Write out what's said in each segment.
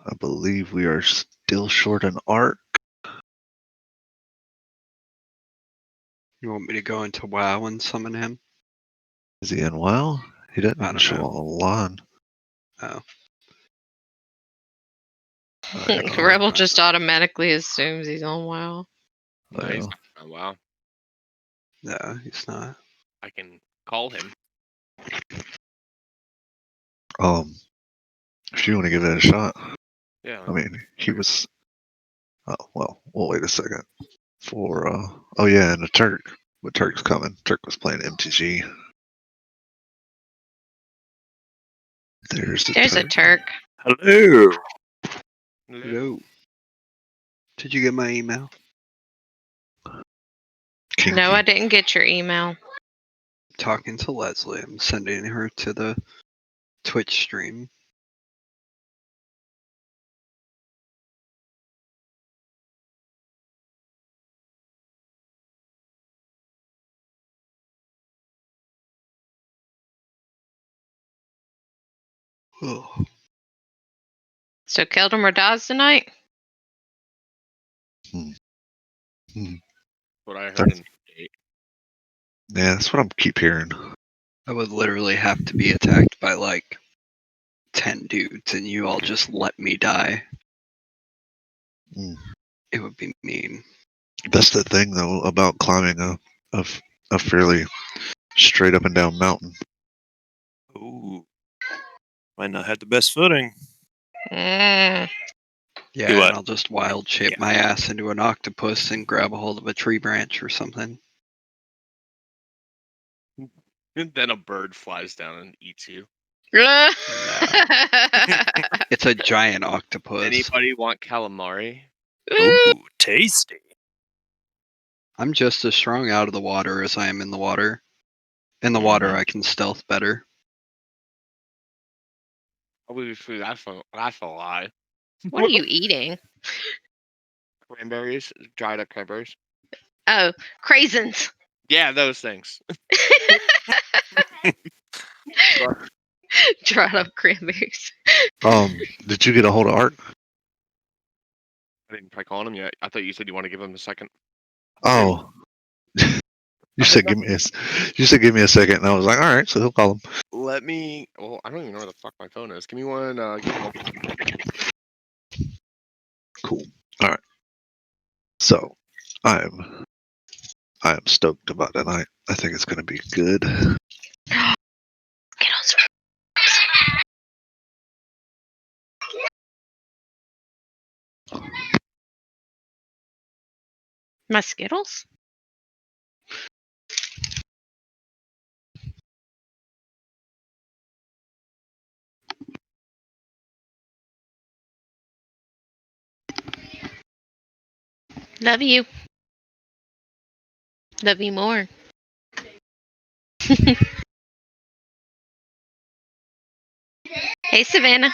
I believe we are still short an arc. You want me to go into WoW and summon him? Is he in WoW? He didn't I even don't show know. online. Oh. Rebel just automatically assumes he's on WoW. No, he's not. Oh, wow. No, he's not. I can call him. If you want to give it a shot. Yeah. I mean, he was. Oh well, we'll wait a second for. Oh yeah, and the Turk. But Turk's coming. Turk was playing MTG. There's a Turk. Hello. Hello. Did you get my email? Kinky. No, I didn't get your email. Talking to Leslie. I'm sending her to the Twitch stream. Oh. So Keldor dies tonight? What I heard in Yeah, that's what I keep hearing. I would literally have to be attacked by like 10 dudes and you all just let me die. Mm. It would be mean. That's the thing, though, about climbing a fairly straight up and down mountain. Ooh. Might not have the best footing. Yeah, Do what? and I'll just wild shape my ass into an octopus and grab a hold of a tree branch or something. And then a bird flies down and eats you. It's a giant octopus. Anybody want calamari? Ooh, tasty. I'm just as strong out of the water as I am in the water. In the water, I can stealth better. Obviously, that's a lie. What are you eating? Cranberries, dried up cranberries. Oh, craisins. Yeah, those things. Dried up cranberries. Did you get a hold of Art? I didn't try calling him yet. I thought you said you want to give him a second. Oh, you said give me a second, and I was like, all right, so he'll call him. Let me. Well, I don't even know where the fuck my phone is. Give me one. Cool. All right. So, I am stoked about tonight. I think it's going to be good. My Skittles? Love you. Love you more. Hey, Savannah.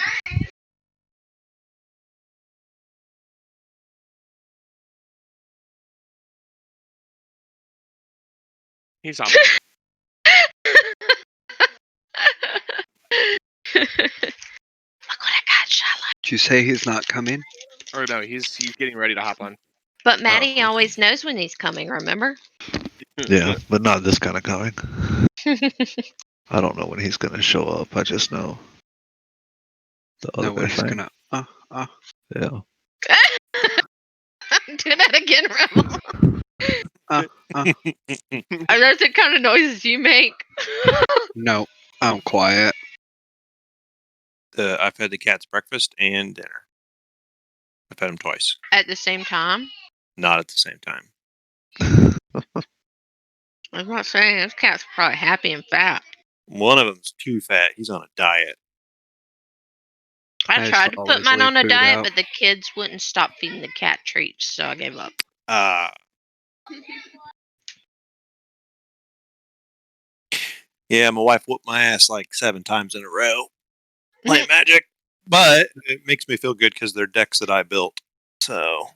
He's up. Look what I got, Shyla. Did you say he's not coming? Or no, he's getting ready to hop on. But Maddie always knows when he's coming, remember? Yeah, but not this kind of coming. I don't know when he's going to show up. I just know the other when he's thing. gonna. Yeah. Do that again, Rebel. Are those the kind of noises you make? No, I'm quiet. I've had the cat's breakfast and dinner. I've had them twice. At the same time? Not at the same time. I'm not saying this cat's probably happy and fat. One of them's too fat. He's on a diet. I tried to put mine on a diet, but the kids wouldn't stop feeding the cat treats, so I gave up. Yeah, my wife whooped my ass like 7 times in a row playing Magic, but it makes me feel good because they're decks that I built. So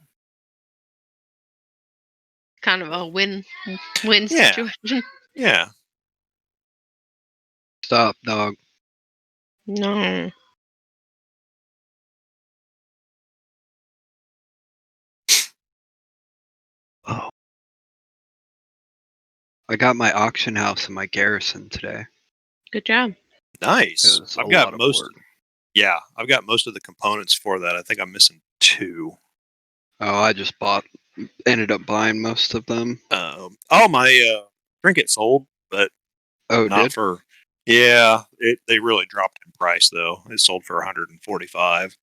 kind of a win situation. Yeah. Stop, dog. No. I got my auction house and my garrison today. Good job. Nice. It was I've a got lot of most. work. Yeah, I've got most of the components for that. I think I'm missing 2. Oh, I just ended up buying most of them. My trinket sold, but Oh, it not did? for. Yeah, they really dropped in price though. It sold for 145.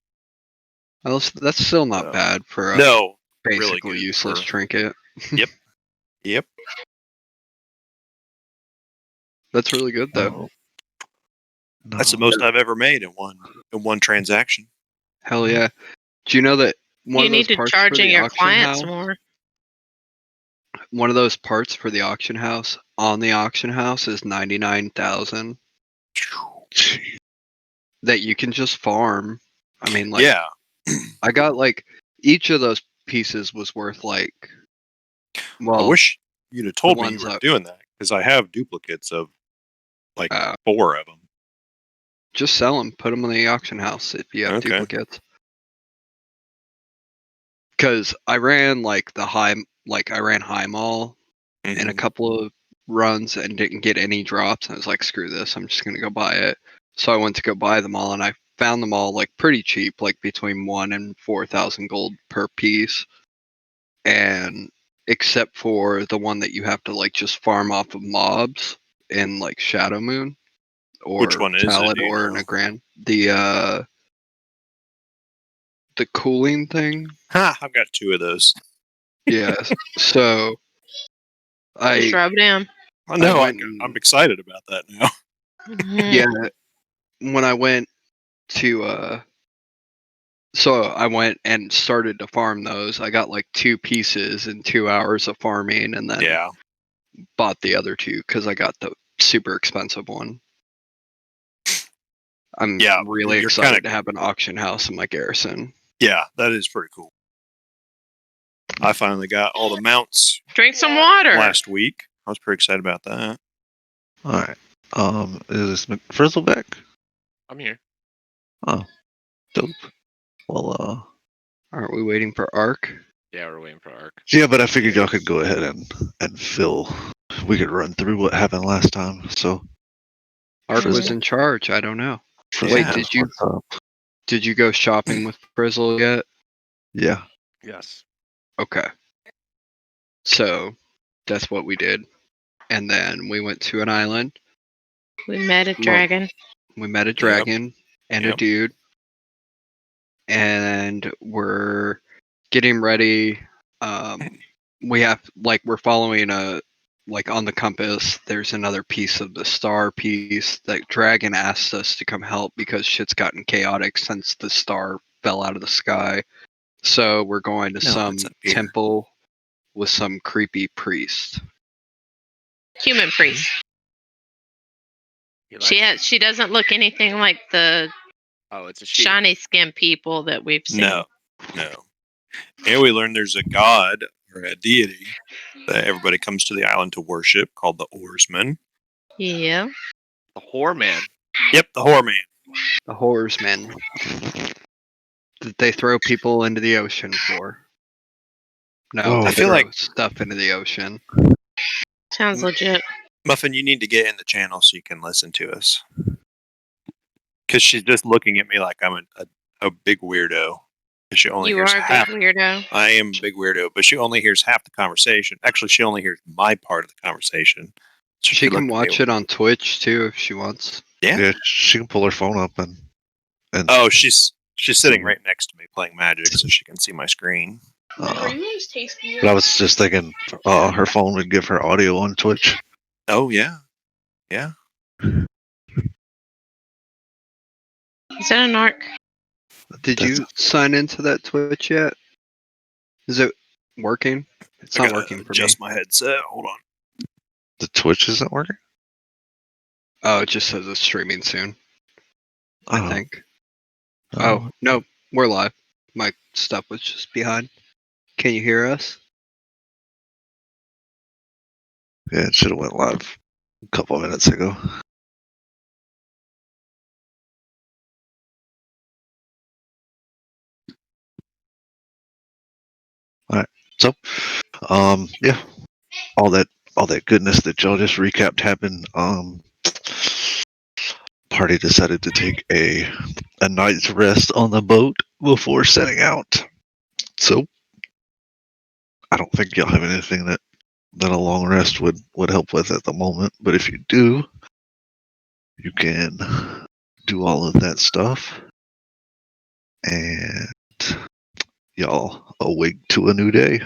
Well, that's still not So, bad for a no, really basically good useless for. trinket. Yep. That's really good though. Oh, no. That's the most I've ever made in one transaction. Hell yeah! Do you know that one You of those need to parts for charging the your auction clients house? more. One of those parts for the auction house on the auction house is 99,000 that you can just farm. I mean, like, Yeah, I got like each of those pieces was worth like, I well, wish you'd have told me you ones were that- doing that because I have duplicates of like uh, 4 of them. just sell them, put them in the auction house if you have Okay. duplicates. Because I ran like I ran high mall in a Mhm. couple of runs and didn't get any drops. I was like, screw this, I'm just gonna go buy it. So I went to go buy them all, and I found them all like pretty cheap, like between 1 and 4,000 gold per piece. And except for the one that you have to like just farm off of mobs in like Shadow Moon Which or one is it? Do you Talador and know? a Grand. The cooling thing. Ha! I've got 2 of those. Yes. So Just I rub it in. I know. went I'm and excited about that now. Mhm. yeah, when I went to so I went and started to farm those. I got like 2 pieces in 2 hours of farming, and then Yeah. bought the other 2 because I got the super expensive one. I'm Yeah. really You're excited kind to of. have an auction house in my garrison. Yeah, that is pretty cool. I finally got all the mounts Drink some water. last week. I was pretty excited about that. All right. Is McFrizzle back? I'm here. Oh, dope. Well, Aren't we waiting for Ark? Yeah, we're waiting for Ark. yeah, but I figured y'all could go ahead and fill. We could run through what happened last time. So, Ark was Frizzle. in charge. I don't know. Frizzle Wait, Yeah. knows what's up. did you go shopping with Frizzle yet? Yeah. Yes. Okay. So that's what we did. And then we went to an island. We met a Well, dragon. We met a dragon and a Yep. dude. And we're getting ready. We're following on the compass, there's another piece of the star piece that Dragon asked us to come help because shit's gotten chaotic since the star fell out of the sky. So we're going to No, some it's up here. temple with some creepy priest. Human priest. He She doesn't look anything like the Oh, it's a she. shiny skin people that we've seen. No. And we learned there's a god or a deity that everybody comes to the island to worship called the Oarsman. Yeah. The whore man. Yep, the Whoreman. The horsemen that they throw people into the ocean for. No, Whoa. they I feel throw like- stuff into the ocean. Sounds legit. Muffin, you need to get in the channel so you can listen to us. Because she's just looking at me like I'm a big weirdo. And she only You hears are a half. big weirdo. I am a big weirdo, but she only hears half the conversation. Actually, she only hears my part of the conversation. So She looked can at me watch it on Twitch too if she wants. Yeah. Yeah, she can pull her phone up and. Oh, she's sitting right next to me playing Magic, so she can see my screen. Premiums taste good. But I was just thinking, her phone would give her audio on Twitch. Oh yeah, yeah. Is that an arc? Did That's- you sign into that Twitch yet? Is it working? It's I not gotta working for me. adjust my headset. Hold on. The Twitch isn't working. Oh, it just says it's streaming soon. I Oh. think. Oh no, we're live. My stuff was just behind. Can you hear us? Yeah, it should have went live a couple of minutes ago. All right. So, yeah, all that all that goodness that y'all just recapped happened, party decided to take a night's rest on the boat before setting out. So I don't think y'all have anything that a long rest would help with at the moment. But if you do, you can do all of that stuff, and y'all awake to a new day,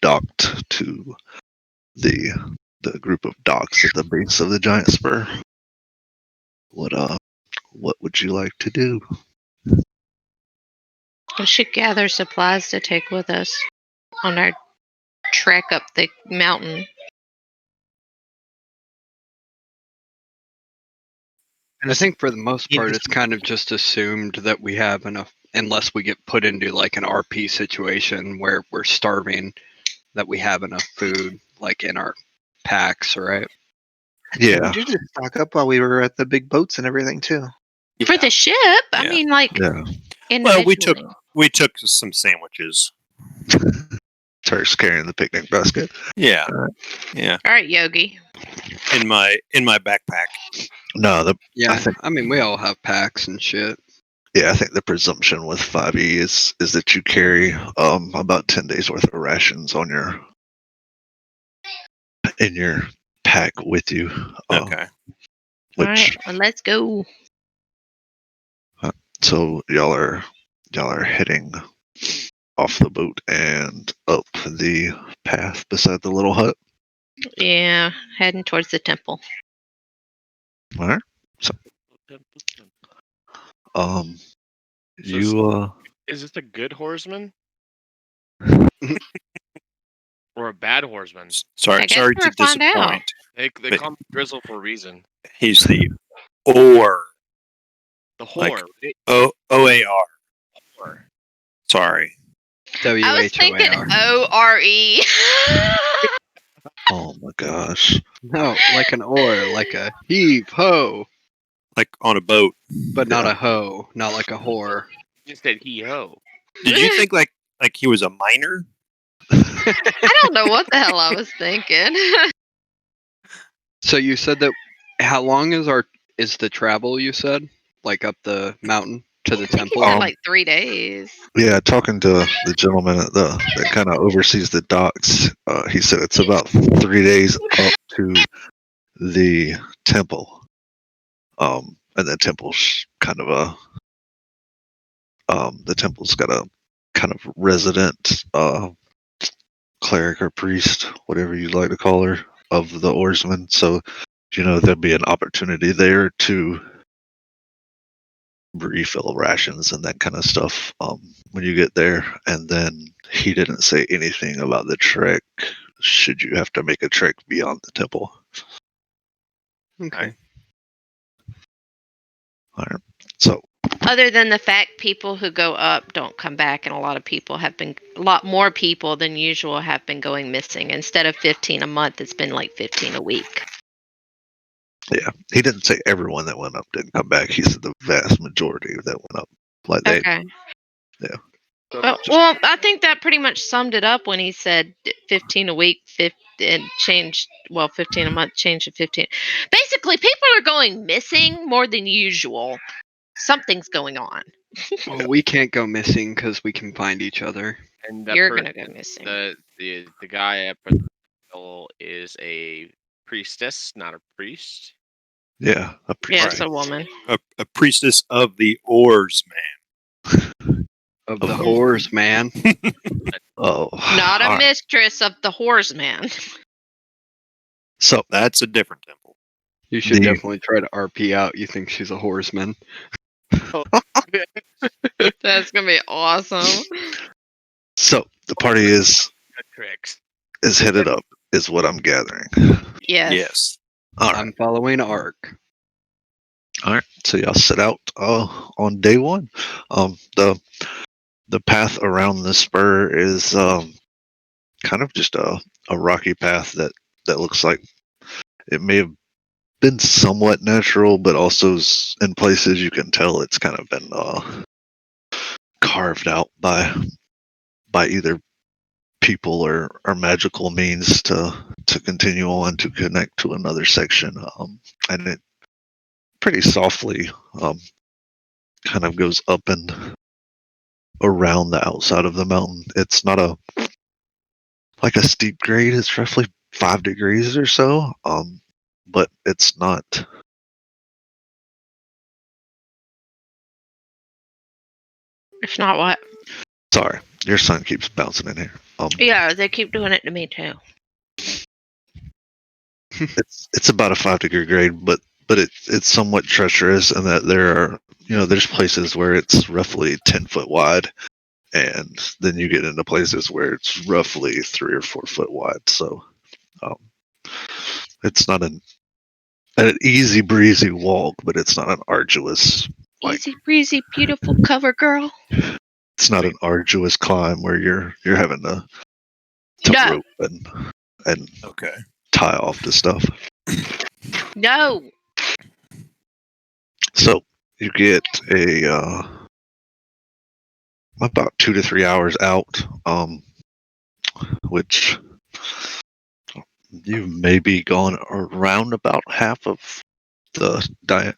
docked to the group of docks at the base of the giant spur. What would you like to do? We should gather supplies to take with us on our trek up the mountain. And I think for the most part, it's kind of just assumed that we have enough, unless we get put into like an RP situation where we're starving, that we have enough food like in our packs, right? Yeah, We did just stock up while we were at the big boats and everything too. For the ship, I Yeah. mean, like, yeah. Well, individually. we took some sandwiches. Starts carrying the picnic basket. Yeah, yeah. All right, Yogi. In my backpack. No, Yeah, think- I mean, we all have packs and shit. I think the presumption with 5e is that you carry about 10 days worth of rations on in your pack with you. Okay. All Which right, well, let's go. so y'all are heading off the boat and up the path beside the little hut. Yeah, heading towards the temple. All right. Um, So you Is this a good horseman? Or a bad horseman? Sorry, I guess sorry we'll to find out. disappoint. They But- call him Grizzle for a reason. He's the or The Like- whore. OAR. Whore. Sorry. I was thinking WHOAR. ORE. oh my gosh. No, like an oar, like a heave ho, Like on a boat. but not Yeah. a hoe, not like a whore. You said he ho. Did you think like he was a minor? I don't know what the hell I was thinking. So you said that how long is the travel, you said? Like up the mountain to the I think temple? he said Um, like 3 days. Yeah, talking to the gentleman at that kind of oversees the docks, he said it's about 3 days up to the temple. And the temple's kind of the temple's got a kind of resident cleric or priest, whatever you'd like to call her, of the oarsmen. So, there'd be an opportunity there to refill rations and that kind of stuff when you get there. And then he didn't say anything about the trek should you have to make a trek beyond the temple. Okay. All right. So Other than the fact people who go up don't come back, and a lot more people than usual have been going missing. Instead of 15 a month, it's been like 15 a week. yeah, he didn't say everyone that went up didn't come back. He said the vast majority that went up. Like they, Okay. Yeah. Well, I think that pretty much summed it up when he said 15 a week, 15, and changed, 15 a month, changed to 15. Basically, people are going missing more than usual. Something's going on. Well, we can't go missing because we can find each other. And that You're per- going to go missing. the guy at the is a priestess, not a priest. yeah, a Yeah, priest. it's a woman. A priestess of the oars, man. Of the Oh. whores, man. Oh, Not a all right. mistress of the horse man. So That's a different temple. You should The- definitely try to RP out. You think she's a horseman. That's going to be awesome. So the party is Tricks. headed up, is what I'm gathering. Yes. Yes. All right. I'm following Ark. All right, so y'all set out on day one. The path around the spur is kind of just a rocky path that looks like it may have been somewhat natural, but also in places you can tell it's kind of been carved out by either people or magical means to continue on to connect to another section, and it pretty softly kind of goes up and around the outside of the mountain. It's not a like a steep grade. It's roughly 5 degrees or so, but it's not. If not what? Sorry, your son keeps bouncing in here. Yeah, they keep doing it to me too. It's about a 5 degree grade, but it's somewhat treacherous in that there are there's places where it's roughly 10 foot wide, and then you get into places where it's roughly 3 or 4 foot wide. So it's not an easy breezy walk, but it's not an arduous Easy breezy, beautiful cover girl. it's not an arduous climb where you're having to No. rope and Okay. tie off the stuff. No. So you get about 2 to 3 hours out, which you may be gone around about half of the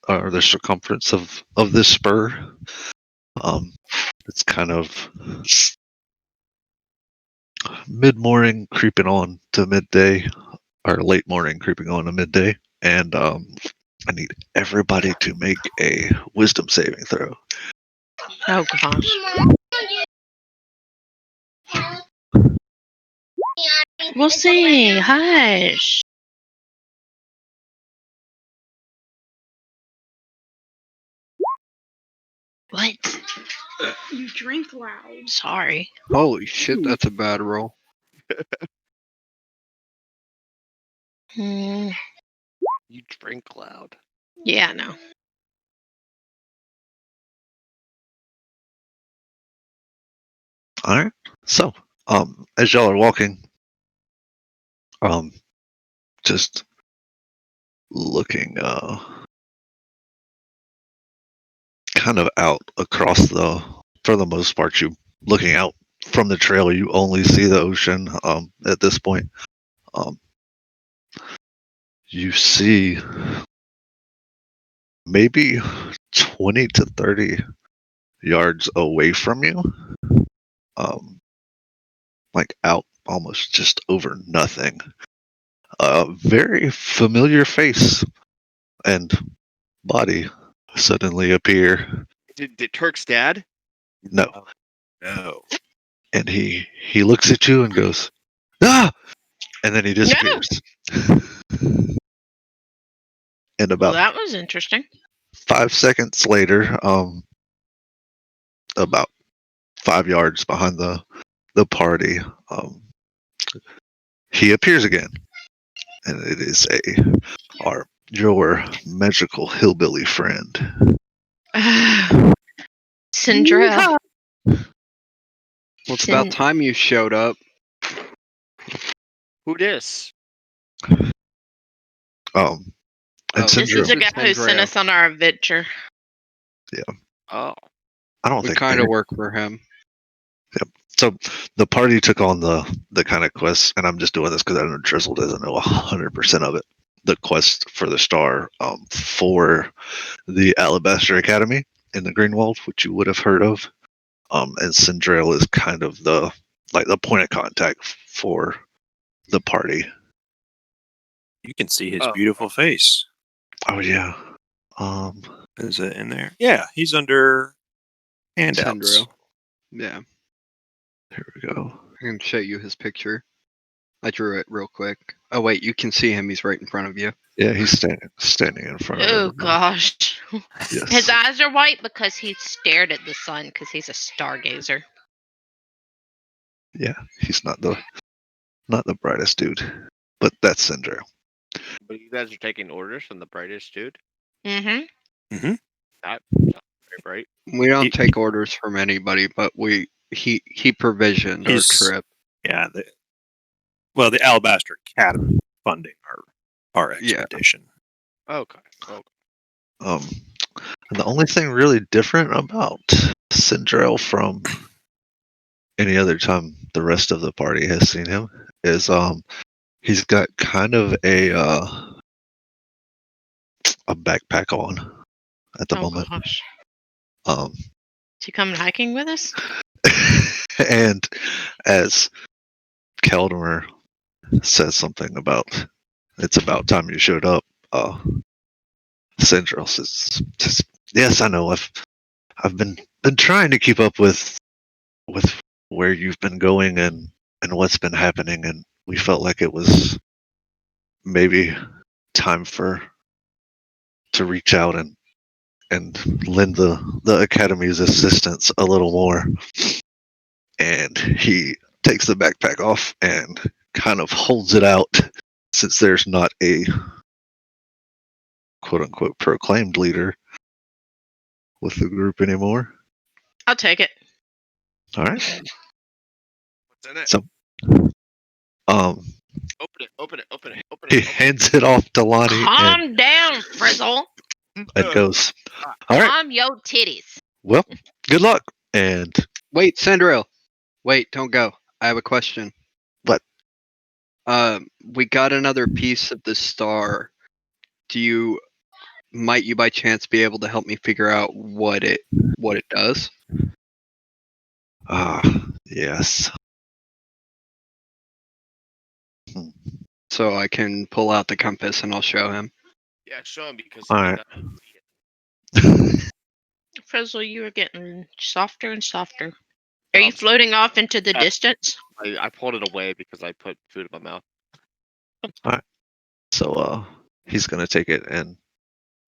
or the circumference of this spur. It's kind of mid morning creeping on to midday, or late morning creeping on to midday, and I need everybody to make a wisdom saving throw. Oh gosh. We'll see. Hush. What? You drink loud. Sorry. Holy shit, that's a bad roll. Hmm. You drink loud. Yeah, no. All right. So, as y'all are walking, just looking, kind of out across for the most part, you looking out from the trail, you only see the ocean. At this point, you see maybe 20 to 30 yards away from you, like out almost just over nothing, a very familiar face and body suddenly appear. Did Turk's dad? No. No. And he looks at you and goes, ah, and then he disappears. And Well, about that was interesting. 5 seconds later, about 5 yards behind the party, he appears again, and it is your magical hillbilly friend. Cinderella. Well, it's about time you showed up. Who dis? And Oh, This is Syndrome, the guy who sent Andrea. us on our adventure. Oh, I don't We think kind of Eric- work for him. So the party took on the kind of quest, and I'm just doing this because I know Drizzle doesn't know 100% of it. The quest for the star, for the Alabaster Academy in the Greenwald, which you would have heard of. And Cinderella is kind of the point of contact for the party. You can see his Oh. beautiful face. Oh yeah. Is it in there? Yeah, he's under handouts. Cinderella. Yeah, Here we go. I can show you his picture. I drew it real quick. Oh wait, you can see him. He's right in front of you. Yeah, he's standing in front of Oh everybody. gosh. Yes. His eyes are white because he stared at the sun because he's a stargazer. Yeah, he's not the brightest dude, but that's Cinderella. but you guys are taking orders from the brightest dude. Mm-hmm. That sounds very bright. We don't He- take orders from anybody, but he provisioned our He's- trip. Yeah. The Alabaster Academy funding our Yeah. expedition. Okay. And the only thing really different about Cinderella from any other time the rest of the party has seen him is he's got kind of a backpack on at the Oh moment. gosh. Um, Is he coming hiking with us? and as Keldemer says something about it's about time you showed up, Central says, yes, I know. I've been trying to keep up with where you've been going and what's been happening, and we felt like it was maybe time to reach out and lend the academy's assistance a little more. And he takes the backpack off and kind of holds it out, since there's not a quote unquote proclaimed leader with the group anymore. I'll take it. All right. What's in it? So Open it. Open it. Open it. Open he it. Open hands it off to Lonnie Calm down, Frizzle. and goes, all right, Calm your titties. well, good luck. And Wait, Sandril. Wait, don't go. I have a question. What? We got another piece of the star. Might you by chance be able to help me figure out what it does? yes. So I can pull out the compass and I'll show him. Yeah, show him because All he may right. not see it. Frizzle, you are getting softer and softer. Are No, you I'm sorry. floating off into the Uh, distance? I pulled it away because I put food in my mouth. So he's gonna take it, and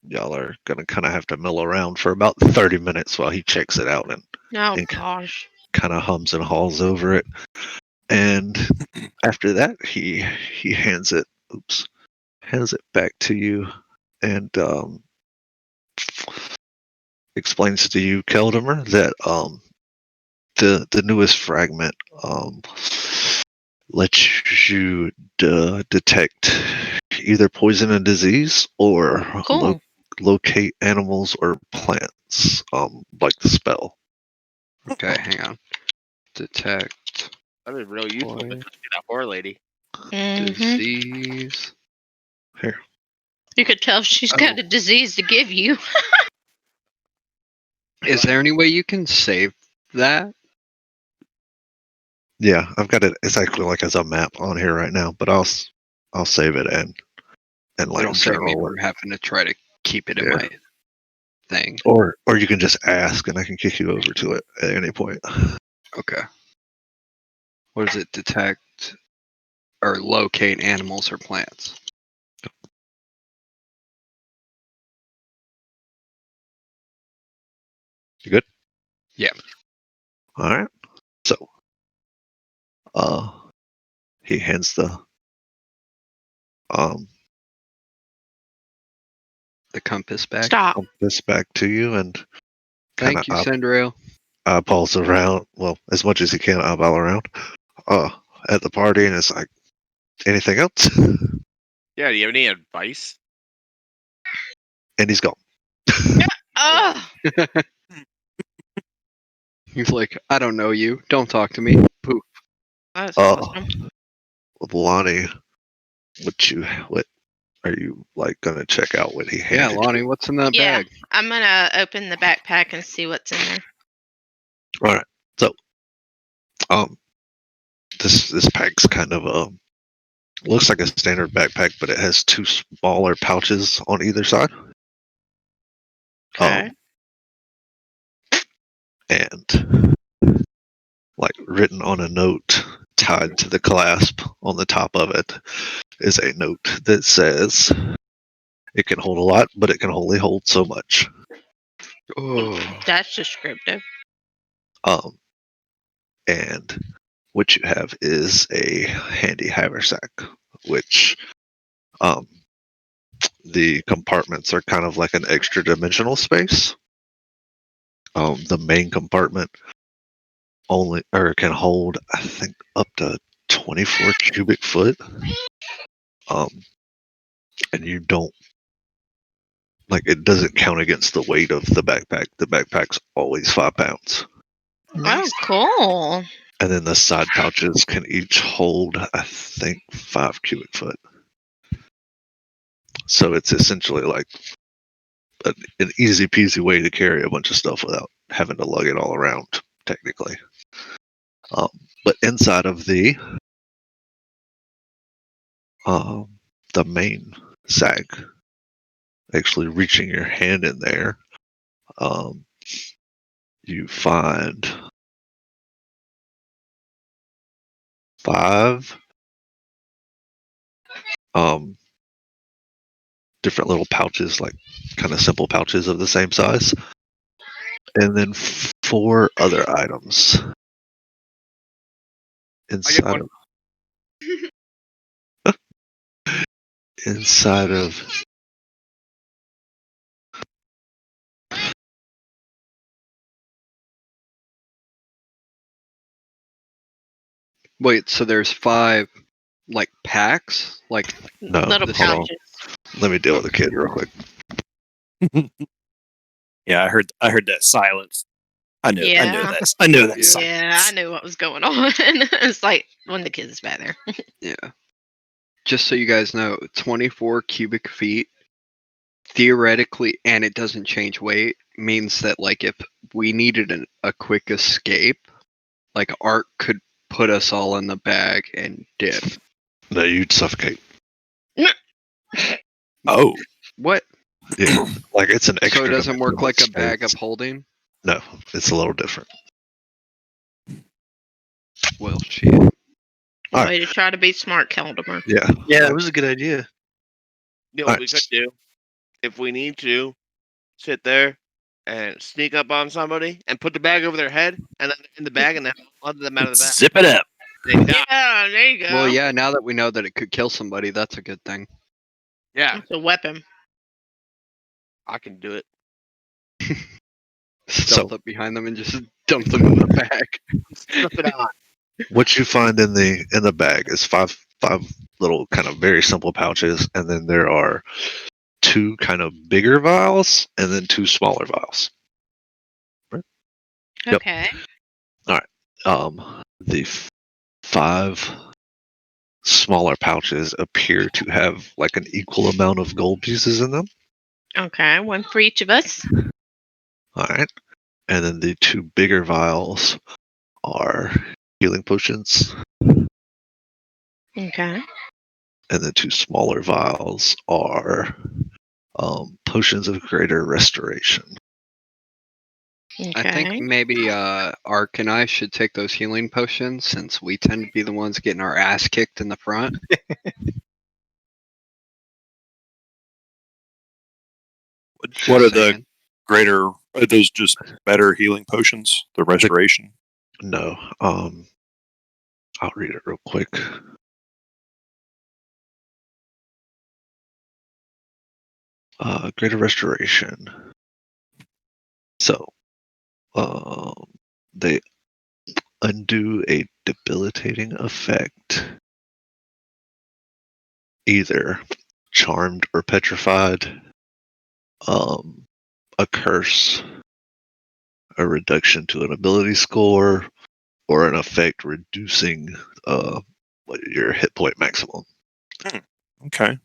y'all are gonna kind of have to mill around for about 30 minutes while he checks it out and Oh think. gosh. Kind of hums and hauls over it. And after that, he hands it. Hands it back to you, and explains to you, Keldemer, that the newest fragment lets you detect either poison and disease, or Cool. locate animals or plants, like the spell. Okay, hang on. Detect That'd be real useful Boy. to that poor lady. hmm disease. Here. You could tell she's got a disease to give you. Is there any way you can save that? Yeah, I've got it exactly like as a map on here right now, but I'll save it and like It'll save me journal from it. having to try to keep it in Yeah. my thing. Or you can just ask, and I can kick you over to it at any point. Okay. What does it detect or locate animals or plants? You good? Yeah. All right. So, he hands the compass back. Stop. compass back to you, and kind Thank you, of Cinderella. eyeballs around. Well, as much as he can eyeball around. At the party, and it's like, anything else? Yeah, do you have any advice? And he's gone. Oh, He's like, I don't know you. Don't talk to me. Poof. that's Uh, awesome. Lonnie, what are you like gonna check out what he Yeah, handed Lonnie, you? what's in that Yeah. bag? I'm gonna open the backpack and see what's in there. All right. So, this pack's kind of looks like a standard backpack, but it has two smaller pouches on either side. Okay. And like written on a note tied to the clasp on the top of it is a note that says, it can hold a lot, but it can only hold so much. Oh. That's descriptive. And what you have is a handy haversack, which the compartments are kind of like an extra dimensional space. The main compartment can hold, I think, up to 24 cubic foot. And you don't, like, it doesn't count against the weight of the backpack. The backpack's always 5 pounds. Oh, cool. And then the side pouches can each hold, I think, 5 cubic foot. So it's essentially like an easy peasy way to carry a bunch of stuff without having to lug it all around, technically. But inside of the main sack, actually reaching your hand in there, you find 5 different little pouches, like kind of simple pouches of the same size, and then 4 other items inside one. of inside of Wait, so there's 5 like packs? Like no, Little this- hold on. pouches. Let me deal with the kid real quick. Yeah, I heard that silence. I know Yeah. that. I know that Yeah. silence. Yeah, I knew what was going on. It's like when the kids back there. yeah. Just so you guys know, 24 cubic feet theoretically, and it doesn't change weight, means that like if we needed a quick escape, like Art could put us all in the bag and dip. No, you'd suffocate. Oh, What? Yeah, like it's an extra. So it doesn't work like a dimensional bag of space. holding? No, it's a little different. Well, shit. All right. Way to try to be smart, Caldemer. Yeah, Yeah, it was a good idea. You know what we Alright. could do if we need to sit there and sneak up on somebody and put the bag over their head and then in the bag and then let them out of the bag. zip it up. They die. Yeah, there you go. Well, yeah, now that we know that it could kill somebody, that's a good thing. Yeah, It's a weapon. I can do it. Stealth up behind them and just dump them in the bag. Slip it on. what you find in the bag is five little kind of very simple pouches, and then there are 2 kind of bigger vials and then 2 smaller vials. Yep. Okay. The 5 smaller pouches appear to have like an equal amount of gold pieces in them. Okay. One for each of us. All right, and then the 2 bigger vials are healing potions, Okay. and the 2 smaller vials are potions of greater restoration. Okay. I think maybe Ark and I should take those healing potions since we tend to be the ones getting our ass kicked in the front. What are Just the saying. greater? Are those just better healing potions? The restoration. No, I'll read it real quick. Greater restoration. So, they undo a debilitating effect, either charmed or petrified, a curse, a reduction to an ability score, or an effect reducing your hit point maximum. Okay.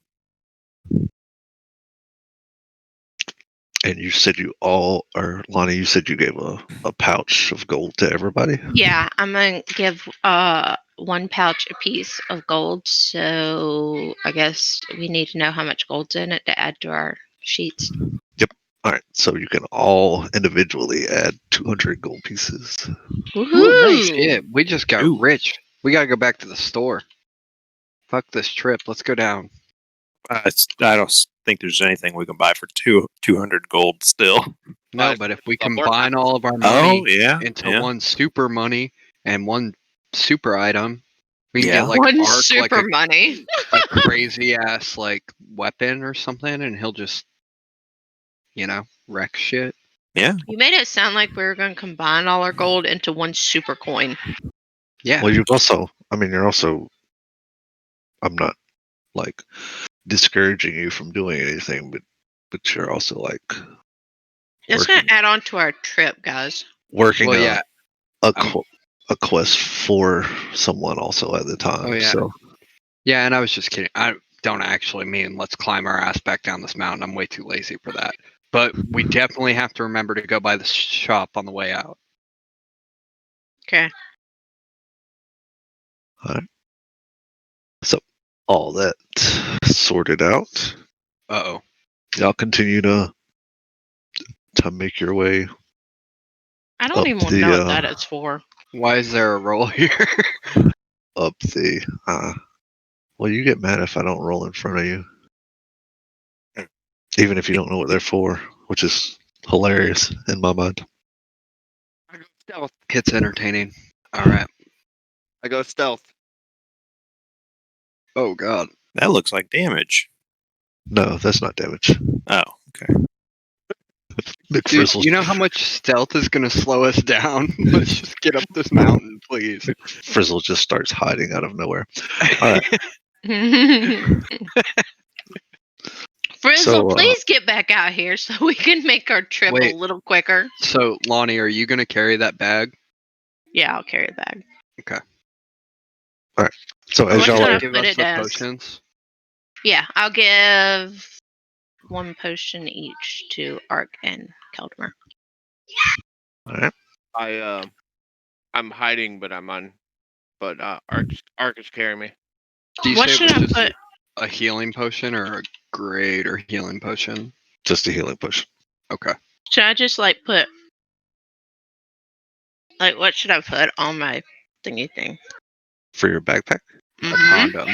And you said Lonnie, you said you gave a pouch of gold to everybody? Yeah, I'm gonna give 1 pouch a piece of gold. So I guess we need to know how much gold's in it to add to our sheets. All right, so you can all individually add 200 gold pieces. Woohoo! Shit, we just got Ooh. rich. We gotta go back to the store. Fuck this trip. Let's go down. I don't think there's anything we can buy for 200 gold still. No, Buy but if we some more combine all of our Oh money yeah. into yeah. one super money and one super item, we can Yeah. get like One Ark like super money. a crazy ass like weapon or something, and he'll just, wreck shit. Yeah. You made it sound like we were going to combine all our gold into one super coin. Yeah. Well, I'm not like discouraging you from doing anything, but you're also like It's going working, to add on to our trip, guys. working Well, yeah. a, I'm- qu- a quest for someone also at the time. Oh, yeah. So Yeah, and I was just kidding. I don't actually mean let's climb our ass back down this mountain. I'm way too lazy for that. But we definitely have to remember to go by the shop on the way out. Okay. so all that sorted out, Uh-oh. y'all continue to make your way I don't up even the know what that is for. Why is there a roll here? up the well, you get mad if I don't roll in front of you. Even if you don't know what they're for, which is hilarious in my mind. I go stealth. It's entertaining. All right. I go stealth. Oh, God. That looks like damage. No, that's not damage. Oh, okay. Nick Dude, Frizzle, you know how much stealth is going to slow us down? Let's just get up this mountain, please. Frizzle just starts hiding out of nowhere. All right. Frizzle, So, please get back out here so we can make our trip Wait. a little quicker. So, Lonnie, are you going to carry that bag? Yeah, I'll carry the bag. So as What y'all should I are, give put us it the as? potions? Yeah, I'll give one potion each to Ark and Keldmer. all right. I'm hiding, but I'm on. But Ark is carrying me. Do you What say it should was I just put? a healing potion or a greater healing potion? Just a healing push Okay. Should I just put what should I put on my thingy thing? for your backpack. A Mhm. condom.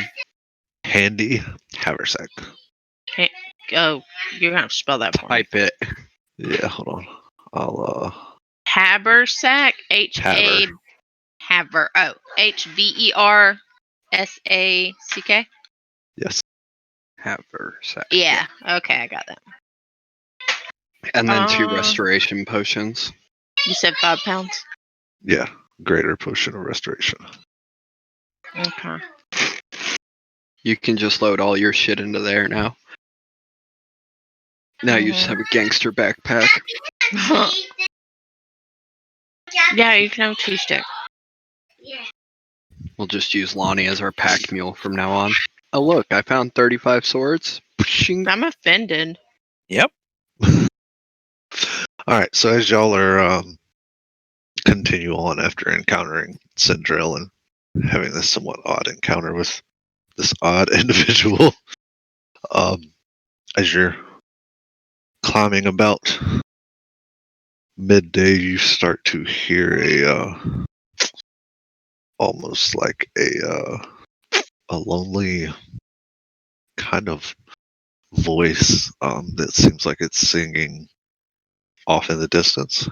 Handy haversack. Oh, you're gonna have to spell that for me. Type it. Yeah, hold on. I'll Haversack. Haver. Haver. Oh, HVERSACK. Yes. Haversack. Yeah. Okay, I got that. And then 2 Uh, restoration potions. You said 5 pounds. Yeah. Greater potion of restoration. Okay. You can just load all your shit into there now. Now you just have a gangster backpack. Yeah, you can have a 2 stick. We'll just use Lonnie as our pack mule from now on. Oh look, I found 35 swords. Pshing. I'm offended. Yep. All right. So as y'all are continue on after encountering Sindril and having this somewhat odd encounter with this odd individual, as you're climbing about midday, you start to hear a almost like a lonely kind of voice that seems like it's singing off in the distance.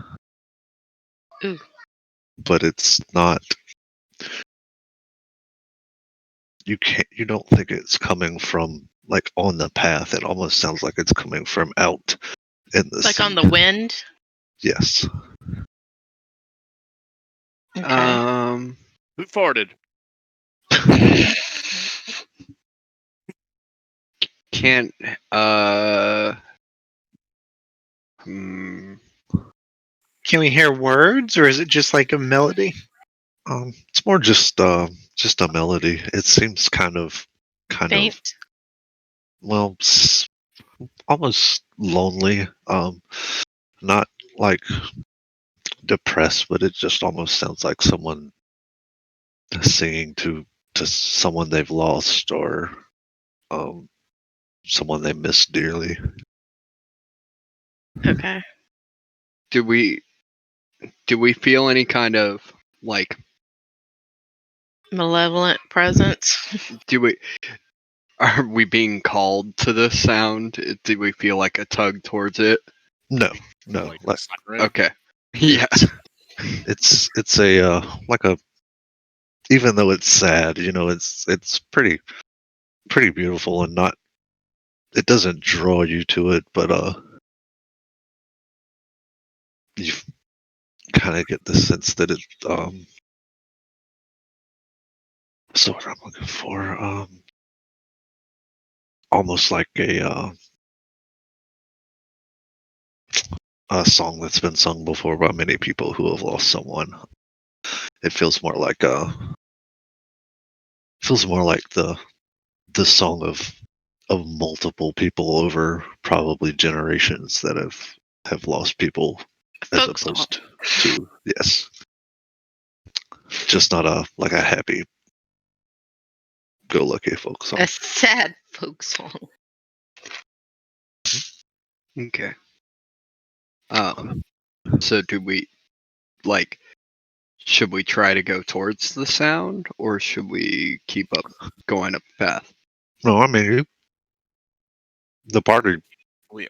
Ooh. But it's not. You don't think it's coming from like on the path. It almost sounds like it's coming from out in the Like sea. on the wind. Yes. Okay. Who farted? Can't hmm. Can we hear words, or is it just like a melody? It's more just a melody. It seems kind of Faint. well, almost lonely. Not like depressed, but it just almost sounds like someone singing to someone they've lost or um someone they miss dearly. Okay. Do we feel any kind of like Malevolent presence. are we being called to this sound? Do we feel like a tug towards it? No, Like like siren? Okay. Yeah. it's a like a, even though it's sad, it's pretty beautiful and not, it doesn't draw you to it, but you kind of get the sense that it so what I'm looking for, almost like a song that's been sung before by many people who have lost someone. It feels more like the song of multiple people over probably generations that have lost people as Folk song. opposed to yes, just not a like a happy go lucky folk song. A sad folk song. Okay. So do we like? Should we try to go towards the sound, or should we keep up going up the path? No, I mean the party. We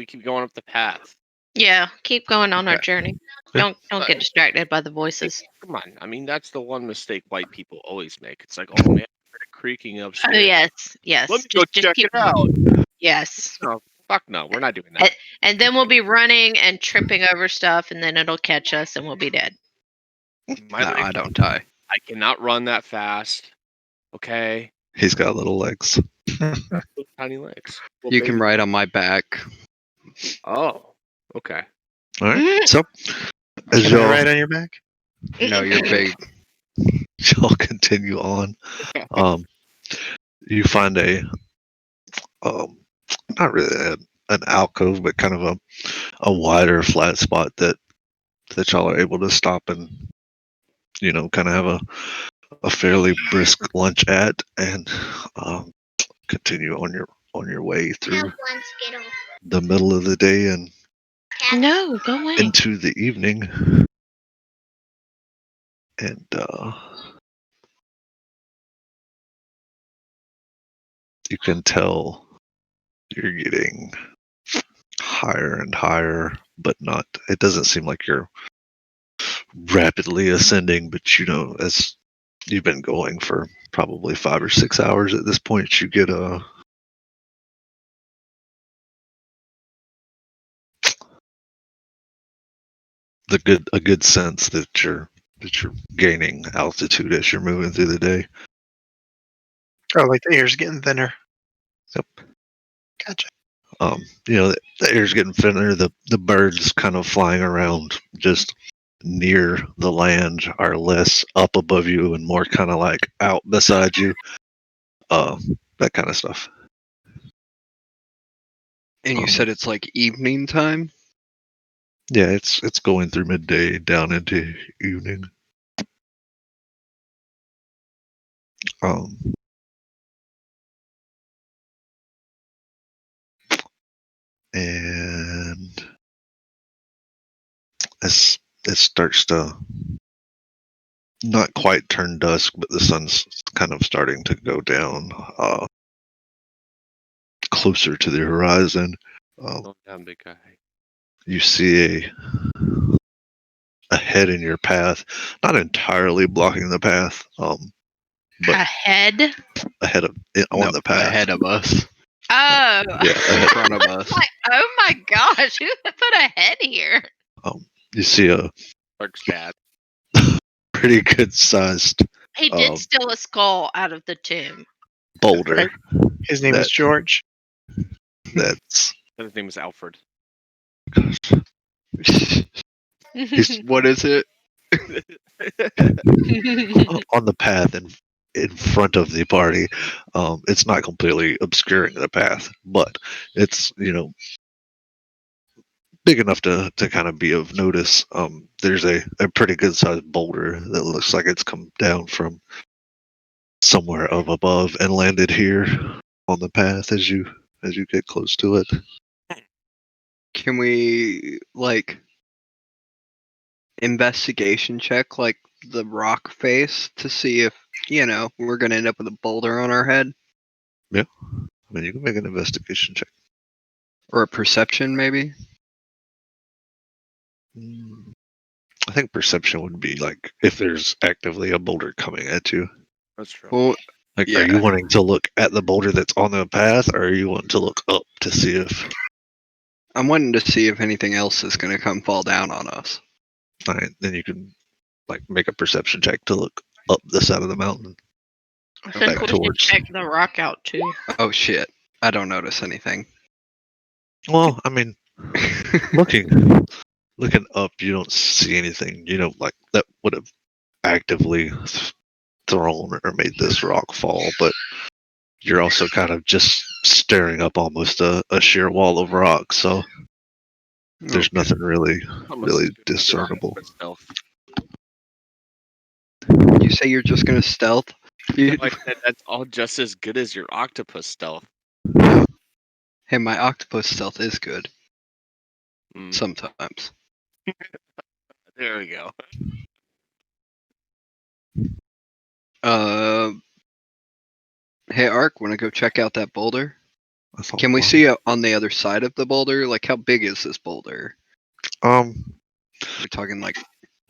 keep going up the path. Yeah, keep going on our Okay. journey. Yeah. Don't get distracted by the voices. Come on. I mean, that's the one mistake white people always make. It's like, oh man, I heard it creaking upstairs. Oh yes, yes. Let me go check keep it out. Yes. No, fuck no, we're not doing that. And then we'll be running and tripping over stuff, and then it'll catch us, and we'll be dead. My No, legs, I don't die. I cannot run that fast. Okay, He's got little legs. little tiny legs. Little You can baby- ride on my back. Oh, okay. All right. So as Can I y'all ride on your back? No, you're big. y'all continue on, you find a not really an alcove, but kind of a wider flat spot that y'all are able to stop and kind of have a fairly brisk lunch at and continue on your way through the middle of the day and No, go away. into the evening. And you can tell you're getting higher and higher, but not, it doesn't seem like you're rapidly ascending, but as you've been going for probably 5 or 6 hours at this point, you get a good sense that you're gaining altitude as you're moving through the day. Oh, like the air's getting thinner. Yep. Gotcha. The air's getting thinner. The birds kind of flying around just near the land are less up above you and more kind of like out beside you. That kind of stuff. And you said it's like evening time? Yeah, it's going through midday down into evening. And as it starts to not quite turn dusk, but the sun's kind of starting to go down closer to the horizon. Oh, damn big guy. You see a head in your path, not entirely blocking the path, but Ahead? ahead of on No, the path. ahead of us. Oh. Yeah, In ahead. front of us. Like, oh my gosh, who put a head here? You see a Clark's cat. pretty good sized He did steal a skull out of the tomb. boulder His name is George. that's His name was Alfred. What is it? on the path in front of the party. It's not completely obscuring the path, but it's big enough to kind of be of notice. There's a pretty good sized boulder that looks like it's come down from somewhere up above and landed here on the path as you get close to it. Can we like investigation check like the rock face to see if we're gonna end up with a boulder on our head? I mean, you can make an investigation check. Or a perception maybe? I think perception would be like if there's actively a boulder coming at you. That's true. Well, Like, yeah. are you wanting to look at the boulder that's on the path, or are you wanting to look up to see if? I'm wanting to see if anything else is gonna come fall down on us. All right, then you can like make a perception check to look up the side of the mountain. I Back think we should towards- check the rock out too. Oh shit. I don't notice anything. Well, I mean, looking up, you don't see anything. Like that would have actively thrown or made this rock fall, but you're also kind of just staring up almost a sheer wall of rock, so there's Okay. nothing really Almost as good as your discernible. octopus stealth. You say you're just gonna stealth? You, I said that's all just as good as your octopus stealth. hey, my octopus stealth is good Mm, sometimes. there we go. Uh, hey, Ark, wanna go check out that boulder? I thought, Can we well, see on the other side of the boulder? Like, how big is this boulder? we're talking like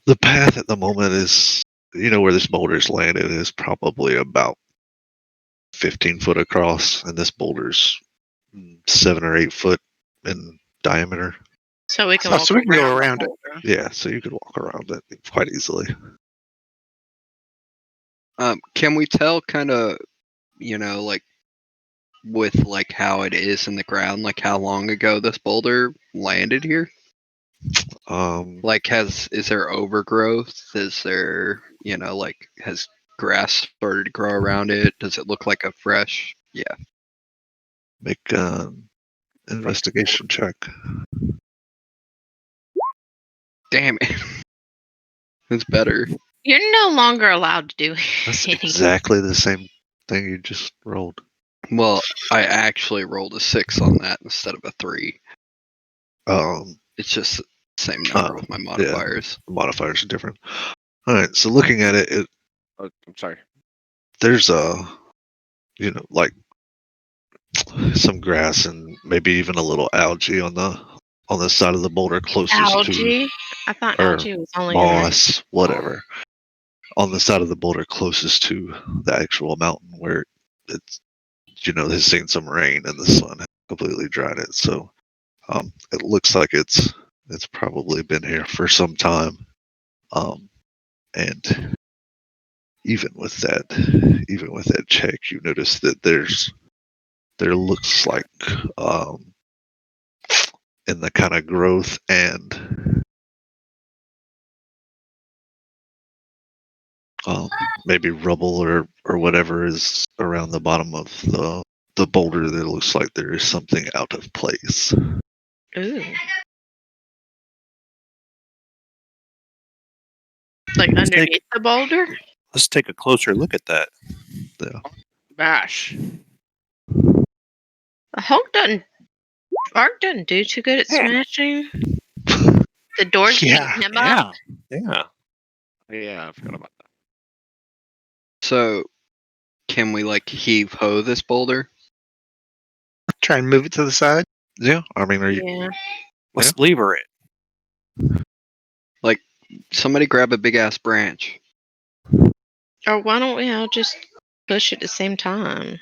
the path at the moment is, where this boulder's landed is probably about 15 foot across, and this boulder's 7 or 8 foot in diameter. So we can Oh, walk so we can go around the around it. boulder. Yeah, so you could walk around it quite easily. can we tell kind of, like with like how it is in the ground, like how long ago this boulder landed here? Like is there overgrowth? Is there, like has grass started to grow around it? Does it look like a fresh? Yeah. Make an investigation check. Damn it. It's better. You're no longer allowed to do That's anything. exactly the same thing you just rolled. Well, I actually rolled a 6 on that instead of a 3. It's just the same number with my Yeah. modifiers. The modifiers are different. All right, so looking at it, Oh, I'm sorry. there's like some grass and maybe even a little algae on the side of the boulder closest Algae? I thought or algae was only moss, whatever, on the side of the boulder closest to the actual mountain where it's has seen some rain and the sun has completely dried it. So it looks like it's probably been here for some time. And even with that check, you notice that there looks like in the kind of growth and maybe rubble or whatever is around the bottom of the boulder, that looks like there is something out of place. Ooh. Like Let's underneath the boulder? Let's take a closer look at that. Yeah. Bash. Ark doesn't do too good at smashing. The doors Yeah, beating him up. Yeah. Yeah, I forgot about that. So, can we like heave ho this boulder? try and move it to the side. Yeah, I mean, are you? Yeah. Let's lever it. Somebody grab a big ass branch. Or why don't we all just push at the same time?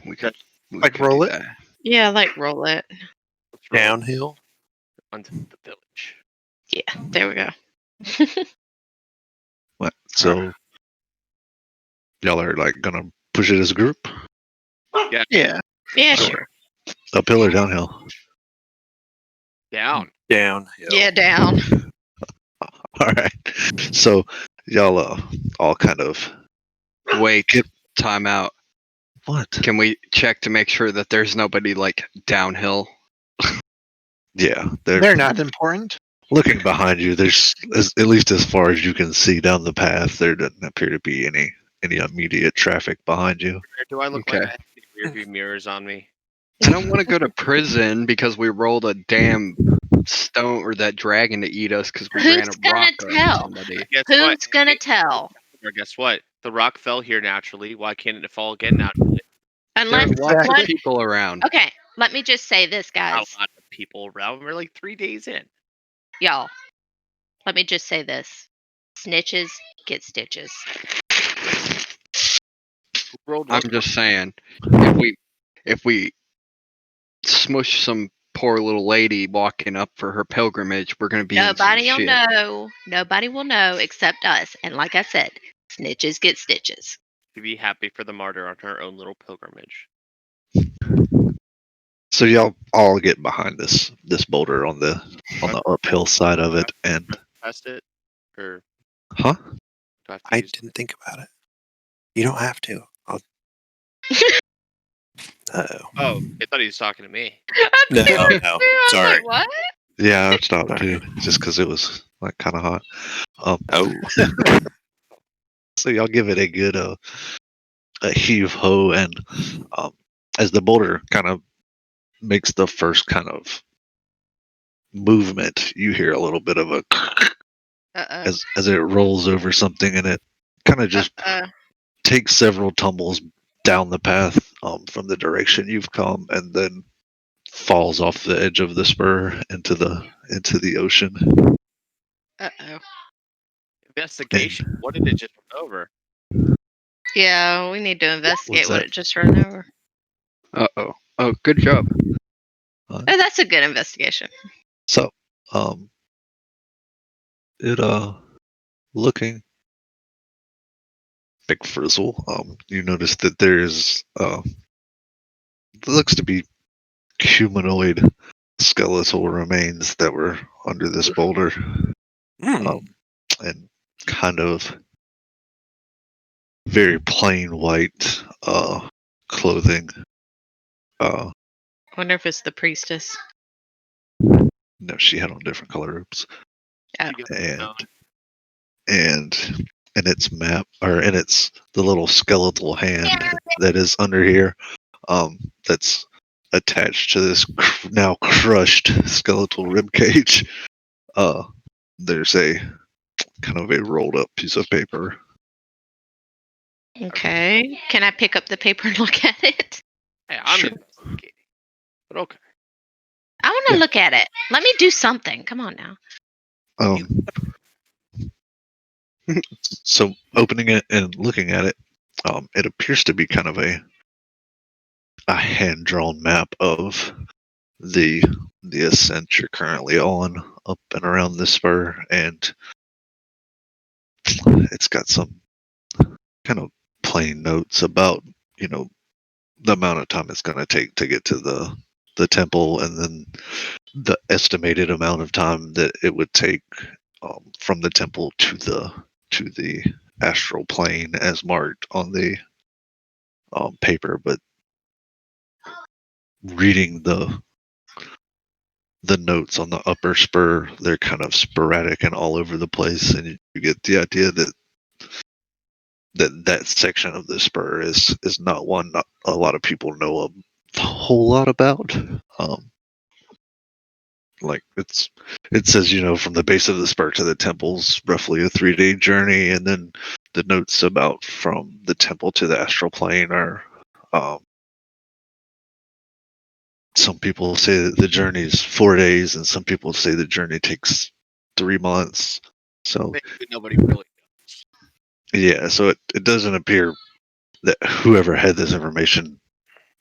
We could Like do roll it? that. Yeah, like roll it. Let's roll Downhill. onto the village. Yeah, there we go. What? So y'all are like gonna push it as a group, Yeah. Yeah, sure. uphill or downhill? Down. Downhill. Yeah, down. All right. So y'all all kind of Wait, time out. what? Can we check to make sure that there's nobody like downhill? Yeah, They're not important. looking behind you. There's at least as far as you can see down the path, there doesn't appear to be any immediate traffic behind you. Do I look Okay. like I have any rearview mirrors on me? I don't want to go to prison because we rolled a damn stone or that dragon to eat us because we Who's ran a gonna rock on tell? somebody. Guess Who's what? gonna tell? Or guess what? The rock fell here naturally. Why can't it fall again naturally? There Unless are lots one. of people around. Okay, let me just say this, A guys. lot of people around. We're like 3 days in. Y'all. Let me just say this. Snitches get stitches. Rolled I'm one. just saying, if we smush some poor little lady walking up for her pilgrimage, we're gonna be Nobody in will some shit. know. Nobody will know except us. And like I said, snitches get stitches. To be happy for the martyr on her own little pilgrimage. So y'all all get behind this boulder on the uphill side of it, and Test it. Or Huh? Do I have to I use didn't think about it. You don't have to. Uh-oh. Oh, I thought he was talking to me. No, no. I was Sorry. like, what? Yeah, I stopped Sorry. too, just because it was like kind of hot. Oh. So y'all give it a good a heave ho, and as the boulder kind of makes the first kind of movement, you hear a little bit of a Uh-oh. as it rolls over something, and it kind of just Uh-oh. takes several tumbles down the path from the direction you've come, and then falls off the edge of the spur into the ocean. Uh-oh. Investigation. What did it just run over? Yeah, we need to investigate what that? it just ran over. Uh-oh. Oh, good job. Oh, that's a good investigation. So, it looking Big Frizzle, you notice that there's looks to be humanoid skeletal remains that were under this boulder, Hmm. and kind of very plain white clothing. Wonder if it's the priestess. No, she had on different color robes, Oh. You got and and in its map, or in its the little skeletal hand that is under here, that's attached to this now crushed skeletal rib cage. There's a kind of a rolled up piece of paper. Okay. Can I pick up the paper and look at it? Hey, I'm Sure. investigating. But okay. I want to Yeah. look at it. Let me do something. Come on now. So opening it and looking at it, it appears to be kind of a hand drawn map of the ascent you're currently on up and around the spur, and it's got some kind of plain notes about the amount of time it's going to take to get to the temple, and then the estimated amount of time that it would take from the temple to the astral plane as marked on the paper. But reading the notes on the upper spur, they're kind of sporadic and all over the place, and you get the idea that that section of the spur is not one not a lot of people know a whole lot about. Like it says, from the base of the spur to the temple's roughly a 3-day journey, and then the notes about from the temple to the astral plane are um, some people say that the journey is 4 days, and some people say the journey takes 3 months. So Basically, nobody really knows. yeah, so it doesn't appear that whoever had this information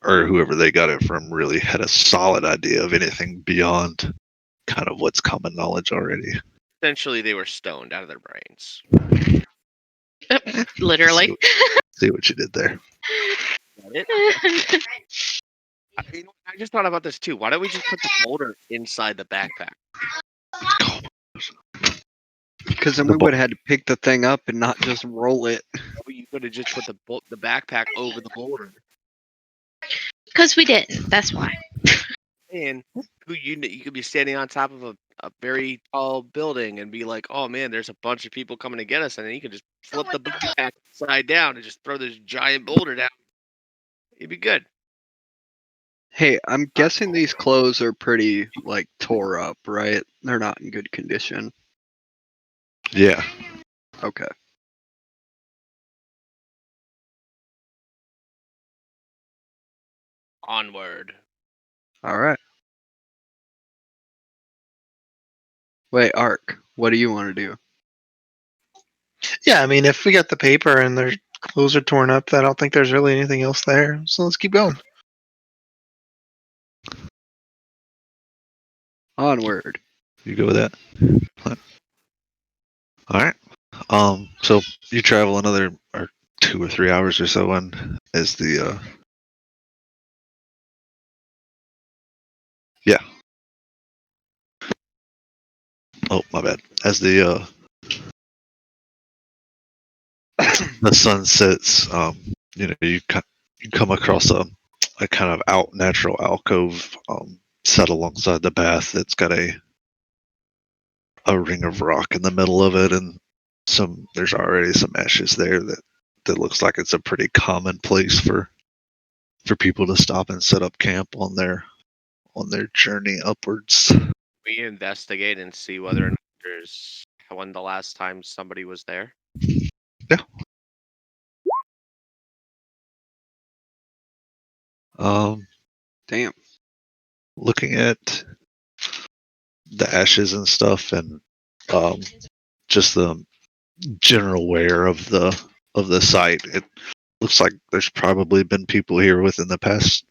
or whoever they got it from really had a solid idea of anything beyond kind of what's common knowledge already. Essentially, they were stoned out of their brains. Literally. See what you did there. Got it? I just thought about this too. Why don't we just put the boulder inside the backpack? Because then The we would have had to pick the thing up and not just roll it. You could have just put the backpack over the boulder. Because we didn't. That's why. And you could be standing on top of a very tall building and be like, oh man, there's a bunch of people coming to get us, and then you could just flip the backpack upside down and just throw this giant boulder down. You'd be good. Hey, I'm guessing these clothes are pretty, like, tore up, right? They're not in good condition. Yeah. Okay. Onward. All right. Wait, Ark, what do you want to do? Yeah, I mean, if we got the paper and their clothes are torn up, I don't think there's really anything else there. So let's keep going. Onward. You go with that? All right. So you travel another 2 or 3 hours or so, and as the yeah. Oh, my bad. As the the sun sets, you come across a kind of natural alcove set alongside the bath that's got a ring of rock in the middle of it, and there's already some ashes there that looks like it's a pretty common place for people to stop and set up camp on their journey upwards. We investigate and see whether or not there's when the last time somebody was there. Um, Damn. looking at the ashes and stuff, and just the general wear of the site, it looks like there's probably been people here within the past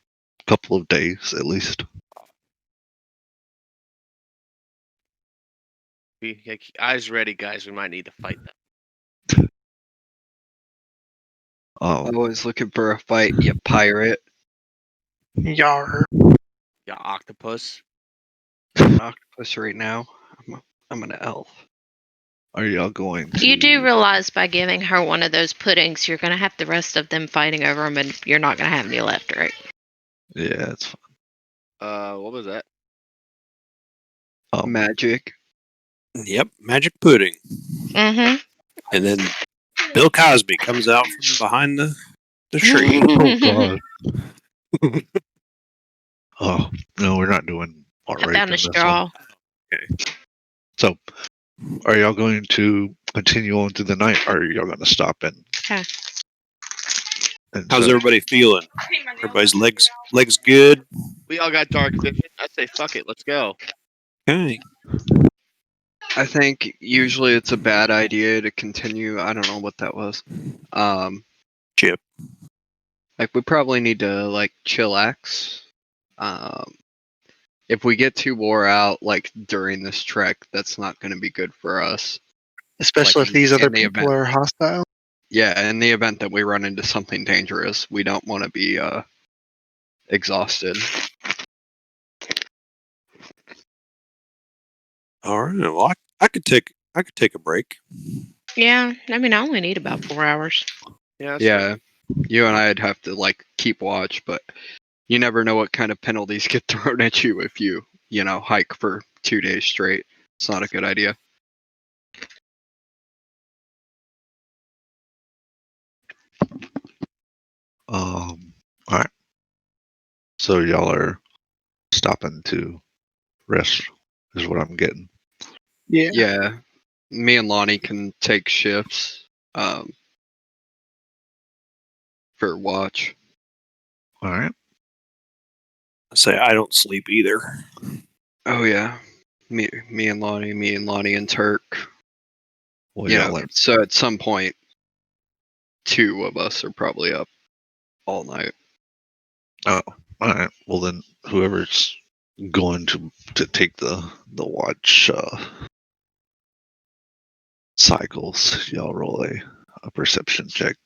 couple of days at least. Eyes ready, guys. We might need to fight them. Always looking for a fight, you pirate. Yar. Yeah, octopus. I'm an octopus right now. I'm an elf. Are y'all going to? You do realize by giving her one of those puddings, you're going to have the rest of them fighting over them, and you're not going to have any left, right? Yeah, it's fine. What was that? Magic. Yep, magic pudding. Mm-hmm. And then Bill Cosby comes out from behind the tree. Oh God. Oh no, we're not doing Cut R-rated down in a this one. straw. So, are y'all going to continue on through the night, or are y'all going to stop and? Okay. How's everybody feeling? Everybody's legs good? We all got dark vision. I say, fuck it, let's go. Okay. I think usually it's a bad idea to continue. I don't know what that was. Chip. Like we probably need to like chillax. If we get too wore out like during this trek, that's not going to be good for us. Especially Like if these other in the people event. are hostile. Yeah, in the event that we run into something dangerous, we don't want to be exhausted. All right. Well, I could take a break. Yeah, I mean, I only need about 4 hours. Yeah. That's Yeah, you and I'd have to like keep watch, but you never know what kind of penalties get thrown at you if you hike for 2 days straight. It's not a good idea. All right. So y'all are stopping to rest, is what I'm getting. Yeah. Yeah, me and Lonnie can take shifts for watch. All right. I say I don't sleep either. Oh yeah, me and Lonnie and Turk. Well, You y'all know, are. so at some point, 2 of us are probably up all night. Oh, all right. Well, then whoever's going to take the watch cycles, y'all roll a perception check.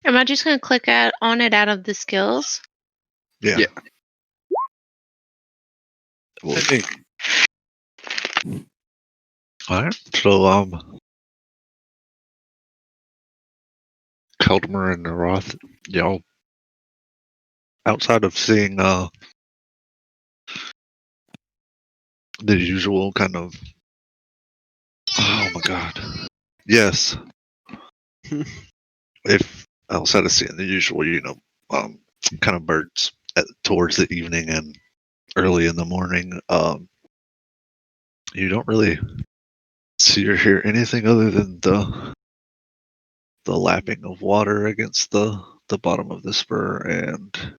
Am I just going to click on it out of the skills? Yeah. Yeah. Well, Hey, all right. So Keltmer and Naroth, y'all, outside of seeing the usual kind of, oh my god, yes, if outside of seeing the usual, kind of birds towards the evening and early in the morning, you don't really see or hear anything other than the lapping of water against the bottom of the spur, and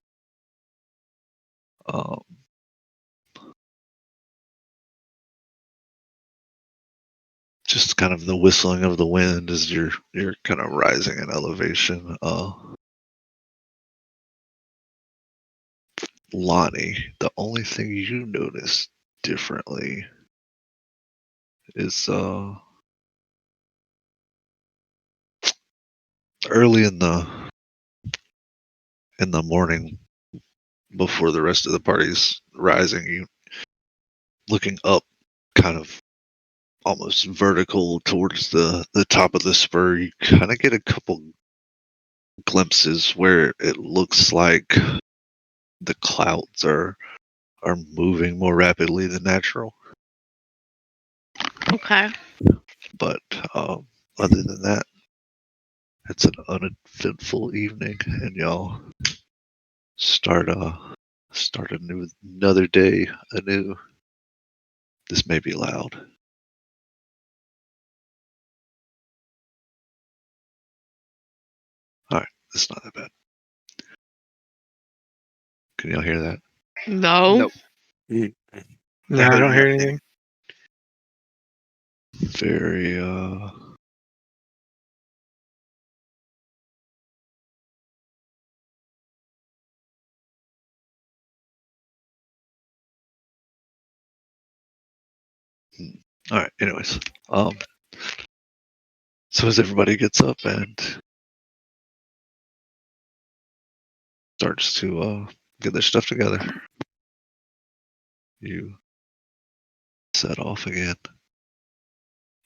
um, just kind of the whistling of the wind as you're kind of rising in elevation. Lonnie, the only thing you notice differently is early in the morning, before the rest of the party's rising, you looking up, kind of almost vertical towards the top of the spur. You kind of get a couple glimpses where it looks like the clouds are moving more rapidly than natural. Okay. But other than that, it's an uneventful evening, and y'all start another day anew. This may be loud. All right, it's not that bad. Can y'all hear that? No. Nope. No, I don't hear anything. Very All right. Anyways, so as everybody gets up and starts to get their stuff together, you set off again,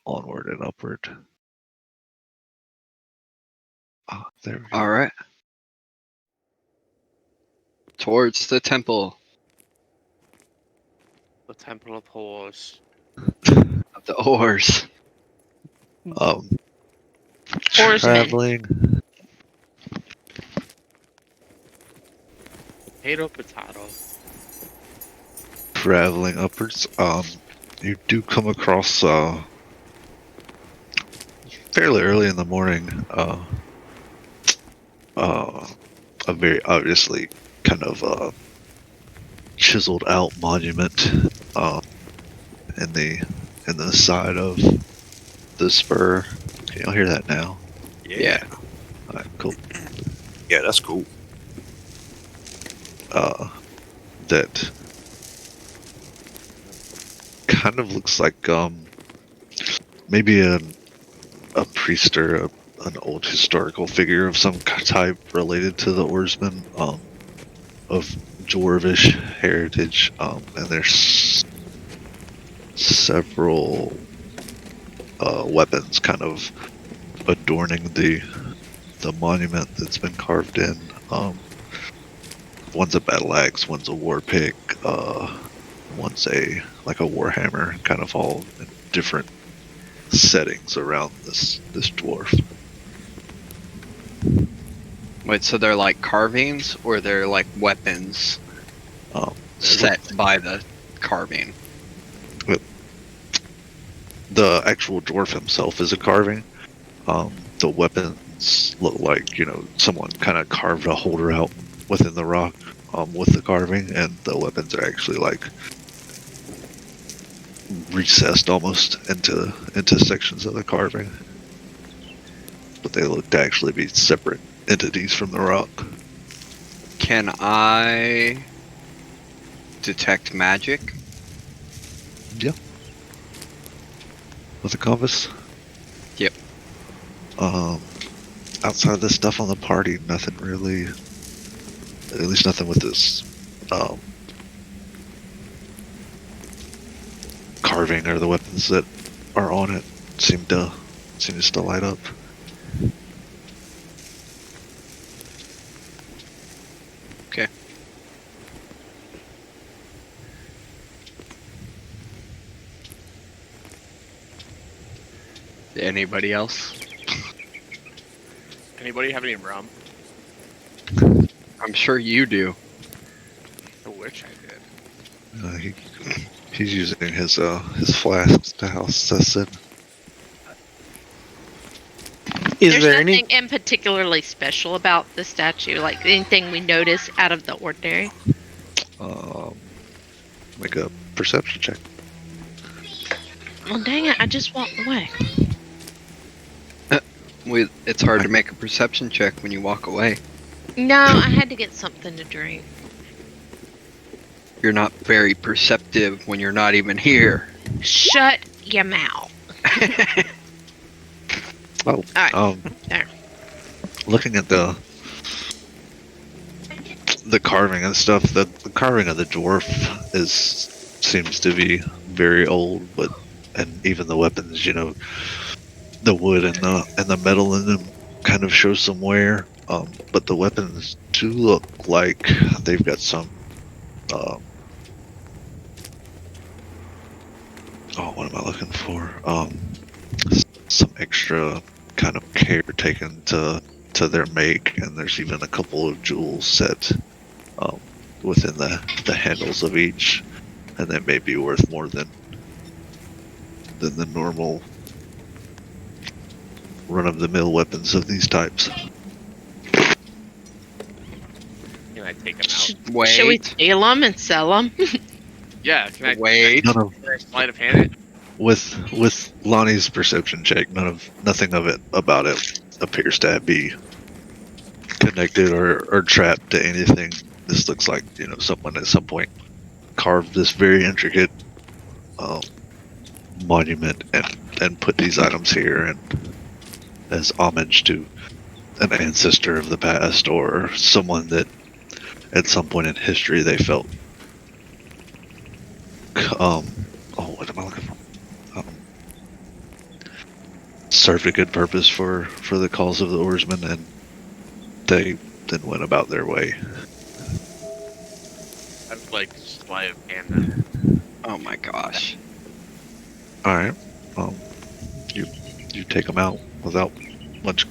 onward and upward. There we go. All right. Towards the temple The Temple of Horrors. of the Oars. Oarsmen. Traveling, Potato. traveling upwards. You do come across fairly early in the morning. A very obviously kind of chiseled out monument in the side of the spur. Can y'all hear that now? Yeah. All right, cool. Yeah, that's cool. That kind of looks like maybe a priest or an old historical figure of some type related to the oarsmen of dwarvish heritage, and there's several weapons kind of adorning the monument that's been carved in. One's a battle axe, one's a war pick, one's a warhammer, kind of all in different settings around this dwarf. Wait, so they're like carvings or they're like weapons set by the carving? The actual dwarf himself is a carving. The weapons look like, someone kind of carved a holder out within the rock with the carving, and the weapons are actually like recessed almost into sections of the carving. But they look to actually be separate entities from the rock. Can I detect magic? Yeah. With a compass? Yep. Outside of the stuff on the party, nothing really, at least nothing with this carving or the weapons that are on it seem to still light up. Okay. Anybody else? Anybody have any rum? I'm sure you do. I wish I did. He's using his flasks to house us in. Is There's there nothing any? in particularly special about the statue, like anything we notice out of the ordinary. Make a perception check. Well, dang it! I just walked away. It's hard to make a perception check when you walk away. No, I had to get something to drink. You're not very perceptive when you're not even here. Shut your mouth. Oh, All right. um, There. looking at the carving and stuff, the carving of the dwarf seems to be very old, but and even the weapons, the wood and the metal in them kind of show some wear. But the weapons do look like they've got some. What am I looking for? Some extra kind of care taken to their make, and there's even a couple of jewels set within the handles of each, and that may be worth more than the normal run-of-the-mill weapons of these types. Can I take them out? Wait. Should we steal them and sell them? Yeah, can I Wait. None of can I sleight of hand it? with Lonnie's perception check, nothing of it about it appears to be connected or trapped to anything. This looks like someone at some point carved this very intricate monument and put these items here and as homage to an ancestor of the past or someone that at some point in history they felt what am I looking for? Served a good purpose for the cause of the oarsmen, and they then went about their way. I would like to sleight of hand them. Oh my gosh. All right, you take them out without much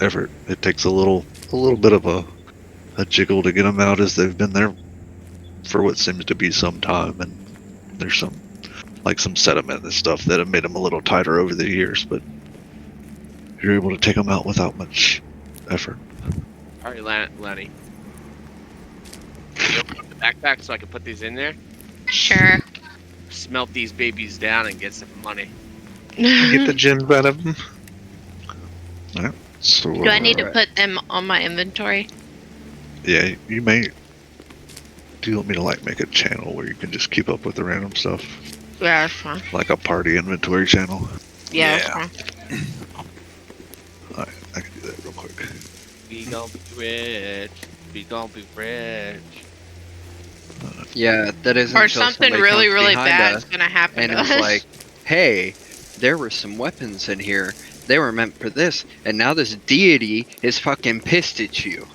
effort. It takes a little bit of a jiggle to get them out, as they've been there for what seems to be some time, and there's some sediment and stuff that have made them a little tighter over the years, but you're able to take them out without much effort. All right, Lenny. Can you open up the backpack so I can put these in there? Sure. Smelt these babies down and get some money. Get the gems out of them. So Do I need to put them on my inventory? Yeah, you may. Do you want me to make a channel where you can just keep up with the random stuff, Yeah, that's fine. like a party inventory channel? Yeah, Yeah. that's fine. Alright, I can do that real quick. We gon' be rich. We gon' be rich. Yeah, that isn't Or until something somebody really, comes really behind bad us is gonna happen and to it was us. like, hey, there were some weapons in here. They were meant for this, and now this deity is fucking pissed at you.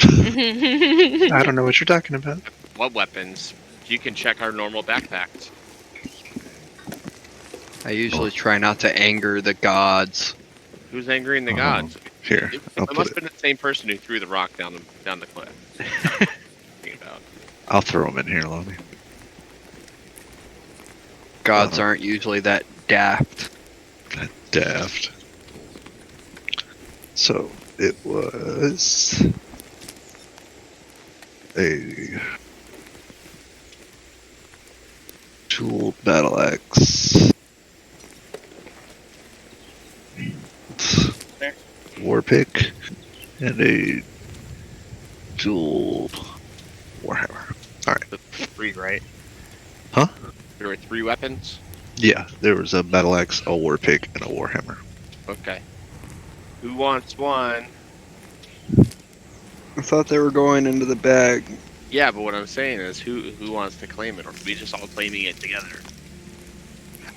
I don't know what you're talking about. What weapons? You can check our normal backpacks. I usually try not to anger the gods. Who's angering the Oh, gods? Here, I'll It put must it. have been the same person who threw the rock down the cliff. Think about. I'll throw them in here, Lonnie. Gods aren't usually that daft. Daft. So it was a jeweled battle axe, war pick, and a jeweled warhammer. The three, right? Huh? There were 3 weapons? Yeah, there was a battle axe, a war pick, and a warhammer. Okay. Who wants one? I thought they were going into the bag. Yeah, but what I'm saying is who wants to claim it, or are we just all claiming it together?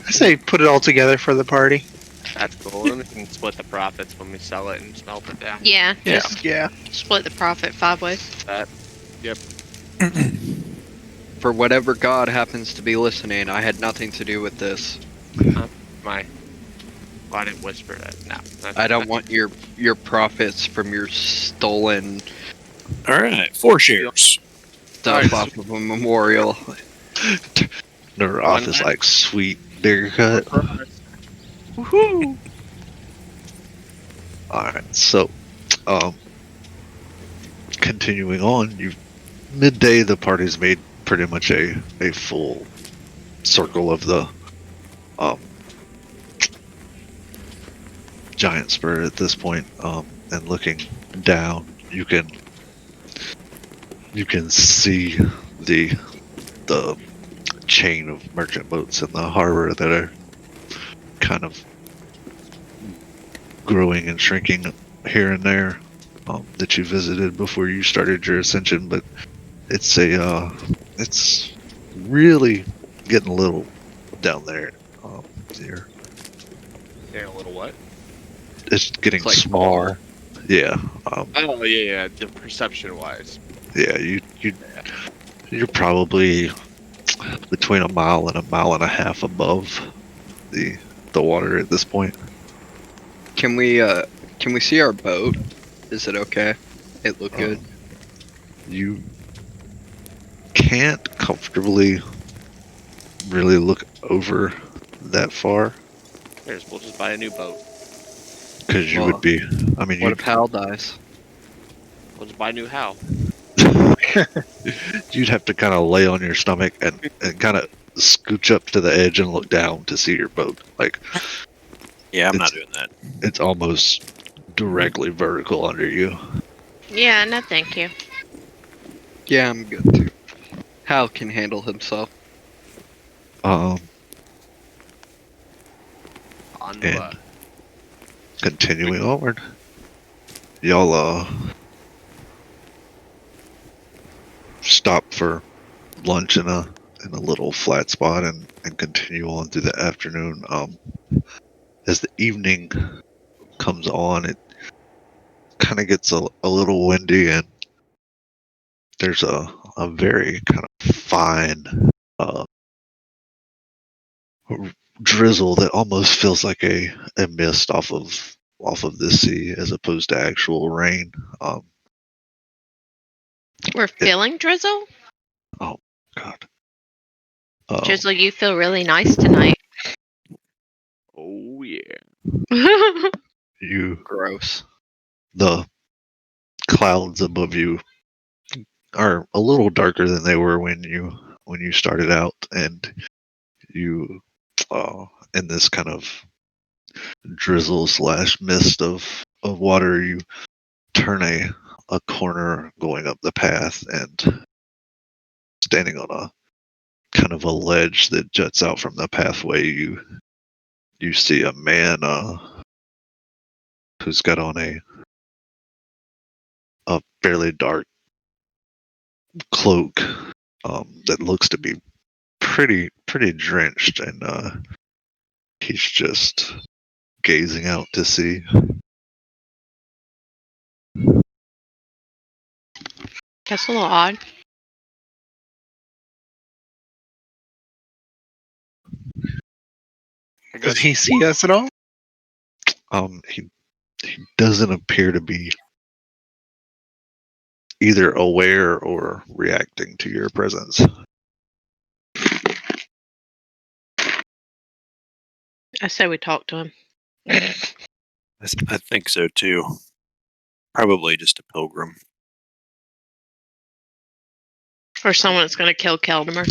I say put it all together for the party. That's cool. And we can split the profits when we sell it and smelt it down. Yeah, Yeah. just Yeah. split the profit 5 ways. For whatever god happens to be listening, I had nothing to do with this. I didn't whisper that. No. I don't want your profits from your stolen All right, 4 shares. stuff off of a memorial. Their office like sweet bigger cut. Woohoo! Alright, so continuing on, midday the party's made pretty much a full circle of the giant spur at this point, and looking down you can see the chain of merchant boats in the harbor that are kind of growing and shrinking here and there that you visited before you started your ascension, but it's it's really getting a little down there. Here. They're a little what? It's getting It's like smaller. Yeah. Oh yeah. The perception wise. Yeah. You're probably between a mile and a half above the water at this point. Can we see our boat? Is it okay? It look good. You can't comfortably really look over that far We'll just buy a new boat. because you Well, would be. I mean, What if Hal dies? We'll just buy a new Hal. you'd have to kind of lay on your stomach and kind of scooch up to the edge and look down to see your boat. Like Yeah, I'm not It's- doing that. it's almost directly vertical under you. Yeah, no, thank you. Yeah, I'm good too. Hal can handle himself. Um, On the And- bus. continuing onward, y'all stop for lunch in a little flat spot and continue on through the afternoon. As the evening comes on, it kind of gets a little windy, and there's a very kind of fine uh, drizzle that almost feels like a mist off of the sea as opposed to actual rain. We're feeling drizzle. God. Drizzle, you feel really nice tonight. Oh yeah. You Gross. the clouds above you are a little darker than they were when you started out, and you in this kind of drizzle slash mist of water, you turn a corner going up the path, and standing on a kind of a ledge that juts out from the pathway, you see a man who's got on a fairly dark cloak that looks to be pretty drenched, and he's just gazing out to sea. That's a little odd. Does he see us at all? He doesn't appear to be either aware or reacting to your presence. I say we talk to him. I think so too. Probably just a pilgrim. Or someone that's going to kill Keldemer.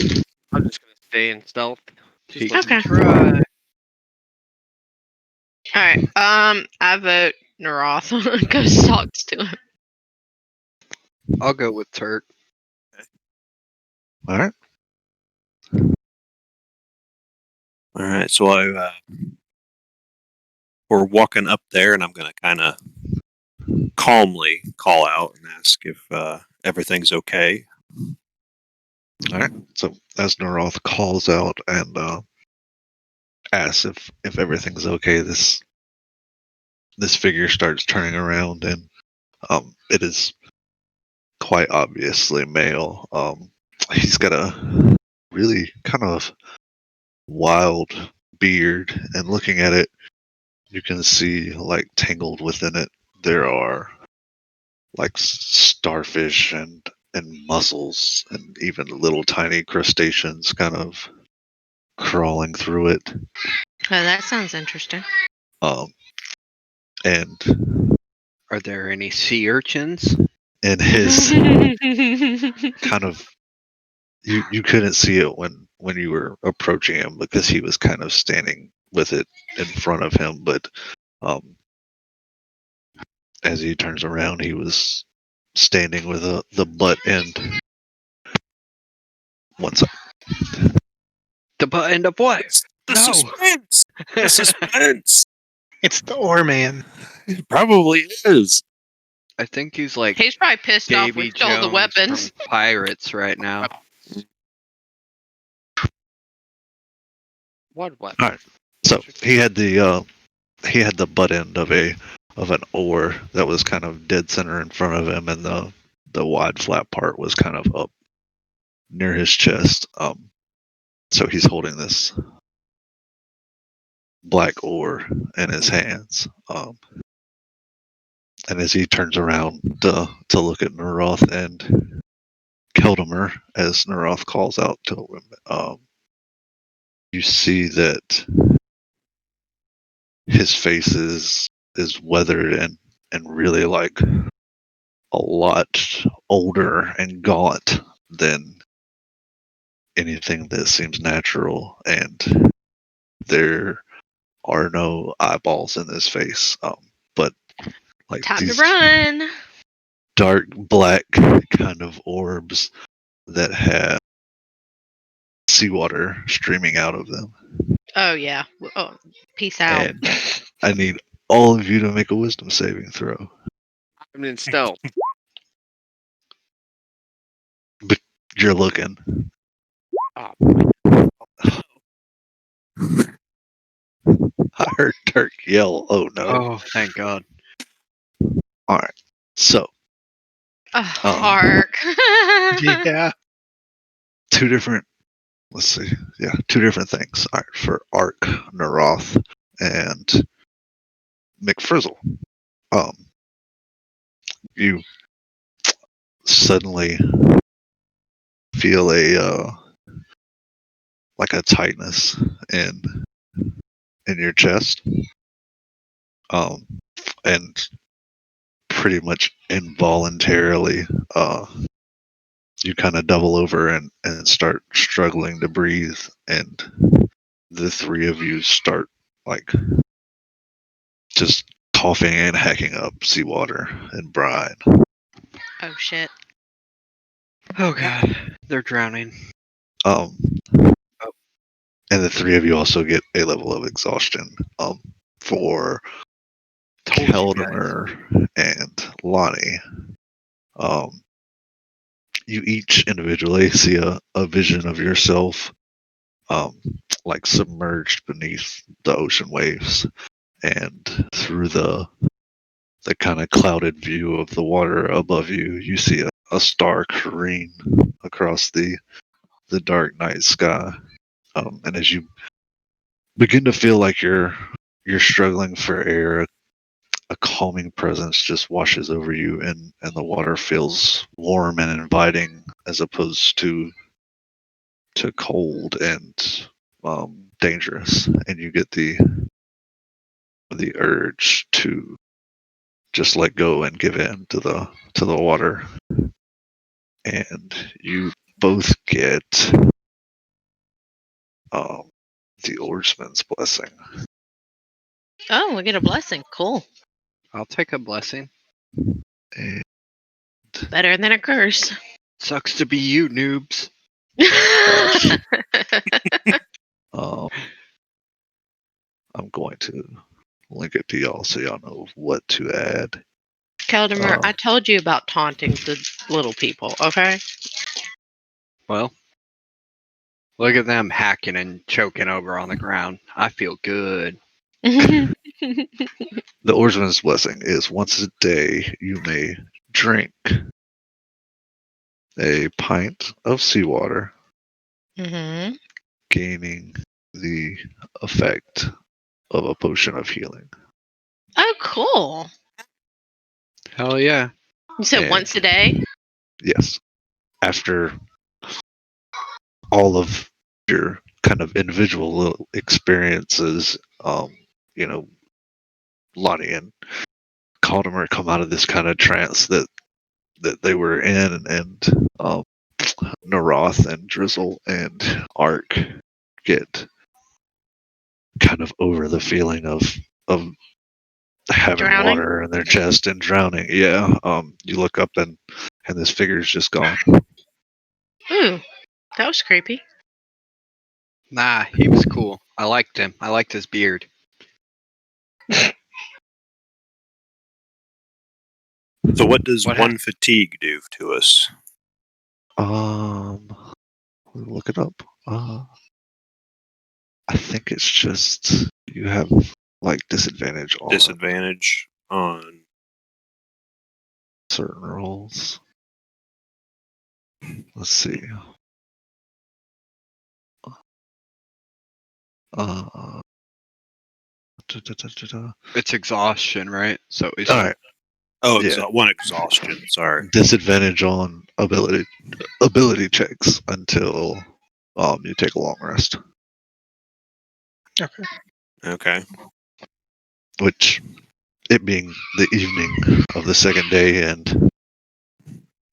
I'm just gonna stay in stealth. He Just Okay. can try. All right. I vote Naroth goes talks to him. I'll go with Turk. All right. All right, so we're walking up there, and I'm going to kind of calmly call out and ask if everything's okay. All right. So as Noroth calls out and asks if everything's okay, this figure starts turning around, and it is quite obviously male. He's got a really kind of wild beard, and looking at it, you can see like tangled within it there are like starfish and mussels and even little tiny crustaceans kind of crawling through it. Oh, that sounds interesting. And Are there any sea urchins? in his kind of you couldn't see it when you were approaching him because he was kind of standing with it in front of him, but as he turns around, he was standing with the butt end. One sec. The butt end of what? The No. suspense! The suspense! It's the Ore Man. It probably is. I think he's like He's probably pissed off Davy we stole the Jones weapons. from Pirates right now. What weapon? All right. So he had the butt end of an oar that was kind of dead center in front of him, and the wide flat part was kind of up near his chest. So he's holding this black oar in his hands. And as he turns around to look at Neroth and Keldamer, as Neroth calls out to him, you see that his face is weathered and really like a lot older and gaunt than anything that seems natural, and there are no eyeballs in his face, but like Time to these run. dark black kind of orbs that have seawater streaming out of them. Oh yeah. Oh, peace out. And I need all of you to make a wisdom saving throw. I'm in stealth. But you're looking. Oh, I heard Turk yell, "Oh no." Oh, thank God. Alright. So Oh, Hark. Yeah. two different two different things. Alright, for Ark, Neroth, and McFrizzle. You suddenly feel like a tightness in your chest. And pretty much involuntarily, you kind of double over and start struggling to breathe, and the three of you start like just coughing and hacking up seawater and brine. Oh shit. Oh God, they're drowning. Um, and the three of you also get a level of exhaustion. For Told you guys. Keldamer and Lonnie, you each individually see a vision of yourself, um, like submerged beneath the ocean waves, and through the kind of clouded view of the water above you, you see a star careen across the dark night sky. And as you begin to feel like you're struggling for air, a calming presence just washes over you, and the water feels warm and inviting as opposed to cold and dangerous. And you get the urge to just let go and give in to the water. And you both get the oarsman's blessing. Oh, we get a blessing. Cool. I'll take a blessing. And Better than a curse. Sucks to be you, noobs. um, I'm going to link it to y'all so y'all know what to add. Keldamer, I told you about taunting the little people, okay? Well, look at them hacking and choking over on the ground. I feel good. The oarsman's blessing is once a day you may drink a pint of seawater, Mm-hmm. gaining the effect of a potion of healing. Oh, cool. Hell yeah. You said And- once a day? Yes. After all of your kind of individual little experiences, you know, Lonnie and Caldemer come out of this kind of trance that they were in, and Naroth and Drizzle and Ark get kind of over the feeling of having Drowning? water in their chest and drowning. Yeah. You look up and this figure's just gone. Ooh, that was creepy. Nah, he was cool. I liked him. I liked his beard. So what does What one fatigue do to us? Look it up. I think it's just you have like disadvantage on Disadvantage on. certain rolls. Let's see. Uh, It's exhaustion, right? So it's All right. Oh, Yeah. one exhaustion. Sorry. Disadvantage on ability checks until you take a long rest, Okay. which it being the evening of the second day, and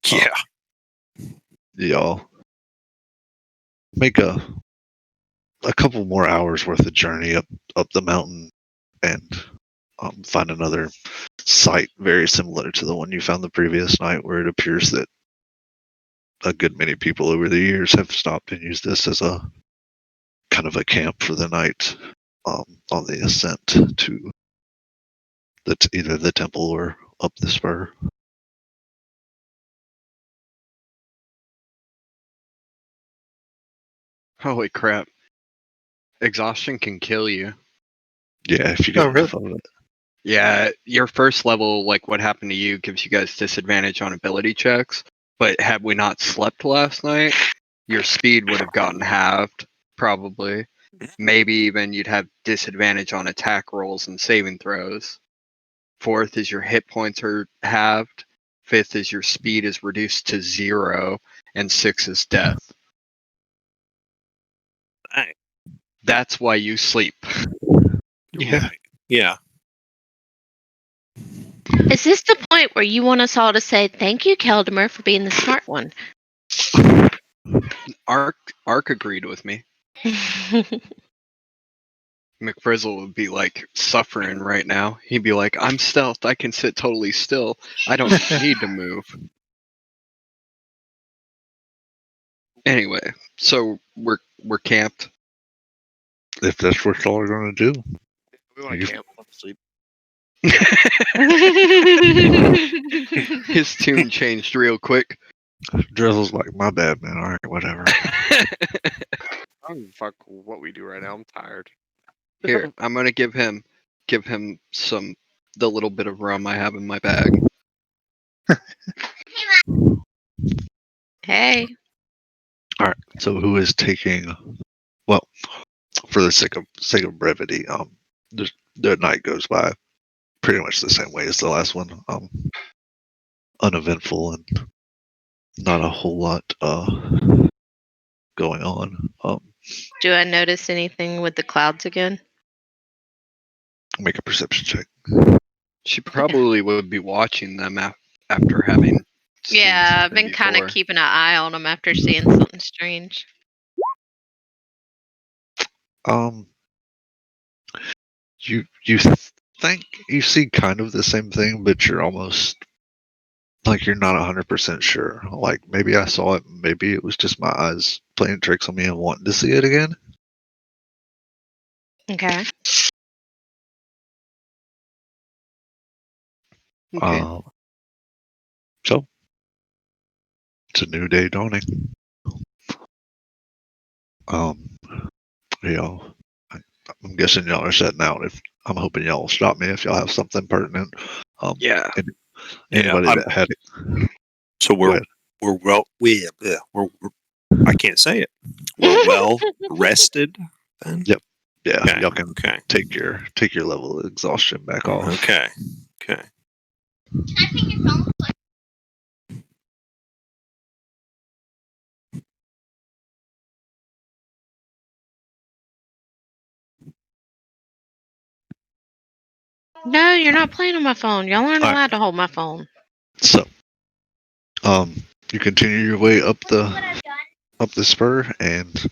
Yeah. y'all make a couple more hours worth of journey up the mountain and find another site very similar to the one you found the previous night, where it appears that a good many people over the years have stopped and used this as a kind of a camp for the night on the ascent to either the temple or up the spur. holy crap. Exhaustion can kill you. Yeah, if you get Oh, really? enough of it. Yeah, your first level, like what happened to you, gives you guys disadvantage on ability checks. But had we not slept last night, your speed would have gotten halved, probably. Maybe even you'd have disadvantage on attack rolls and saving throws. Fourth is your hit points are halved. Fifth is your speed is reduced to 0. And 6 is death. Right. That's why you sleep. Yeah. Right. Yeah. Is this the point where you want us all to say thank you, Keldamer, for being the smart one? Ark agreed with me. McFrizzle would be like suffering right now. He'd be like, I'm stealthed. I can sit totally still. I don't need to move. Anyway, so we're camped. If that's what y'all are going to do. We want You- to camp. I want to sleep. His tune changed real quick. Drizzle's like, my bad, man. All right, whatever. I don't give a fuck what we do right now. I'm tired. Here, I'm gonna give him the little bit of rum I have in my bag. Hey. All right. So who is taking? Well, for the sake of brevity, the night goes by pretty much the same way as the last one. Uneventful and not a whole lot going on. Do I notice anything with the clouds again? Make a perception check. She probably would be watching them after having. seen Yeah, I've something been kind of before. keeping an eye on them after seeing something strange. Um, you think you see kind of the same thing, but you're almost like you're not 100% sure. Like maybe I saw it, maybe it was just my eyes playing tricks on me and wanting to see it again. Okay. Okay. So it's a new day dawning. Um, y'all, I'm guessing y'all are setting out. If I'm hoping y'all will stop me if y'all have something pertinent. Yeah. Anybody I'm- that had it. So Go ahead. we're I can't say it. We're well rested then. Yep. Yeah, Okay. y'all can Okay. take your level of exhaustion back off. Okay. Okay. No, you're not playing on my phone. Y'all aren't All right. allowed to hold my phone. So, you continue your way up the spur, and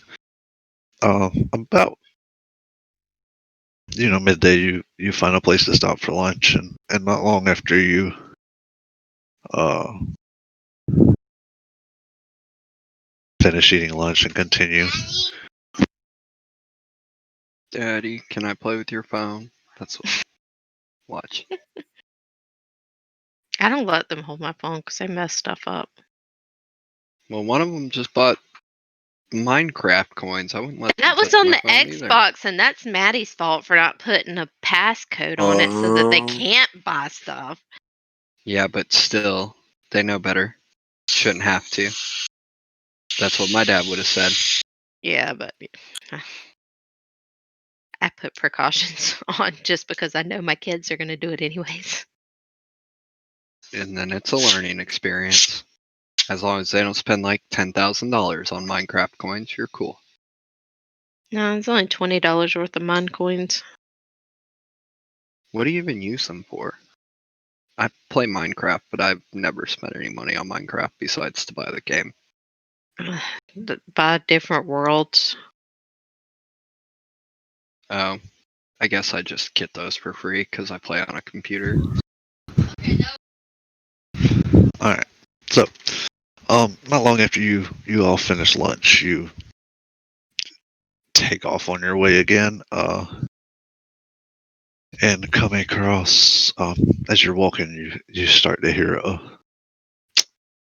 about midday, you find a place to stop for lunch, and not long after you finish eating lunch and continue. Daddy, can I play with your phone? That's what. Watch. I don't let them hold my phone because they mess stuff up. Well, one of them just bought Minecraft coins. I wouldn't let them That was touch on my the phone either. Xbox, and that's Maddie's fault for not putting a passcode on it so that they can't buy stuff. Yeah, but still, they know better. Shouldn't have to. That's what my dad would have said. Yeah, but I put precautions on just because I know my kids are going to do it anyways. And then it's a learning experience. As long as they don't spend like $10,000 on Minecraft coins, you're cool. No, it's only $20 worth of mine coins. What do you even use them for? I play Minecraft, but I've never spent any money on Minecraft besides to buy the game. Buy different worlds. Oh, I guess I just get those for free because I play on a computer. All right. So, not long after you all finish lunch, you take off on your way again. And come across, as you're walking, you start to hear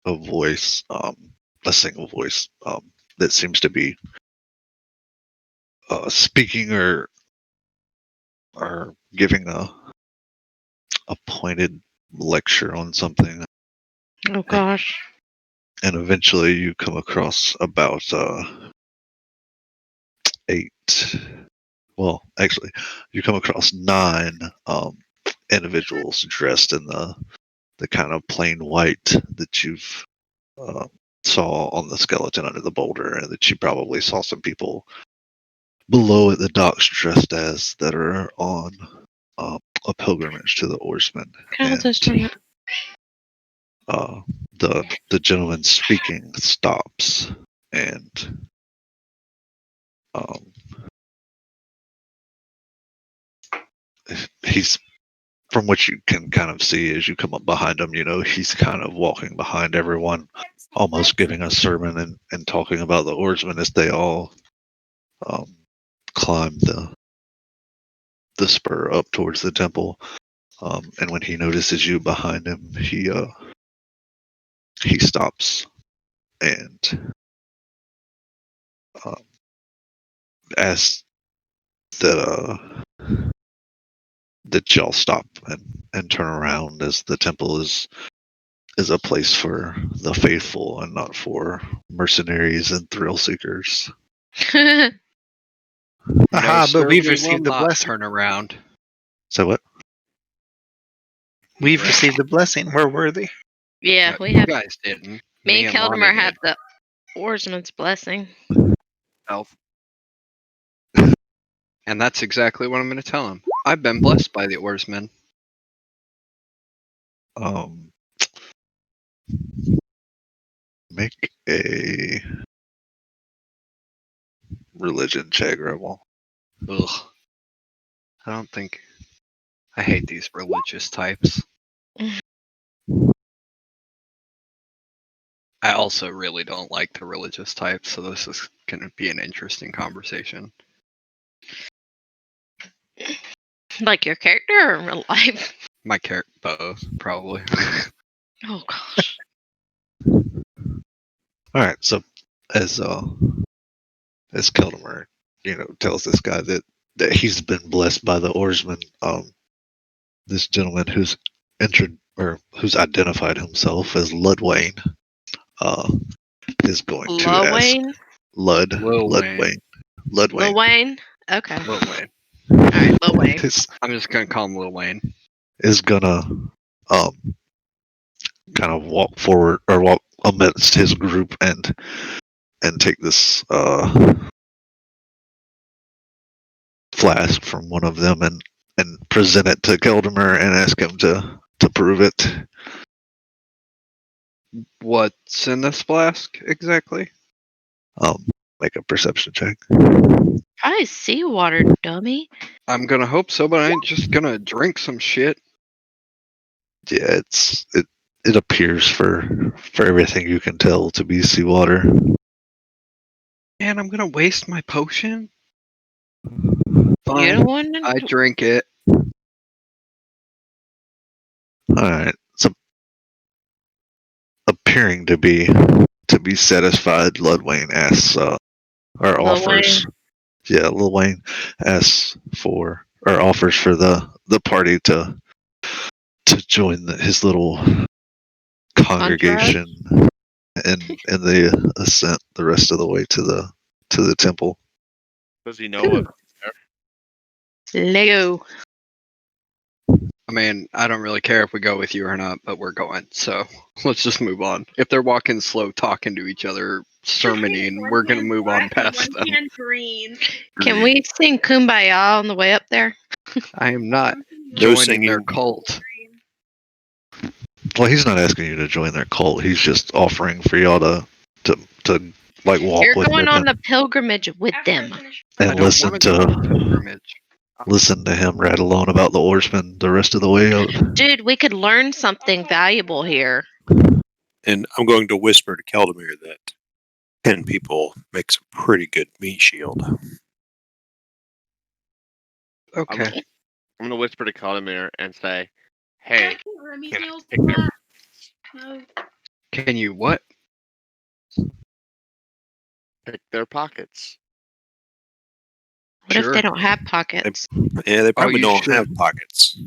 a voice, a single voice, that seems to be speaking or giving a pointed lecture on something. Oh gosh. And eventually you come across about 8. Well, actually, you come across 9 individuals dressed in the kind of plain white that you've saw on the skeleton under the boulder, and that you probably saw some people below at the docks dressed as that are on a pilgrimage to the oarsmen. God, this And one- the gentleman speaking stops, and um, he's, from what you can kind of see as you come up behind him, he's kind of walking behind everyone, almost giving a sermon and talking about the oarsmen as they all climb the spur up towards the temple. And when he notices you behind him, he stops and asks that y'all stop and turn around, as the temple is a place for the faithful and not for mercenaries and thrill seekers. Aha, No, sir, but we've we will received the not blessing. turn around. So what? We've received the blessing. We're worthy. yeah, we You have. guys didn't. Me and Lonnie Keldamer did. have the oarsman's blessing. Elf. And that's exactly what I'm going to tell him. I've been blessed by the oarsmen. Make a religion check, Rebel. Ugh. I don't think. I hate these religious types. I also really don't like the religious types, so this is going to be an interesting conversation. Like your character or in real life? My character, both, probably. Oh gosh. All right, so as Keldamer, tells this guy that he's been blessed by the oarsman, this gentleman who's entered or who's identified himself as Ludwayne, is going to Lil ask Wayne? Lil Ludwayne. Wayne. Lil Wayne? Okay. Lil Wayne. Alright, Lil Wayne. I'm just going to call him Lil Wayne. Is gonna kind of walk forward or walk amidst his group and take this flask from one of them and present it to Keldamer and ask him to prove it. What's in this flask exactly? Make a perception check. Probably seawater, dummy. I'm going to hope so, but I ain't just going to drink some shit. Yeah, it appears for everything you can tell to be seawater. Man, I'm going to waste my potion? You Fine, don't want to. I drink it. All right. So appearing to be satisfied, Ludwayne asks or Lil offers. Yeah, Lil Wayne asks for or offers for the party to join his little congregation and they ascent the rest of the way to the temple. Does he know what? Lego. I mean, I don't really care if we go with you or not, but we're going. So let's just move on. If they're walking slow, talking to each other, sermoning, One we're gonna hand move on black and past one them. hand green. Can we sing Kumbaya on the way up there? I am not No joining their singing. cult. Well, he's not asking you to join their cult. He's just offering for y'all to like walk You're with going him on the pilgrimage with them. I and don't listen want to go on a to pilgrimage. him rattle on about the oarsmen the rest of the way out. Dude, we could learn something valuable here. And I'm going to whisper to Keldamir that 10 people makes a pretty good meat shield. Okay. I'm gonna whisper to Kalimir and say, "Hey, Remy can I Mills pick their Black. No. Can you what? pick their pockets?" What if Sure. they don't have pockets? Yeah, they probably you don't should. have pockets.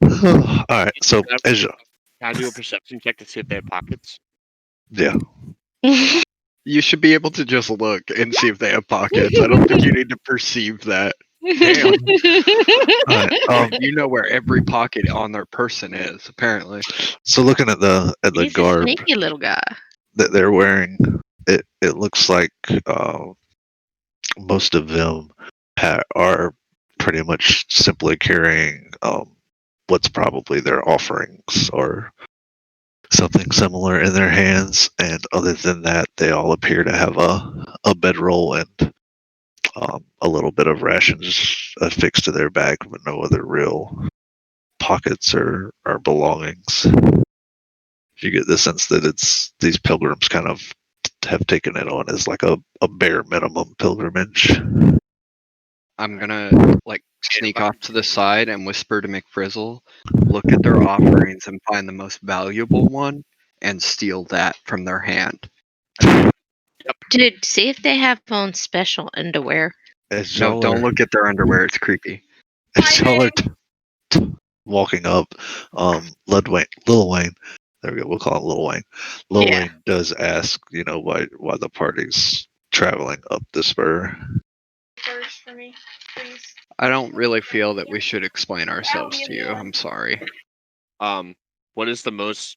All right, so Can as you, I do a perception check to see if they have pockets? yeah, You should be able to just look and see if they have pockets. I don't think you need to perceive that. Damn. all right. You know where every pocket on their person is, apparently. So looking at the He's a garb sneaky little guy. that they're wearing, it looks like most of them are pretty much simply carrying what's probably their offerings or something similar in their hands, and other than that, they all appear to have a bedroll and a little bit of rations affixed to their back, but no other real pockets or belongings. You get the sense that it's these pilgrims kind of have taken it on as like a bare minimum pilgrimage. I'm gonna sneak off to the side and whisper to McFrizzle, look at their offerings and find the most valuable one and steal that from their hand. Dude, see if they have on special underwear. As No, y'all don't are, look at their underwear, it's creepy. as y'all are walking up, Lil Wayne, there we go, we'll call it Lil Wayne. Lil Yeah. Wayne does ask, why the party's traveling up the spur. First for me, please. I don't really feel that we should explain ourselves to you. I'm sorry. What is the most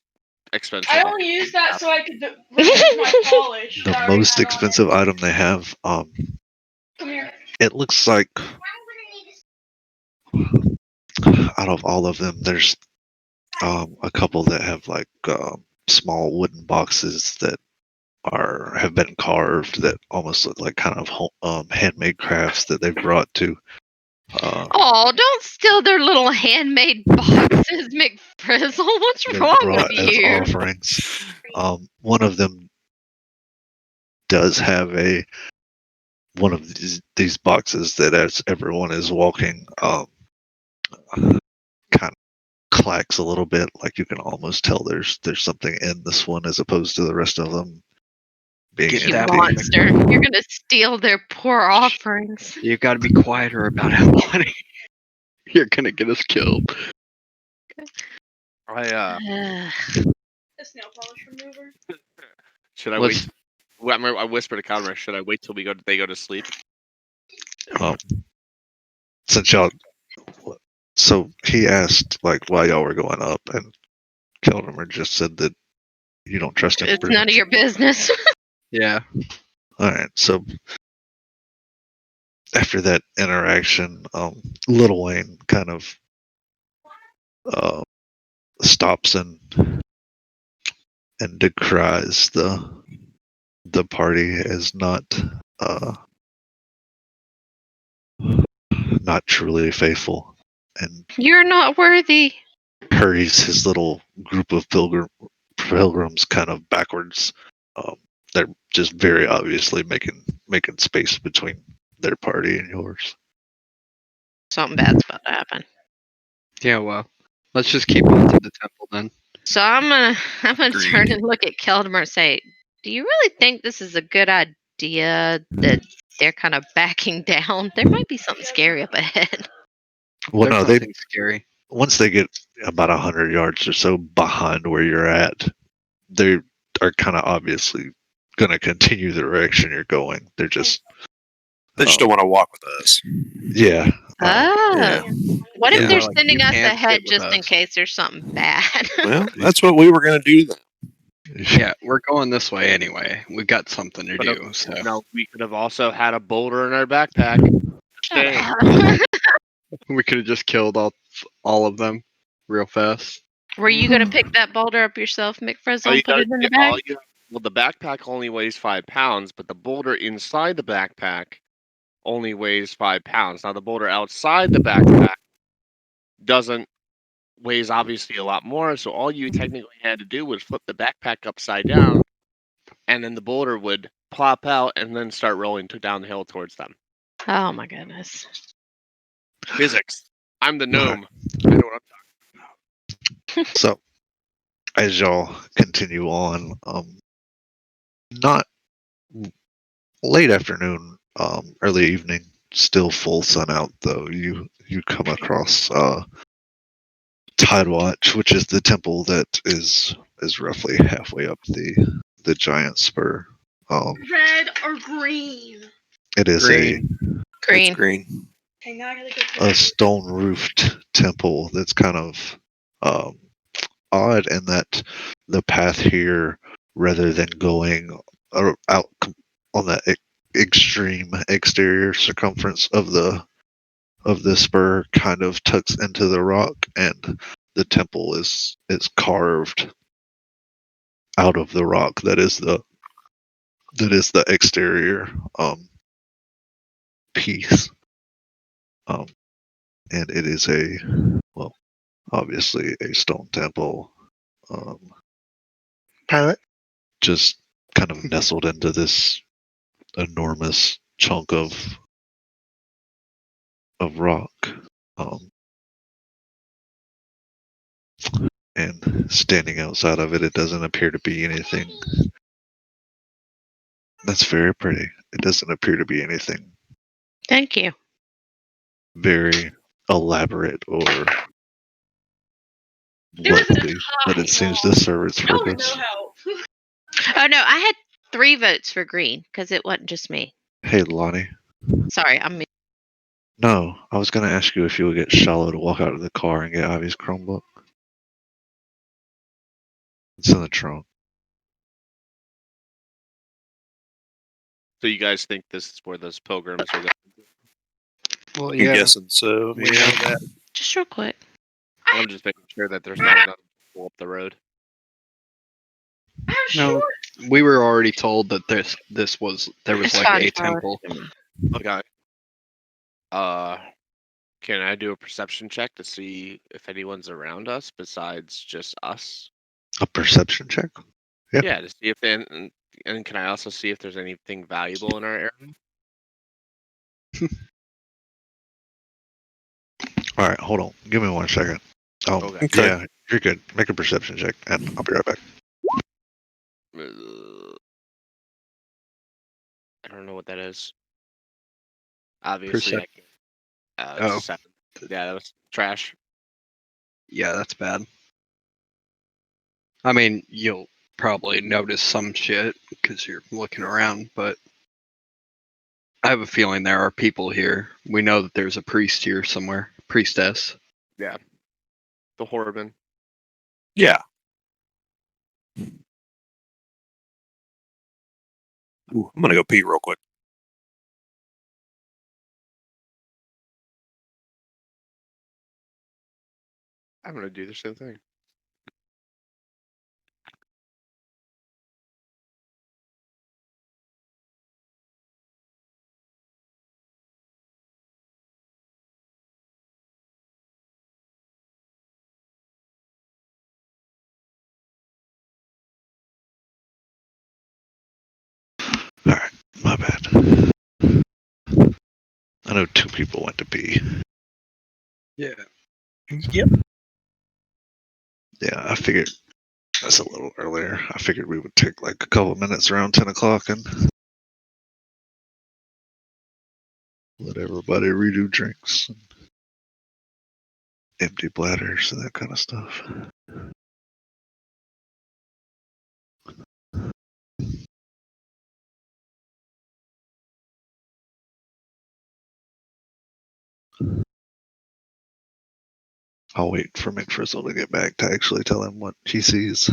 expensive? I only used that so I could remove my polish. The that I already most had on expensive it. item they have, Come here. it looks like out of all of them, there's a couple that have like small wooden boxes that have been carved that almost look like kind of handmade crafts that they've brought to. Oh, don't steal their little handmade boxes, McFrizzle. What's They've wrong brought with as you? offerings. One of them does have one of these boxes that as everyone is walking, kind of clacks a little bit. Like you can almost tell there's something in this one as opposed to the rest of them being Get You that empty. monster. You're going to steal their poor offerings. You've got to be quieter about it, Lonnie. You're gonna get us killed. I The nail polish remover. should I Let's- wait? Well, I whisper to Kalimir, should I wait till they go to sleep? Since y'all, so he asked like why y'all were going up, and Keldermer just said that you don't trust him. It's pretty none of much. your business. Yeah. All right, so after that interaction, Little Wayne kind of stops and decries the party as not truly faithful, and You're not worthy. hurries his little group of pilgrims kind of backwards. They're just very obviously making space between their party and yours. Something bad's about to happen. Yeah, well. Let's just keep on to the temple then. So I'm gonna Agreed. turn and look at Keldmer and say, "Do you really think this is a good idea that they're kind of backing down? There might be something scary up ahead." Well, There's no, they nothing scary. once they get about 100 yards or so behind where you're at, they are kind of obviously going to continue the direction you're going. They're just They just don't want to walk with us. yeah. Oh, Yeah. what if Yeah. they're More like, sending you us can't ahead sit with just in us. case there's something bad? Well, that's what we were going to do then. Yeah, we're going this way anyway. We got something to But do. So no, we could have also had a boulder in our backpack. Shut Dang. up. we could have just killed all of them real fast. Were you gonna pick that boulder up yourself, McFrizzle, All and you put gotta it in the do- all bag? you- well, the backpack only weighs 5 pounds, but the boulder inside the backpack only weighs 5 pounds. Now, the boulder outside the backpack doesn't weighs obviously a lot more. So all you technically had to do was flip the backpack upside down, and then the boulder would plop out and then start rolling down the hill towards them. Oh my goodness. Physics. I'm the gnome. I know what I'm So as y'all continue on, not late afternoon, early evening, still full sun out though. You come across Tidewatch, which is the temple that is roughly halfway up the giant spur. Red or green? It is Green. Green. It's green. Okay, now I gotta go to a stone roofed temple that's kind of odd in that the path here, rather than going out on the extreme exterior circumference of the spur, kind of tucks into the rock, and the temple is carved out of the rock that is the exterior piece, and it is obviously a stone temple, Pilot. just kind of nestled into this enormous chunk of rock, and standing outside of it, it doesn't appear to be anything. That's very pretty. It doesn't appear to be anything Thank you. very elaborate or It was wealthy, but it seems to serve its Y'all would purpose. know how. Oh no, I had 3 votes for green because it wasn't just me. Hey, Lonnie. Sorry, I'm. No, I was going to ask you if you would get Shallow to walk out of the car and get Ivy's Chromebook. It's in the trunk. So you guys think this is where those pilgrims are going? Well, I'm yeah. guessing so. We know Yeah. that. Just real quick. I'm just making sure that there's not another people up the road. I'm No, sure. we were already told that there was It's like fine, a Tyler. temple. Okay. Can I do a perception check to see if anyone's around us besides just us? A perception check? Yeah. Yeah, to see if and can I also see if there's anything valuable in our area? All right, hold on. Give me 1 second. Okay. Okay. Yeah, you're good. Make a perception check, and I'll be right back. I don't know what that is. Obviously, I can't. Oh. It's 7. Yeah, that was trash. Yeah, that's bad. I mean, you'll probably notice some shit because you're looking around, but I have a feeling there are people here. We know that there's a priest here somewhere. Priestess. Yeah. The Horban. Yeah. Ooh, I'm gonna go pee real quick. I'm gonna do the same thing. All right, my bad. I know 2 people went to pee. Yeah. Yep. Yeah, I figured That's a little earlier. I figured we would take like a couple minutes around 10 o'clock and let everybody redo drinks and empty bladders and that kind of stuff. I'll wait for McFrizzle to get back to actually tell him what he sees.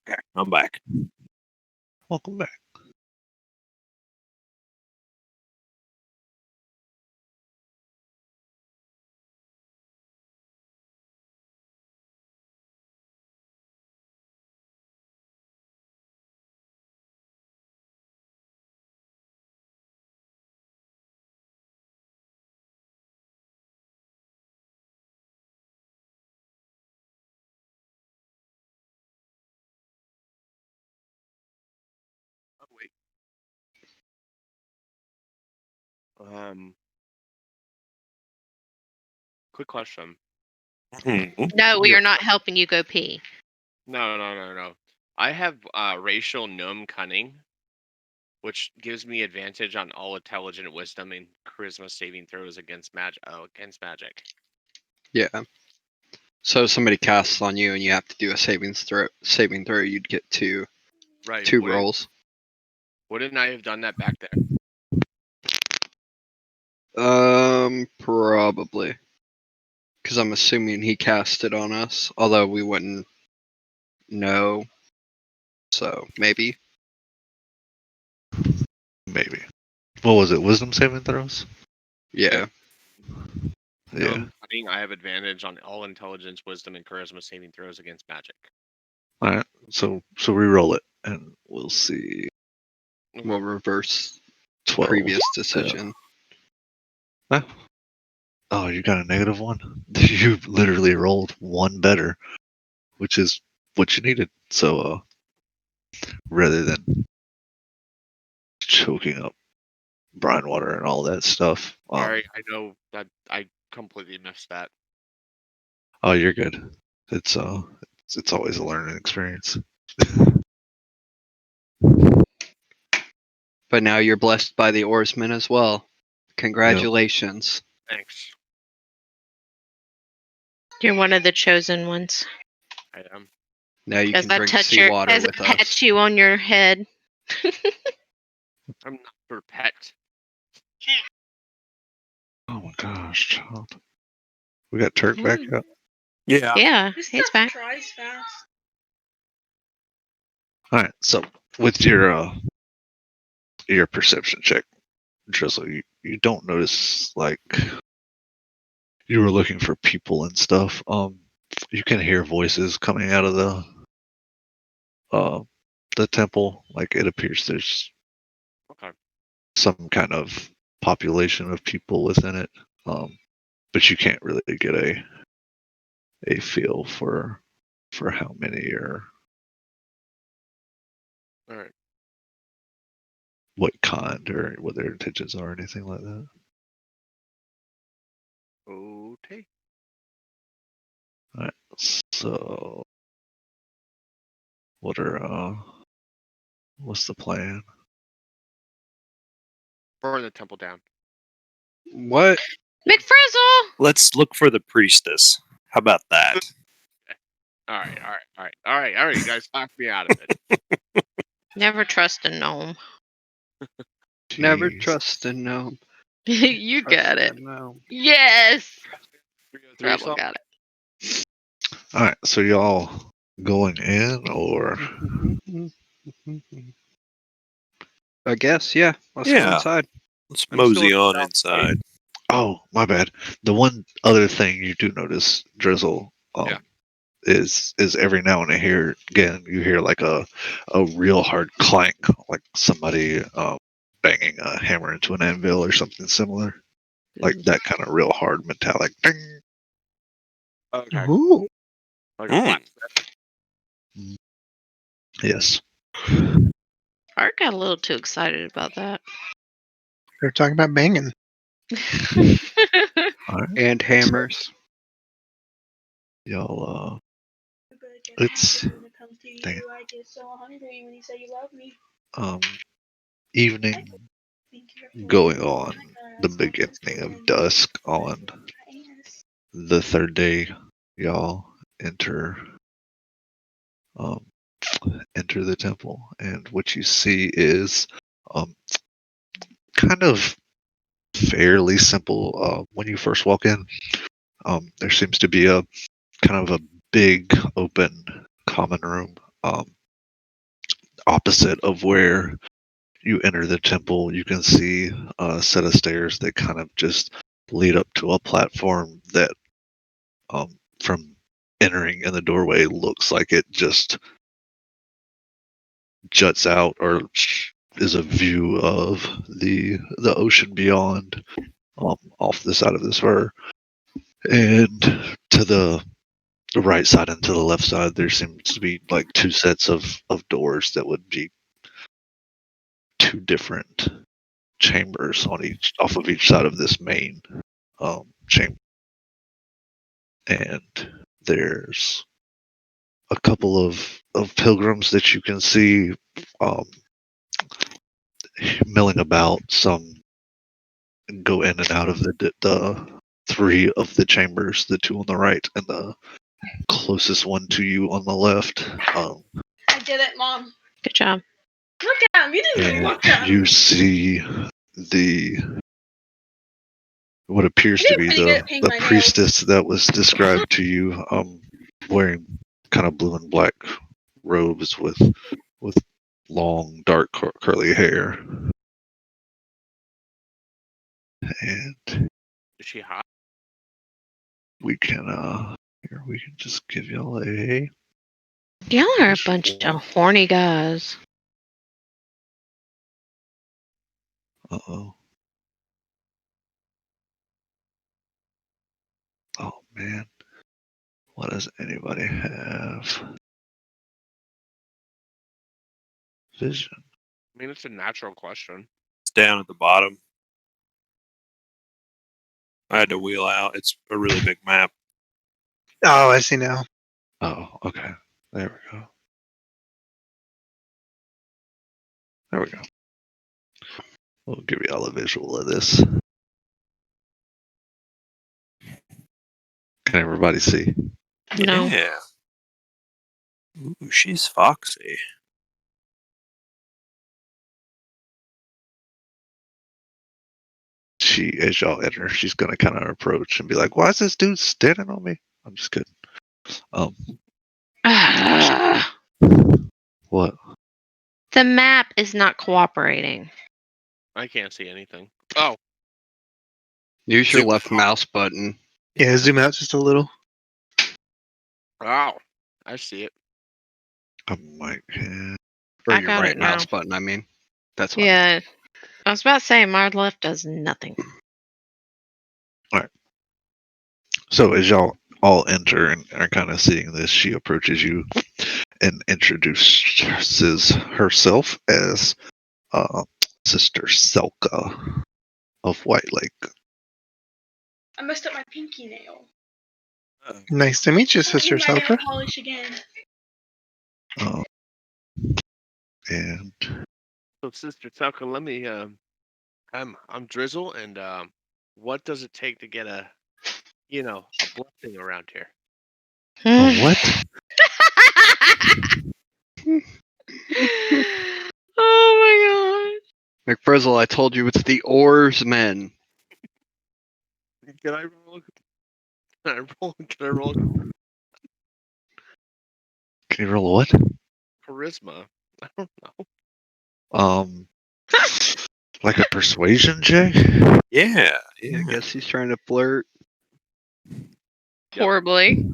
Okay, I'm back. Welcome back. Oh, wait. Quick question. Mhm. No, we are not helping you go pee. No. I have racial gnome cunning, which gives me advantage on all intelligent wisdom and charisma saving throws against magic. Yeah. So if somebody casts on you and you have to do a saving throw, you'd get two Right. rolls. Wouldn't I have done that back there? Probably. Because I'm assuming he cast it on us, although we wouldn't know. So maybe. Maybe. What was it? Wisdom saving throws? Yeah. Yeah. Gnome cunning, I have advantage on all intelligence, wisdom, and charisma saving throws against magic. All right. So re-roll it, and we'll see. We'll reverse 12. previous decision. Huh? Oh, you got a negative one? You literally rolled one better, which is what you needed. So, rather than choking up brine water and all that stuff. Sorry, I know that I completely missed that. Oh, you're good. It's always a learning experience. But now you're blessed by the oarsman as well. Congratulations. Thanks. You're one of the chosen ones. I am. Now you As can I drink touch your, seawater as I with pat us. you on your head. I'm not your pet. Oh my gosh, child. We got Turk back up. Yeah. Yeah, This he's stuff back. dries fast. All right. So with your perception check, Drizzle, you don't notice like you were looking for people and stuff. You can hear voices coming out of uh the temple. Like it appears there's Okay. some kind of population of people within it. But you can't really get a feel for how many or All right. what kind or what their intentions are or anything like that. Okay. All right. So what's the plan? Burn the temple down. What? McFrizzle! Let's look for the priestess. How about that? All right. You guys knocked me out of it. Never trust a gnome. Never Jeez. trust a gnome. You Trust got a it. gnome. Yes! 303 Rebel song. got it. All right. So y'all going in or I guess, yeah. Let's go Yeah. inside. Let's I'm still mosey on south inside. oh, my bad. The one other thing you do notice, Drizzle, Yeah. is every now and again you hear like a real hard clank, like somebody banging a hammer into an anvil or something similar, like that kind of real hard metallic ding. Okay. Ooh. Like a Mm. blacksmith. Yes. Art got a little too excited about that. They're talking about banging. All right, And hammers. y'all. A good It's- habit when it comes to dang it. you. I get so hungry when you say you love me. Evening Be careful. going on, the Stop beginning whispering of dusk on my ass. the third day. Y'all enter enter the temple, and what you see is kind of fairly simple. When you first walk in, there seems to be a kind of a big open common room opposite of where you enter the temple. You can see a set of stairs that kind of just lead up to a platform that from entering in the doorway looks like it just juts out or is a view of the ocean beyond, off the side of this Spur. And to the right side and to the left side, there seems to be like two sets of doors that would be two different chambers on each off of each side of this main chamber. And there's a couple of pilgrims that you can see um, milling about. Some go in and out of the three of the chambers, the two on the right and the closest one to you on the left. I did it, Mom. Good job. Look at him. You didn't even And look at him. you see the what appears You to did be pretty good at painting the my nails. priestess that was described to you, wearing kind of blue and black robes with long dark curly hair. And Is she hot? we can here we can just give y'all a Y'all are a bunch of horny guys. oh man, what does anybody have? Vision. I mean, it's a natural question. It's down at the bottom. I had to wheel out. It's a really big map. Oh, I see now. Oh, okay. There we go. There we go. We'll give you all a visual of this. Can everybody see? No. Yeah. Ooh, she's foxy. She, as y'all enter, she's gonna kind of approach and be like, "Why is this dude standing on me?" I'm just kidding. Ah, What? the map is not cooperating. I can't see anything. Oh, Use your Zoom left out. mouse button. Yeah, zoom out just a little. wow. I see it. I might have. Or I your got right it now. mouse button, I mean. That's what Yeah. I was about to say my left does nothing. So as y'all all enter and are kind of seeing this, she approaches you and introduces herself as Sister Selka of White Lake. I messed up my pinky nail. Nice to meet you, I Sister need my nail Selka. polish again. And So, Sister Tucker, let me. I'm Drizzle, and what does it take to get a blessing around here? what? Oh my McFrizzle, I told you it's the oarsmen. Can I roll? Can I roll? Can I roll Can you roll a what? charisma? I don't know. Like a persuasion check? Yeah. Yeah, I guess he's trying to flirt. god. Horribly.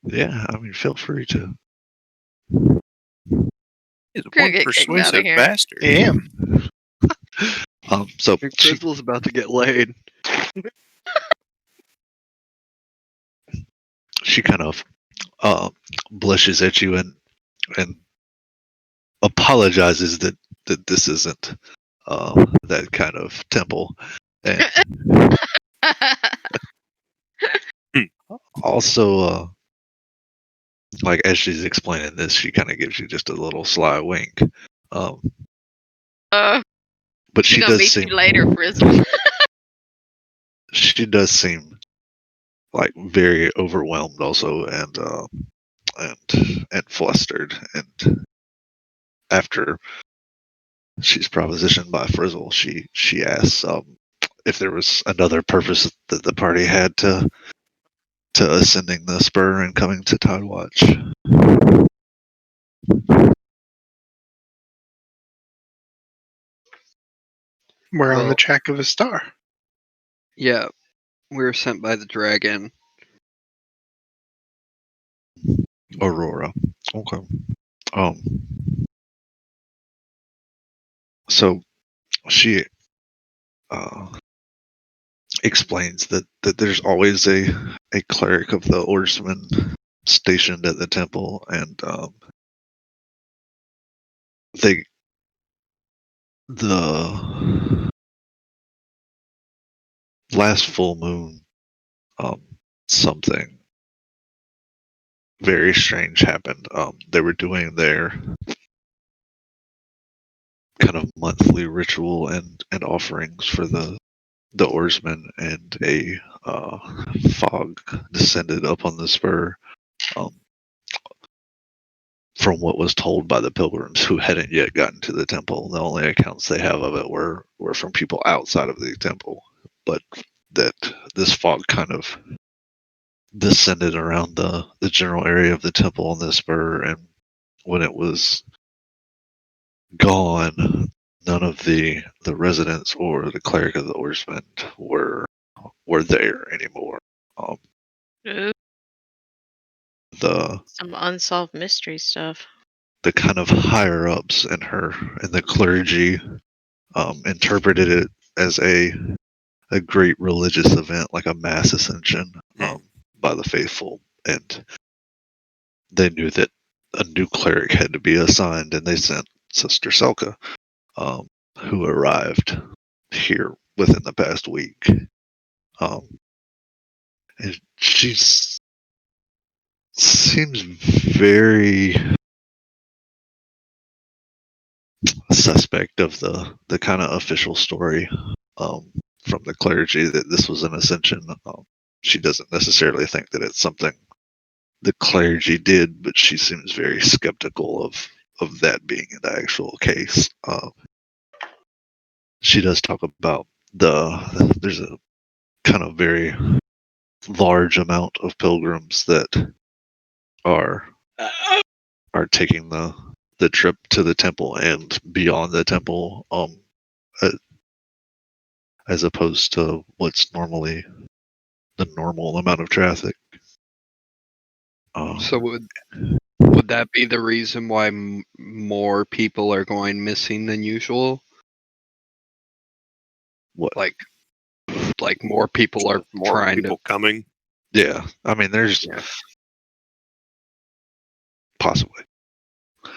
Yeah, I mean, feel free to. He's Gonna one get kicked outta persuasive here. bastard. Yeah. So Big she, Frizzle's about to get laid. she kind of blushes at you and apologizes that this isn't that kind of temple, and also like as she's explaining this, she kind of gives you just a little sly wink. Um, but She she gonna does meet seem you later, Frizzle. she does seem like very overwhelmed also and flustered, and after she's propositioned by Frizzle, she asks if there was another purpose that the party had to ascending the spur and coming to Tidewatch. We're on the Well- track of a star. Yeah, we were sent by the dragon. Aurora. Okay. Um. So she explains that there's always a cleric of the oarsmen stationed at the temple, and they the last full moon, something very strange happened. They were doing their kind of monthly ritual and offerings for the oarsmen, and a fog descended up on the spur. Um, from what was told by the pilgrims who hadn't yet gotten to the temple, the only accounts they have of it were from people outside of the temple, but that this fog kind of descended around the general area of the temple on the spur, and when it was gone, none of the residents or the cleric of the oarsmen were there anymore. Um, Ooh, the some unsolved mystery stuff. the kind of higher ups in the clergy interpreted it as a great religious event, like a mass ascension by the faithful, and they knew that a new cleric had to be assigned, and they sent Sister Selka, who arrived here within the past week. And she seems very suspect of the kind of official story from the clergy that this was an ascension. She doesn't necessarily think that it's something the clergy did, but she seems very skeptical of that being the actual case. She does talk about there's a kind of very large amount of pilgrims that are taking the trip to the temple and beyond the temple, uh, as opposed to what's normally the normal amount of traffic. So would that be the reason why more people are going missing than usual? What? Like more people are More trying people coming. Yeah, I mean, there's Yeah. possibly.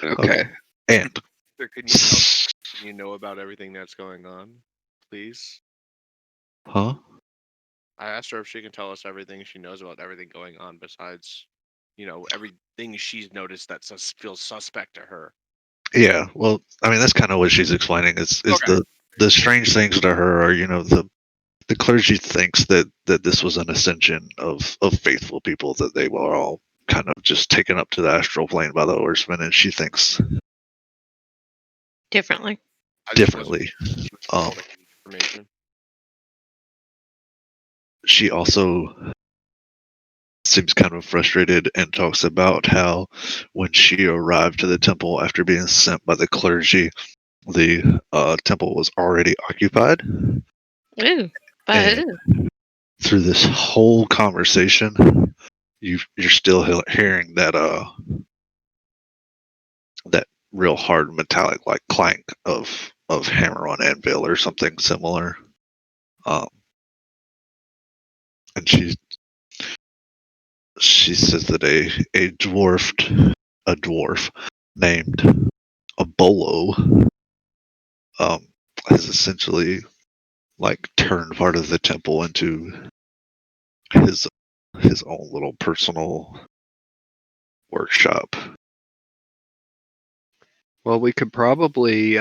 Okay. And Sir, can you tell you know about everything that's going on, please? huh? I asked her if she can tell us everything she knows about everything going on besides, everything she's noticed that feels suspect to her. Yeah. Well, I mean, that's kind of what she's explaining. Is Okay. the strange things to her are, the clergy thinks that this was an ascension of faithful people, that they were all kind of just taken up to the astral plane by the oarsmen, and she thinks Differently. I just wasn't differently. sure if she was controlling any information. She also seems kind of frustrated and talks about how when she arrived to the temple after being sent by the clergy, the temple was already occupied. Ooh. By And who? through this whole conversation, you're still hearing that real hard metallic like clank of hammer on anvil or something similar. And she says that a dwarf named a bolo has essentially like turned part of the temple into his his own little personal workshop. Well, we could probably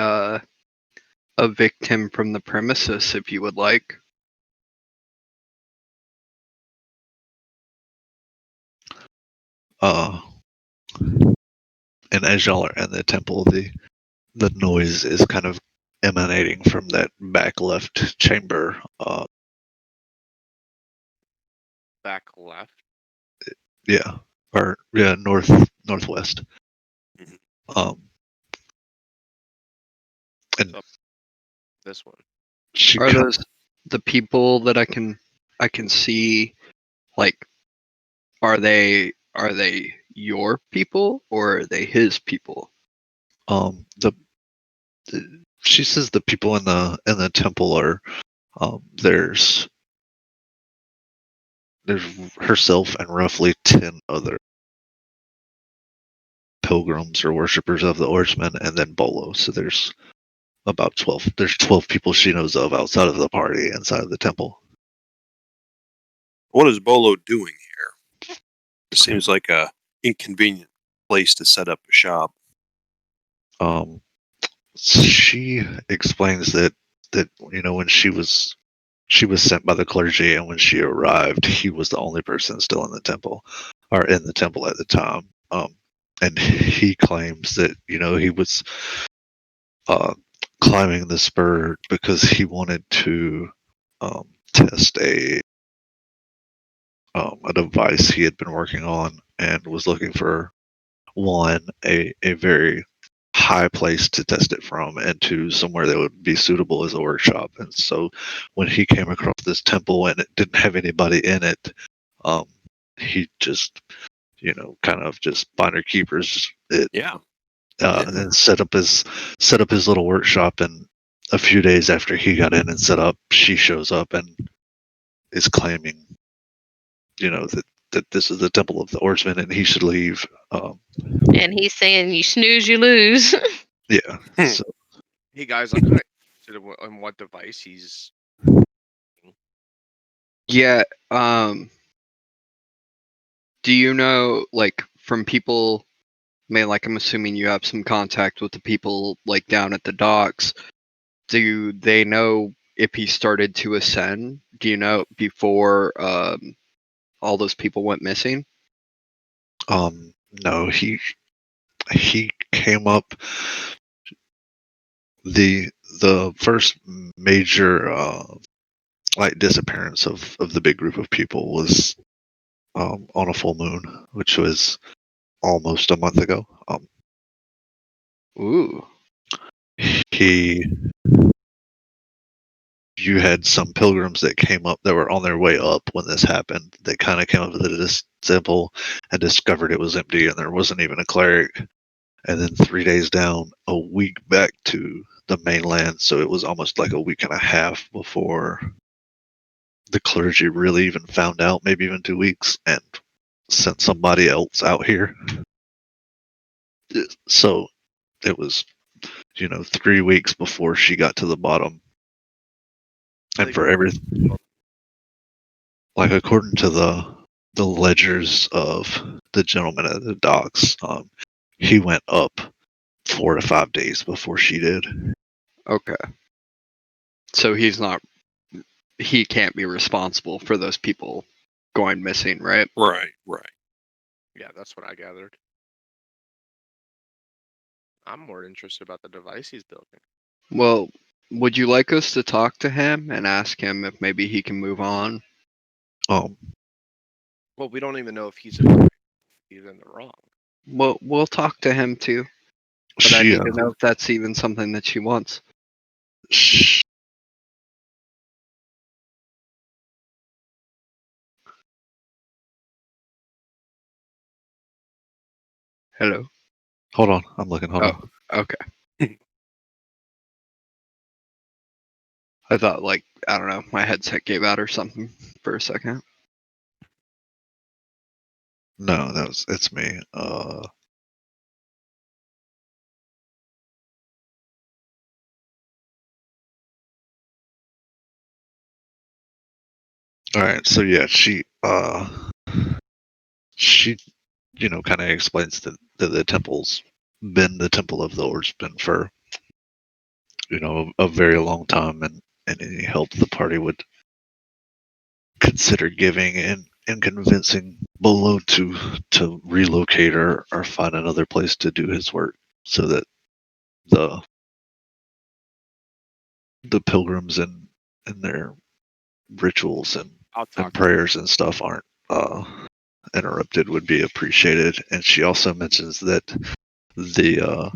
evict him from the premises if you would like. And as y'all are in the temple, the noise is kind of emanating from that back left chamber. Back left. Northwest. Mhm. And So, this one. she Are kind those the people that I can see? Like, are they your people or are they his people? she says the people in the temple are there's herself and roughly 10 other pilgrims or worshippers of the oarsmen, and then Bolo. So there's about 12. There's 12 people she knows of outside of the party inside of the temple. What is Bolo doing here? It seems like a inconvenient place to set up a shop. She explains that when she was sent by the clergy, and when she arrived, he was the only person still in the temple, or in the temple at the time. And he claims that he was uh, climbing the spur because he wanted to test a device he had been working on, and was looking for a very high place to test it from, and to somewhere that would be suitable as a workshop. And so when he came across this temple and it didn't have anybody in it, um, he just kind of just binder keepers it, Yeah. and then set up his little workshop. And a few days after he got in and set up, she shows up and is claiming that this is the temple of the oarsmen and he should leave. And he's saying, "You snooze, you lose." Yeah. So Hey guys, I'm kind of interested in what device he's. Yeah. Do you know, like, from people? I mean, like, I'm assuming you have some contact with the people, like, down at the docks. Do they know if he started to ascend? Do you know before all those people went missing? no, he came up. The first major like disappearance of the big group of people was on a full moon, which was almost a month ago. Ooh. He You had some pilgrims that came up that were on their way up when this happened. They kind of came up to this temple and discovered it was empty and there wasn't even a cleric. And then 3 days down, a week back to the mainland. So it was almost like a week and a half before the clergy really even found out, maybe even 2 weeks, and sent somebody else out here. So it was, 3 weeks before she got to the bottom. And Like, for everything, like according to the ledgers of the gentleman at the docks, he went up 4 to 5 days before she did. Okay. So he can't be responsible for those people going missing, right? Right. Yeah, that's what I gathered. I'm more interested about the device he's building. Well, would you like us to talk to him and ask him if maybe he can move on? Um, Well, we don't even know if he's in the wrong. Well, we'll talk to him too, but I she, need to know if that's even something that she wants. sh- Hello. Hold on, I'm looking. Hold Oh. on. Okay. I thought, like, I don't know, my headset gave out or something for a second. No, it's me. All right. So yeah, she kind of explains that the temple's been the temple of the Oarsmen for a very long time, and any help the party would consider giving and convincing Bolo to relocate or find another place to do his work, so that the pilgrims and their rituals I'll and talk. prayers and stuff aren't interrupted would be appreciated. And she also mentions that the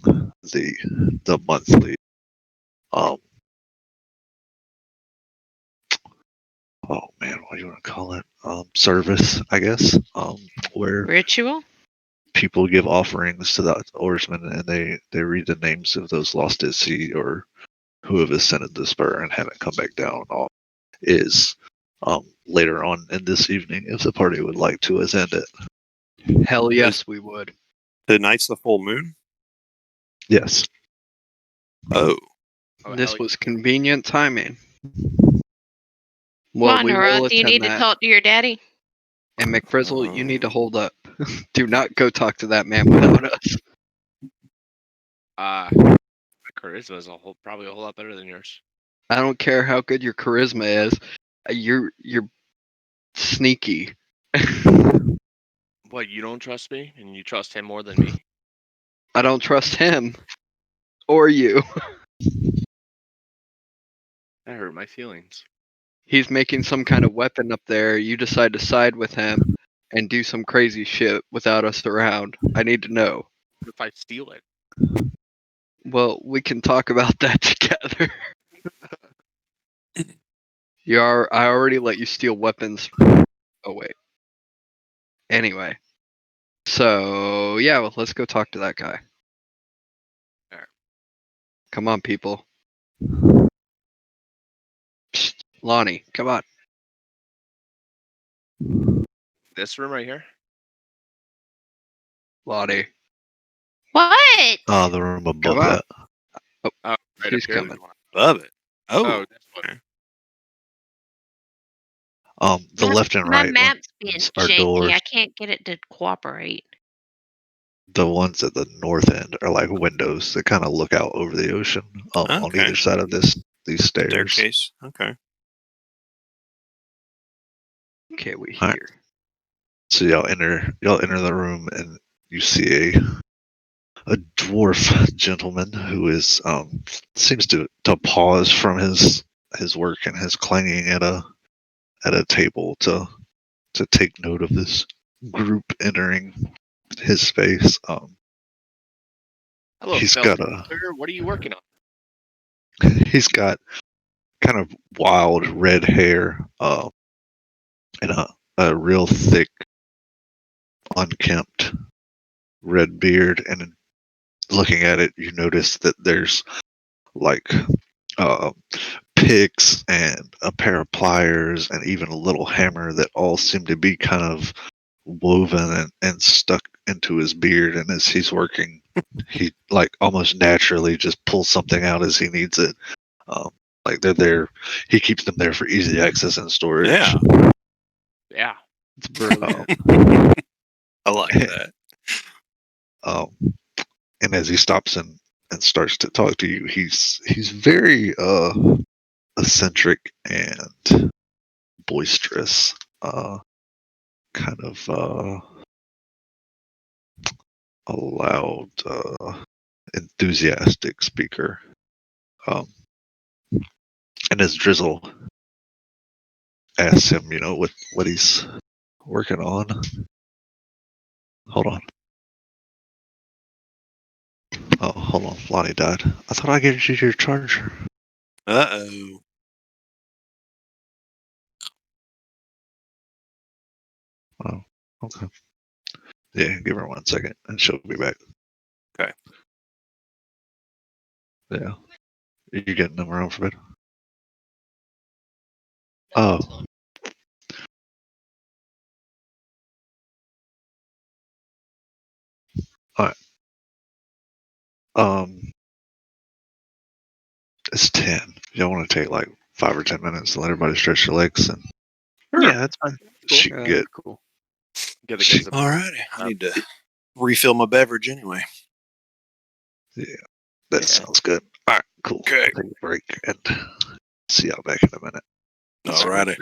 the monthly um oh man, what do you want to call it, service, I guess, where Ritual? people give offerings to the oarsmen, and they read the names of those lost at sea or who have ascended the spur and haven't come back down, all is later on in this evening, if the party would like to attend it. Hell yes, we would. Tonight's the full moon. Yes. Oh, This hell was convenient timing. Come Well, on, we will Harath, you attend need to that. talk to your daddy. And McFrizzle, you need to hold up. Do not go talk to that man without us. My charisma is probably a whole lot better than yours. I don't care how good your charisma is. You're sneaky. What, you don't trust me, and you trust him more than me? I don't trust him or you. That hurt my feelings. He's making some kind of weapon up there. You decide to side with him and do some crazy shit without us around. I need to know. What if I steal it? Well, we can talk about that together. I already let you steal weapons. Oh wait. Anyway. So yeah, well, let's go talk to that guy. Alright. Come on, people. Psst, Lonnie, come on. This room right here? Lonnie, What? The room above come on. that. Oh, right He's up here. coming. love it. Oh, Oh, this one. The left and My right map's being ones are janky. doors. I can't get it to cooperate. The ones at the north end are like windows that kind of look out over the ocean, on Okay. either side of these stairs. staircase. Okay. Okay, we Alright. hear. So y'all enter the room, and you see a dwarf gentleman who is seems to pause from his work and his clanging at a table to take note of this group entering his space. Hello, He's fellow got a sir. What are you working on? he's got kind of wild red hair, and a real thick, unkempt red beard. And looking at it, you notice that there's like uh, picks and a pair of pliers and even a little hammer that all seem to be kind of woven and stuck into his beard. And as he's working, he like almost naturally just pulls something out as he needs it. Like they're there, he keeps them there for easy access and storage. Yeah. Yeah. It's brilliant. I like that. Um, and as he stops and starts to talk to you, he's very eccentric and boisterous, kind of a loud, enthusiastic speaker. Um, and as Drizzle asks him, what he's working on. Hold on. Oh, hold on. Lonnie died. I thought I gave you your charger. Oh. Oh, okay. Yeah, give her 1 second, and she'll be back. Okay. Yeah. Are you getting them around for bed? Oh. Alright. It's 10. Y'all want to take like 5 or 10 minutes to let everybody stretch their legs, and Yeah, that's fine. she can get. Cool. Give the guys a All righty. I need to refill my beverage anyway. That Yeah. sounds good. All right, cool. Okay. Take a break and see y'all back in a minute. All righty.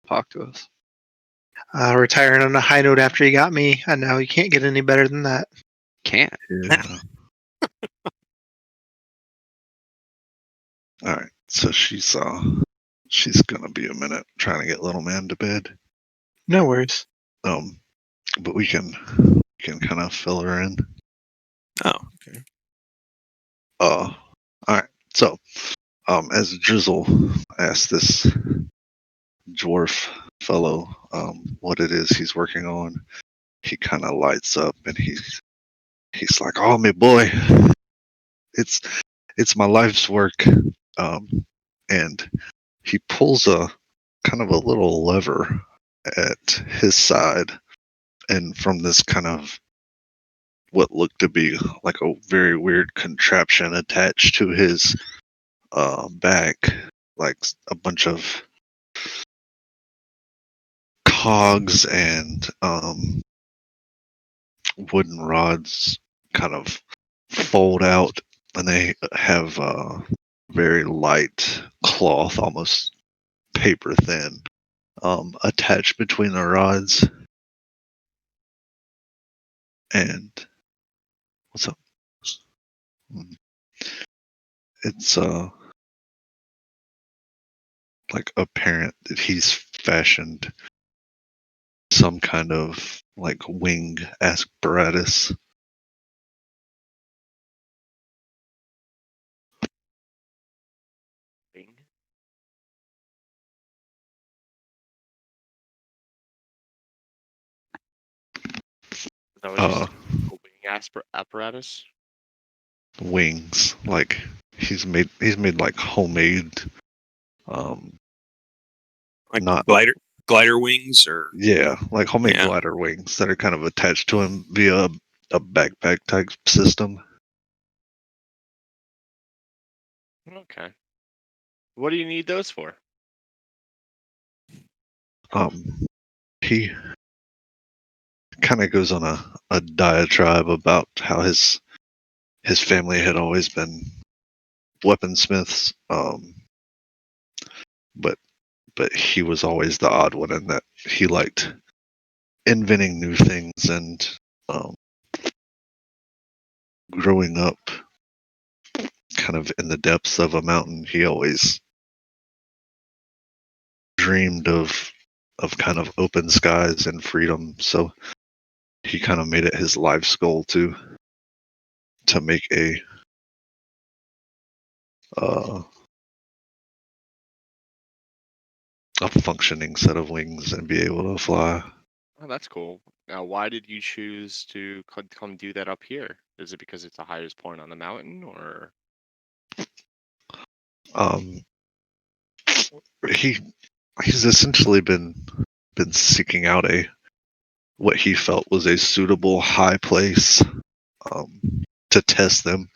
Talk to us. Retiring on a high note after you got me. I know you can't get any better than that. Can't. Yeah. All right. So she's gonna be a minute trying to get little man to bed. No worries. But we can kind of fill her in. Oh, okay. All right. So, as Drizzle asked this dwarf fellow, what it is he's working on, he kind of lights up and he's like, "Oh, my boy, it's my life's work." And he pulls a kind of a little lever at his side, and from this kind of what looked to be like a very weird contraption attached to his back, like a bunch of cogs and wooden rods kind of fold out, and they have very light cloth, almost paper thin, attached between the rods. And what's up? It's like apparent that he's fashioned some kind of like wing apparatus. Wing. Is that what you said? A wing apparatus? Wings, like he's made like homemade, Like not glider wings or yeah, like homemade Yeah. glider wings that are kind of attached to him via a backpack type system. Okay. What do you need those for? He kind of goes on a diatribe about how his family had always been weaponsmiths, but he was always the odd one in that he liked inventing new things, and um, growing up kind of in the depths of a mountain, he always dreamed of kind of open skies and freedom. So he kind of made it his life's goal to make uh, a functioning set of wings and be able to fly. Oh, that's cool. Now, why did you choose to come do that up here? Is it because it's the highest point on the mountain, or? Um, he's essentially been seeking out what he felt was a suitable high place, um, to test them,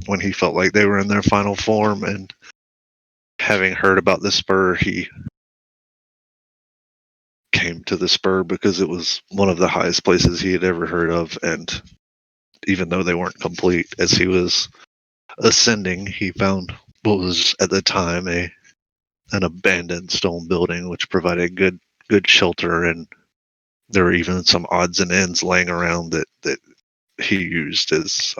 when he felt like they were in their final form. And having heard about the Spur, he came to the Spur because it was one of the highest places he had ever heard of. And even though they weren't complete, as he was ascending, he found what was at the time an abandoned stone building, which provided good shelter, and there were even some odds and ends laying around that he used as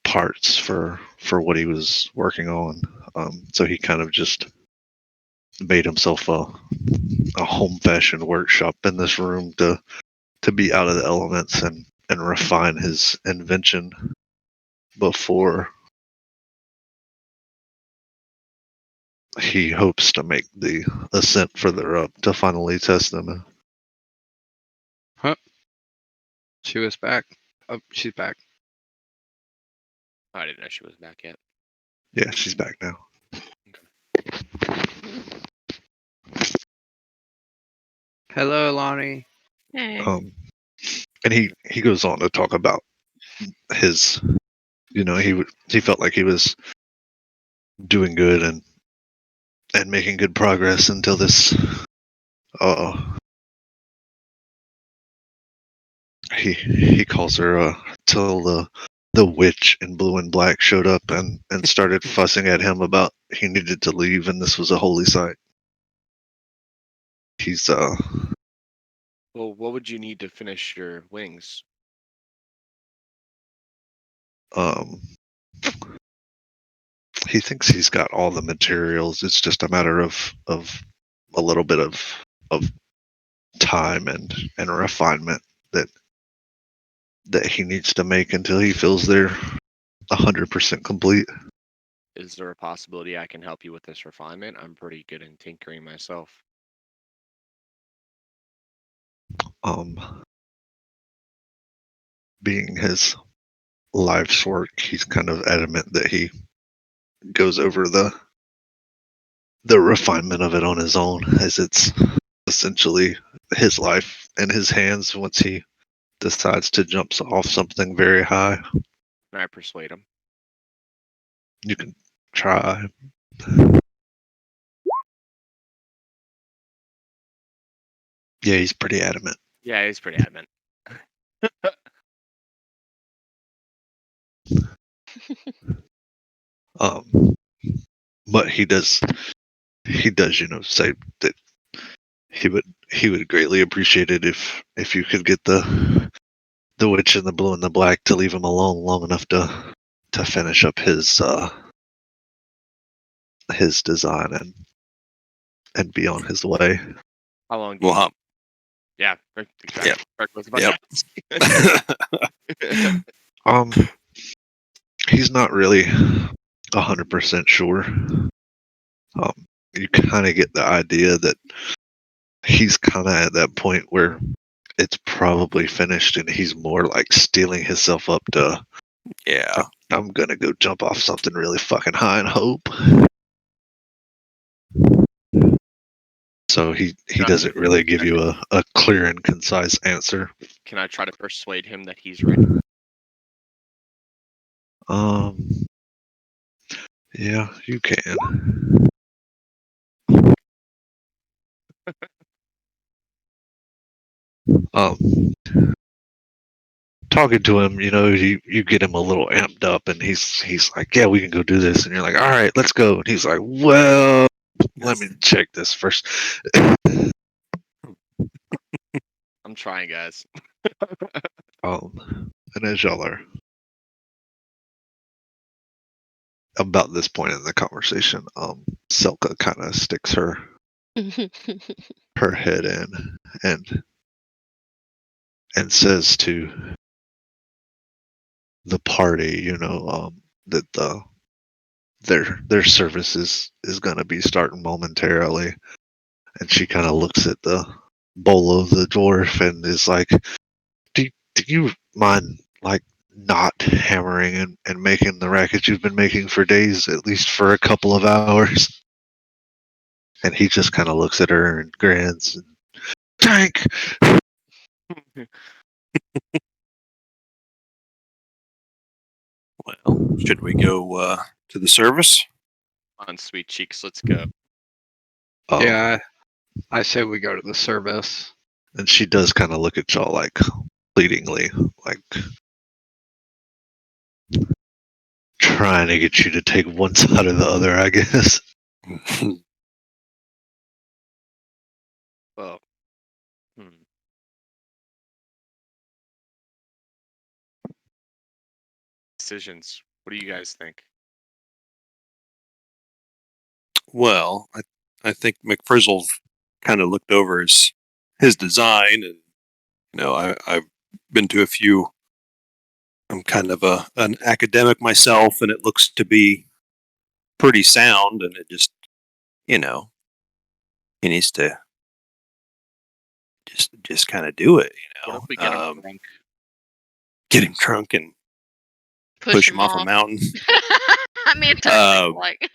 parts for for what he was working on. So he kind of just made himself a home fashioned workshop in this room to be out of the elements and refine his invention before he hopes to make the ascent further up to finally test them. She was back. Oh, she's back. I didn't know she was back yet. Yeah, she's back now. Hello, Lonnie. Hey. And he goes on to talk about his, he felt like he was doing good and making good progress until this he calls her till the witch in blue and black showed up and started fussing at him about he needed to leave and this was a holy site. He's Well, what would you need to finish your wings? He thinks he's got all the materials. It's just a matter of a little bit of time and refinement that he needs to make until he feels they're 100% complete. Is there a possibility I can help you with this refinement? I'm pretty good in tinkering myself. Being his life's work, he's kind of adamant that he goes over the refinement of it on his own, as it's essentially his life in his hands once he decides to jump off something very high. Can I persuade him? You can try. Yeah, he's pretty adamant. Yeah, he's pretty adamant. But he does, say that he would greatly appreciate it if you could get the witch in the blue and the black to leave him alone long enough to finish up his design and be on his way. How long do you Well, Yeah, exactly. Yep. Rick was about Yep. to He's not really 100% sure. You kind of get the idea that he's kind of at that point where it's probably finished and he's more like steeling himself up to, yeah. I'm gonna go jump off something really fucking high and hope. So he doesn't really give you a clear and concise answer. Can I try to persuade him that he's ready? Yeah, you can. Talking to him, you get him a little amped up, and he's like, "Yeah, we can go do this," and you're like, "All right, let's go." And he's like, "Well, let me check this first." I'm trying, guys. And as y'all are about this point in the conversation, Selka kind of sticks her head in and says to the party, that their service is going to be starting momentarily, and she kind of looks at the bowl of the dwarf and is like, do you mind like not hammering and making the racket you've been making for days, at least for a couple of hours? And he just kind of looks at her and grins and, Tank. Well, should we go to the service? On sweet cheeks, let's go. Yeah, I say we go to the service. And she does kind of look at y'all like pleadingly, like trying to get you to take one side or the other, I guess. Well, decisions. What do you guys think? Well, I think McFrizzle's kind of looked over his design, and I've been to a few. I'm kind of an academic myself, and it looks to be pretty sound, and it just he needs to just kind of do it. What if we get him drunk? Get him drunk and push him off a mountain. I mean, technically, like.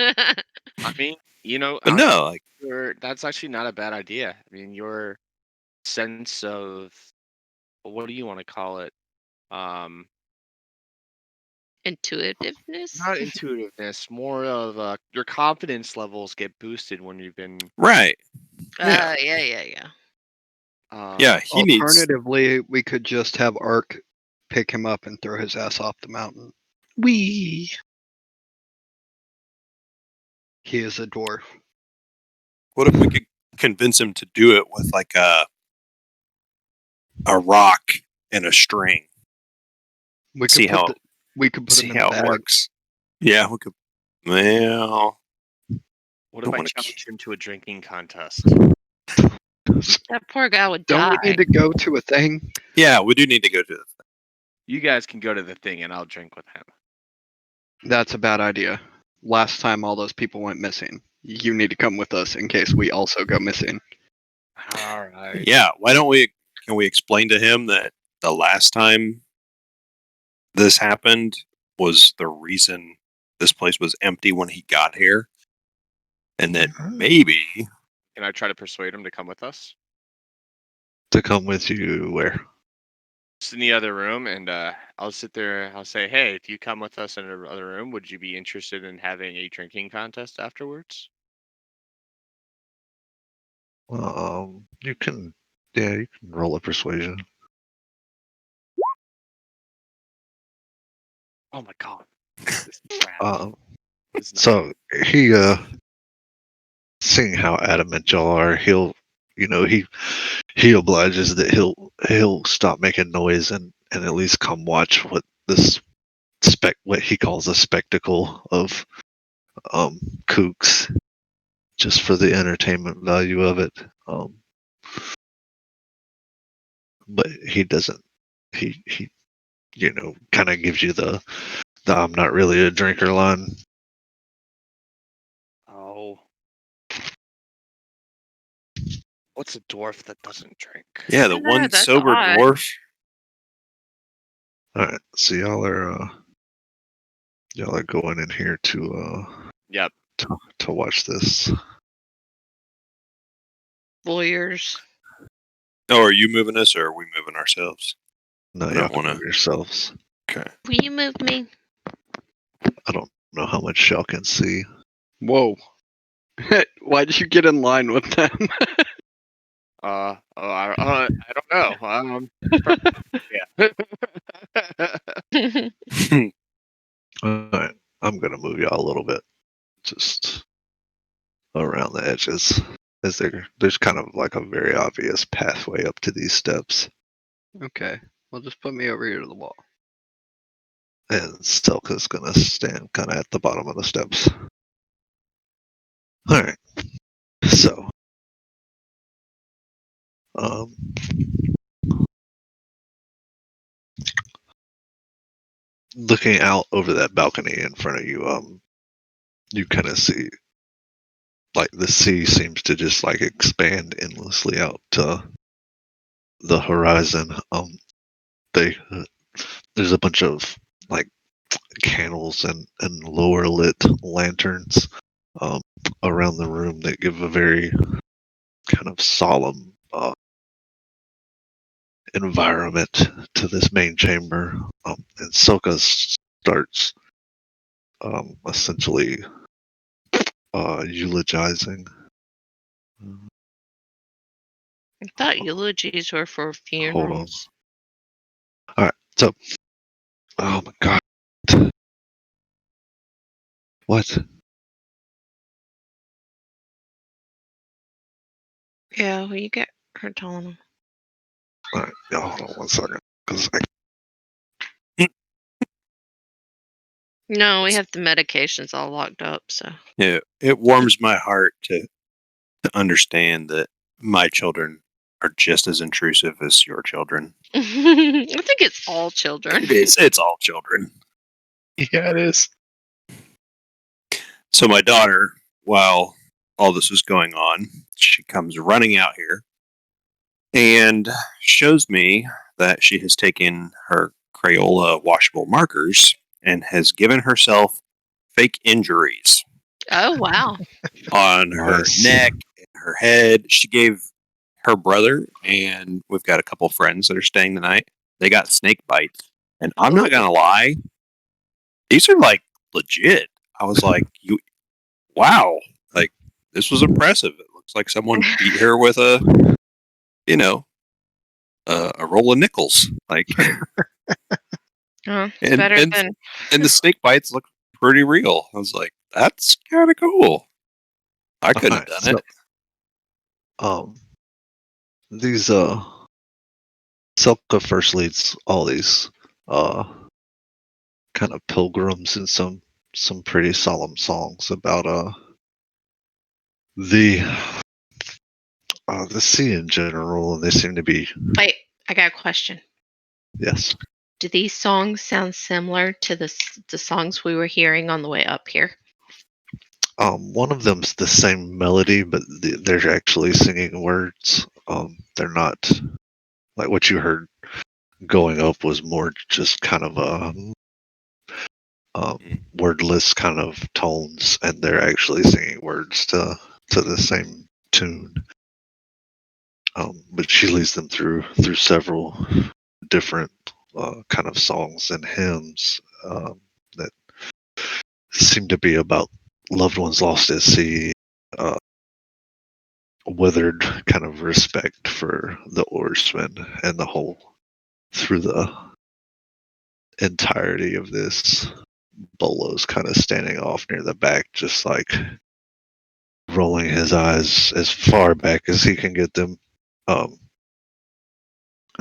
I mean, But no, like that's actually not a bad idea. I mean, your sense of what do you want to call it? Intuitiveness. Not intuitiveness, more of your confidence levels get boosted when you've been. right. Yeah. Yeah, he needs. Alternatively, we could just have Ark pick him up and throw his ass off the mountain. Wee. He is a dwarf. What if we could convince him to do it with like a rock and a string? We could See put how we could put see him in how the it bag. works. Yeah, we could. Well, What don't if I wanna challenge him to a drinking contest? That poor guy would Don't die. we need to go to a thing? yeah, we do need to go to it. You guys can go to the thing, and I'll drink with him. That's a bad idea. Last time all those people went missing. You need to come with us in case we also go missing. All right. Yeah, why don't we? Can we explain to him that the last time this happened was the reason this place was empty when he got here, and that maybe Can I try to persuade him to come with us? To come with you where? Just in the other room, and I'll sit there. I'll say, "Hey, if you come with us in the other room, would you be interested in having a drinking contest afterwards?" You can, yeah, you can roll a persuasion. Oh my god. This is crap. This is not- So he, seeing how adamant y'all are, he obliges that he'll stop making noise and at least come watch what what he calls a spectacle of kooks, just for the entertainment value of it. But he doesn't. He kind of gives you the I'm not really a drinker line. Oh. What's a dwarf that doesn't drink? yeah, the I know, one that's sober odd. dwarf. All right, so y'all are going in here to Yep. to watch this. Lawyers. Oh, are you moving us, or are we moving ourselves? No, I y'all don't can wanna- move yourselves. Okay. Will you move me? I don't know how much y'all can see. Whoa. Why did you get in line with them? I don't know. Yeah. All right, I'm gonna move y'all a little bit, just around the edges, as there's kind of like a very obvious pathway up to these steps, Okay. Well, just put me over here to the wall. and Selka's gonna stand kind of at the bottom of the steps. All right, so um, looking out over that balcony in front of you, you kind of see like the sea seems to just like expand endlessly out to the horizon. There's a bunch of like candles and lower lit lanterns um, around the room that give a very kind of solemn environment to this main chamber. And Soka starts essentially eulogizing. I thought eulogies were for Hold on. funerals. All right, so oh my god, what? Yeah, will you get her telling them? All right, y'all hold on one second, because No, we have the medications all locked up, so. It warms my heart to understand that my children are just as intrusive as your children. I think it's all children. It is. It's all children. Yeah, it is. So my daughter, while all this was going on, she comes running out here and shows me that she has taken her Crayola washable markers and has given herself fake injuries Oh, wow. on her Nice. neck, her head. She gave her brother, and we've got a couple friends that are staying tonight. They got snake bites. And I'm not going to lie, these are like legit. I was like, wow, like this was impressive. It looks like someone beat her with a roll of nickels. Like, It's and better and than. and the snake bites look pretty real. I was like, that's kind of cool. I couldn't have Alright, done it. these Selka first leads all these uh kind of pilgrims in some pretty solemn songs about the the sea in general, and they seem to be, Wait, I got a question. yes. Do these songs sound similar to the songs we were hearing on the way up here? One of them's the same melody, but they're actually singing words. They're not like what you heard going up was more just kind of a wordless kind of tones, and they're actually singing words to the same tune. But she leads them through several different kind of songs and hymns that seem to be about loved ones lost at sea, uh, withered kind of respect for the oarsmen, and the whole through the entirety of this. Bolo's kind of standing off near the back, just like rolling his eyes as far back as he can get them. And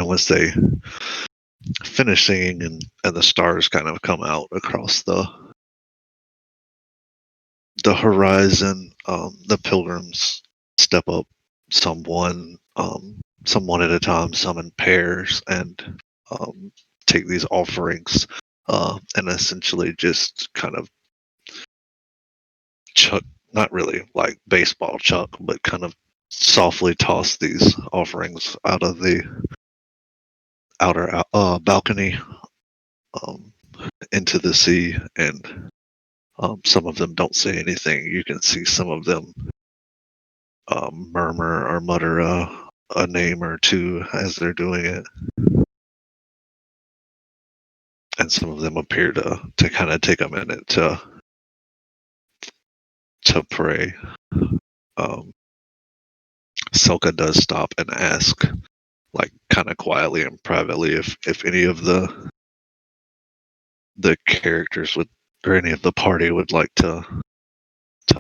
once they finish singing and the stars kind of come out across the horizon, the pilgrims step up, some one at a time, some in pairs, and take these offerings, and essentially just kind of chuck, not really like baseball chuck, but kind of softly toss these offerings out of the outer balcony, um, into the sea, and some of them don't say anything. You can see some of them murmur or mutter a name or two as they're doing it, and some of them appear to kind of take a minute to pray. Um, Selka does stop and ask, like kind of quietly and privately, if any of the characters would, or any of the party would like to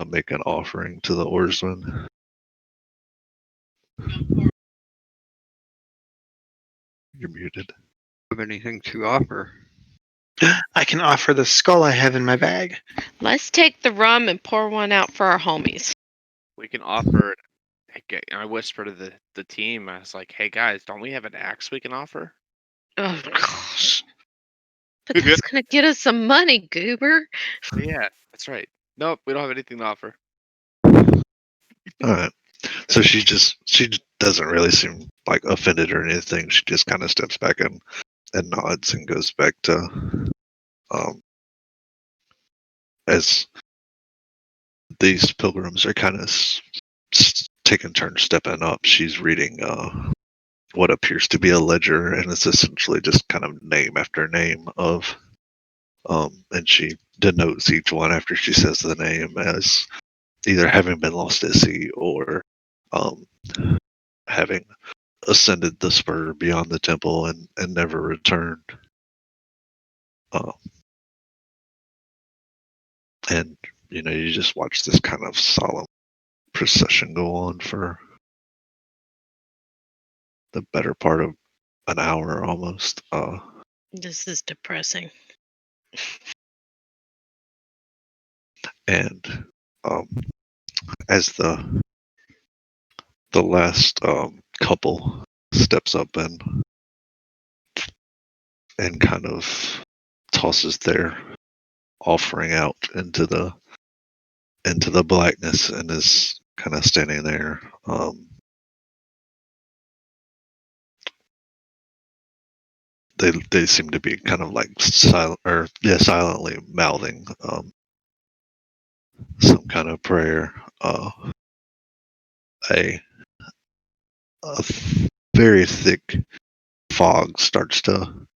make an offering to the oarsmen. You're muted. Have anything to offer? I can offer the skull I have in my bag. Let's take the rum and pour one out for our homies. We can offer. I whispered to the team. I was like, "Hey guys, don't we have an axe we can offer?" Oh gosh. But that's gonna get us some money, goober. Oh, yeah, that's right. Nope, we don't have anything to offer. All right. So she doesn't really seem like offended or anything. She just kind of steps back and nods and goes back to, as these pilgrims are kind of taking turns stepping up. She's reading what appears to be a ledger, and it's essentially just kind of name after name of, and she denotes each one after she says the name as either having been lost at sea or um, having ascended the spur beyond the temple and never returned. Um, and you just watch this kind of solemn procession go on for the better part of an hour almost. This is depressing. And as the last couple steps up and kind of tosses their offering out into the blackness and is kind of standing there. They seem to be kind of like silently mouthing some kind of prayer. A very thick fog starts to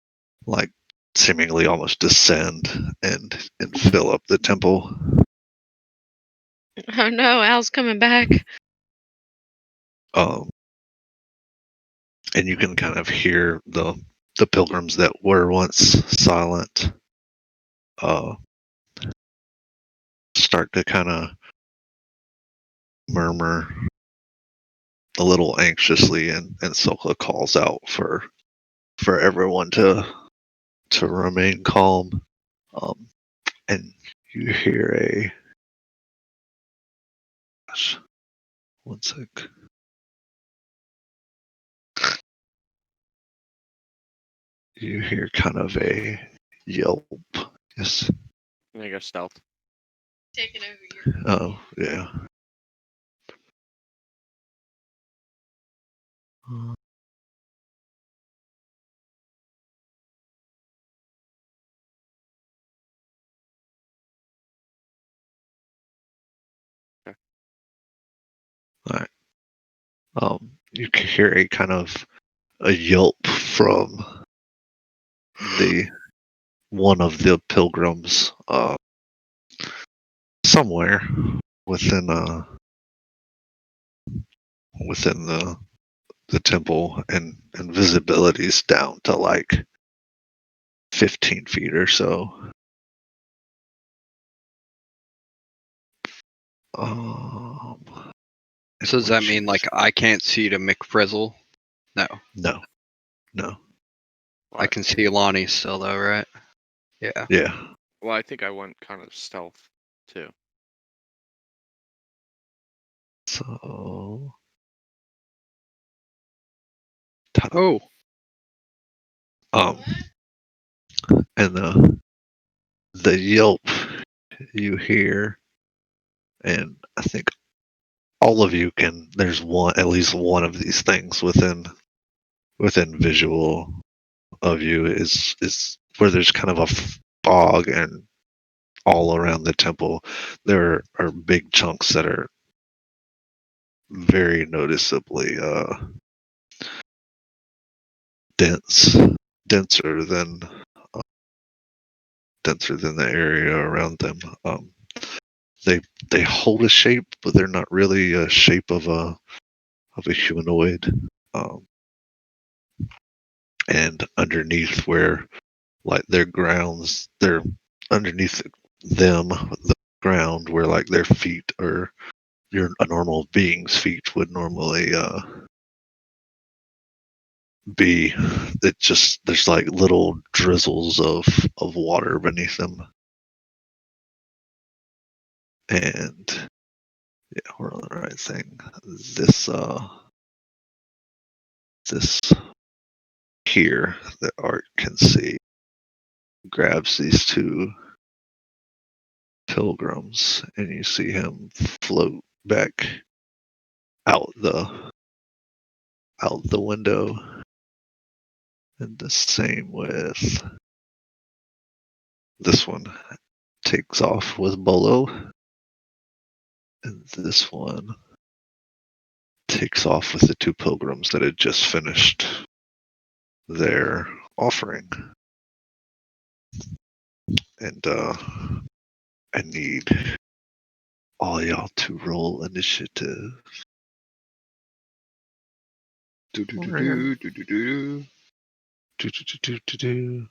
like seemingly almost descend and fill up the temple. Oh no, Al's coming back. Um, and you can kind of hear the pilgrims that were once silent start to kind of murmur a little anxiously, and Soka calls out for everyone to remain calm. And you hear gosh, one sec. You hear kind of a yelp. Yes. There you go, stealth. Taking over your. Oh, yeah. Okay. All right. You can hear a kind of a yelp from the one of the pilgrims somewhere within within the temple, and visibility's down to like 15 feet or so. Um, So does that mean like I can't see to McFrizzle? No, no, no, I can see Lonnie still though, right? Yeah. yeah. Well, I think I went kind of stealth too. So, Oh, um, and the yelp you hear, and I think all of you can. There's at least one of these things within visual of you is where there's kind of a fog, and all around the temple there are big chunks that are very noticeably dense, denser than uh, denser than the area around them. They they hold a shape, but they're not really a shape of a humanoid. Um, and underneath where like their grounds, they're underneath them, the ground where like their feet or a normal being's feet would normally be. It just there's like little drizzles of water beneath them, and yeah, we're on the right thing. This here that Art can see grabs these two pilgrims, and you see him float back out the window. And the same with this one, takes off with Bolo, and this one takes off with the two pilgrims that had just finished their offering. And I need all y'all to roll initiative. do do do do do do do. Do, do, do, do, do, do.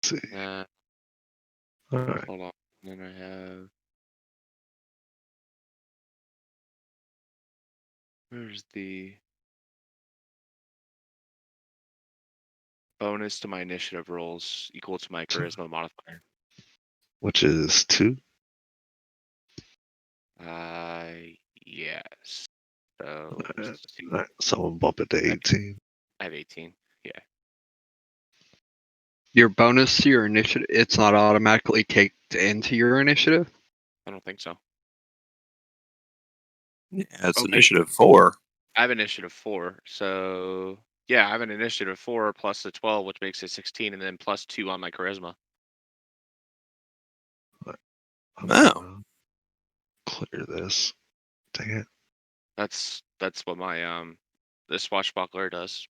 See. Uh, All right. hold on. Then I have Where's the bonus to my initiative rolls equal to my charisma modifier? Which is 2. Yes. So Alright, so we'll bump it to 18. I have 18. Yeah. Your bonus to your initiative, it's not automatically kicked into your initiative? I don't think so. Yeah, it's Okay. initiative 4. I have initiative 4. So yeah, I have an initiative 4 plus the 12, which makes it 16, and then plus 2 on my charisma. I'm Oh. gonna clear this. Dang it. That's what my the swashbuckler does.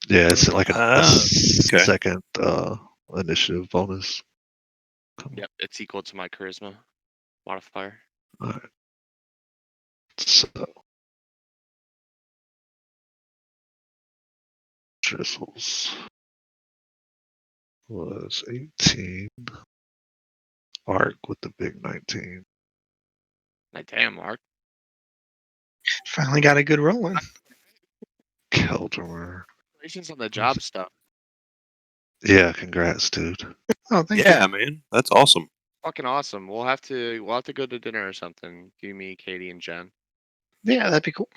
Yeah, it's like a Okay. second initiative bonus. Yep, it's equal to my charisma modifier. Alright. So Drizzles was 18. Arc with the big 19. Damn, Mark. Finally got a good rolling. Keldor. Congratulations on the job stuff. Yeah, congrats, dude. Oh, thank Yeah, you. man. That's awesome. Fucking awesome. We'll have to go to dinner or something. You, me, Katie, and Jen. Yeah, that'd be cool.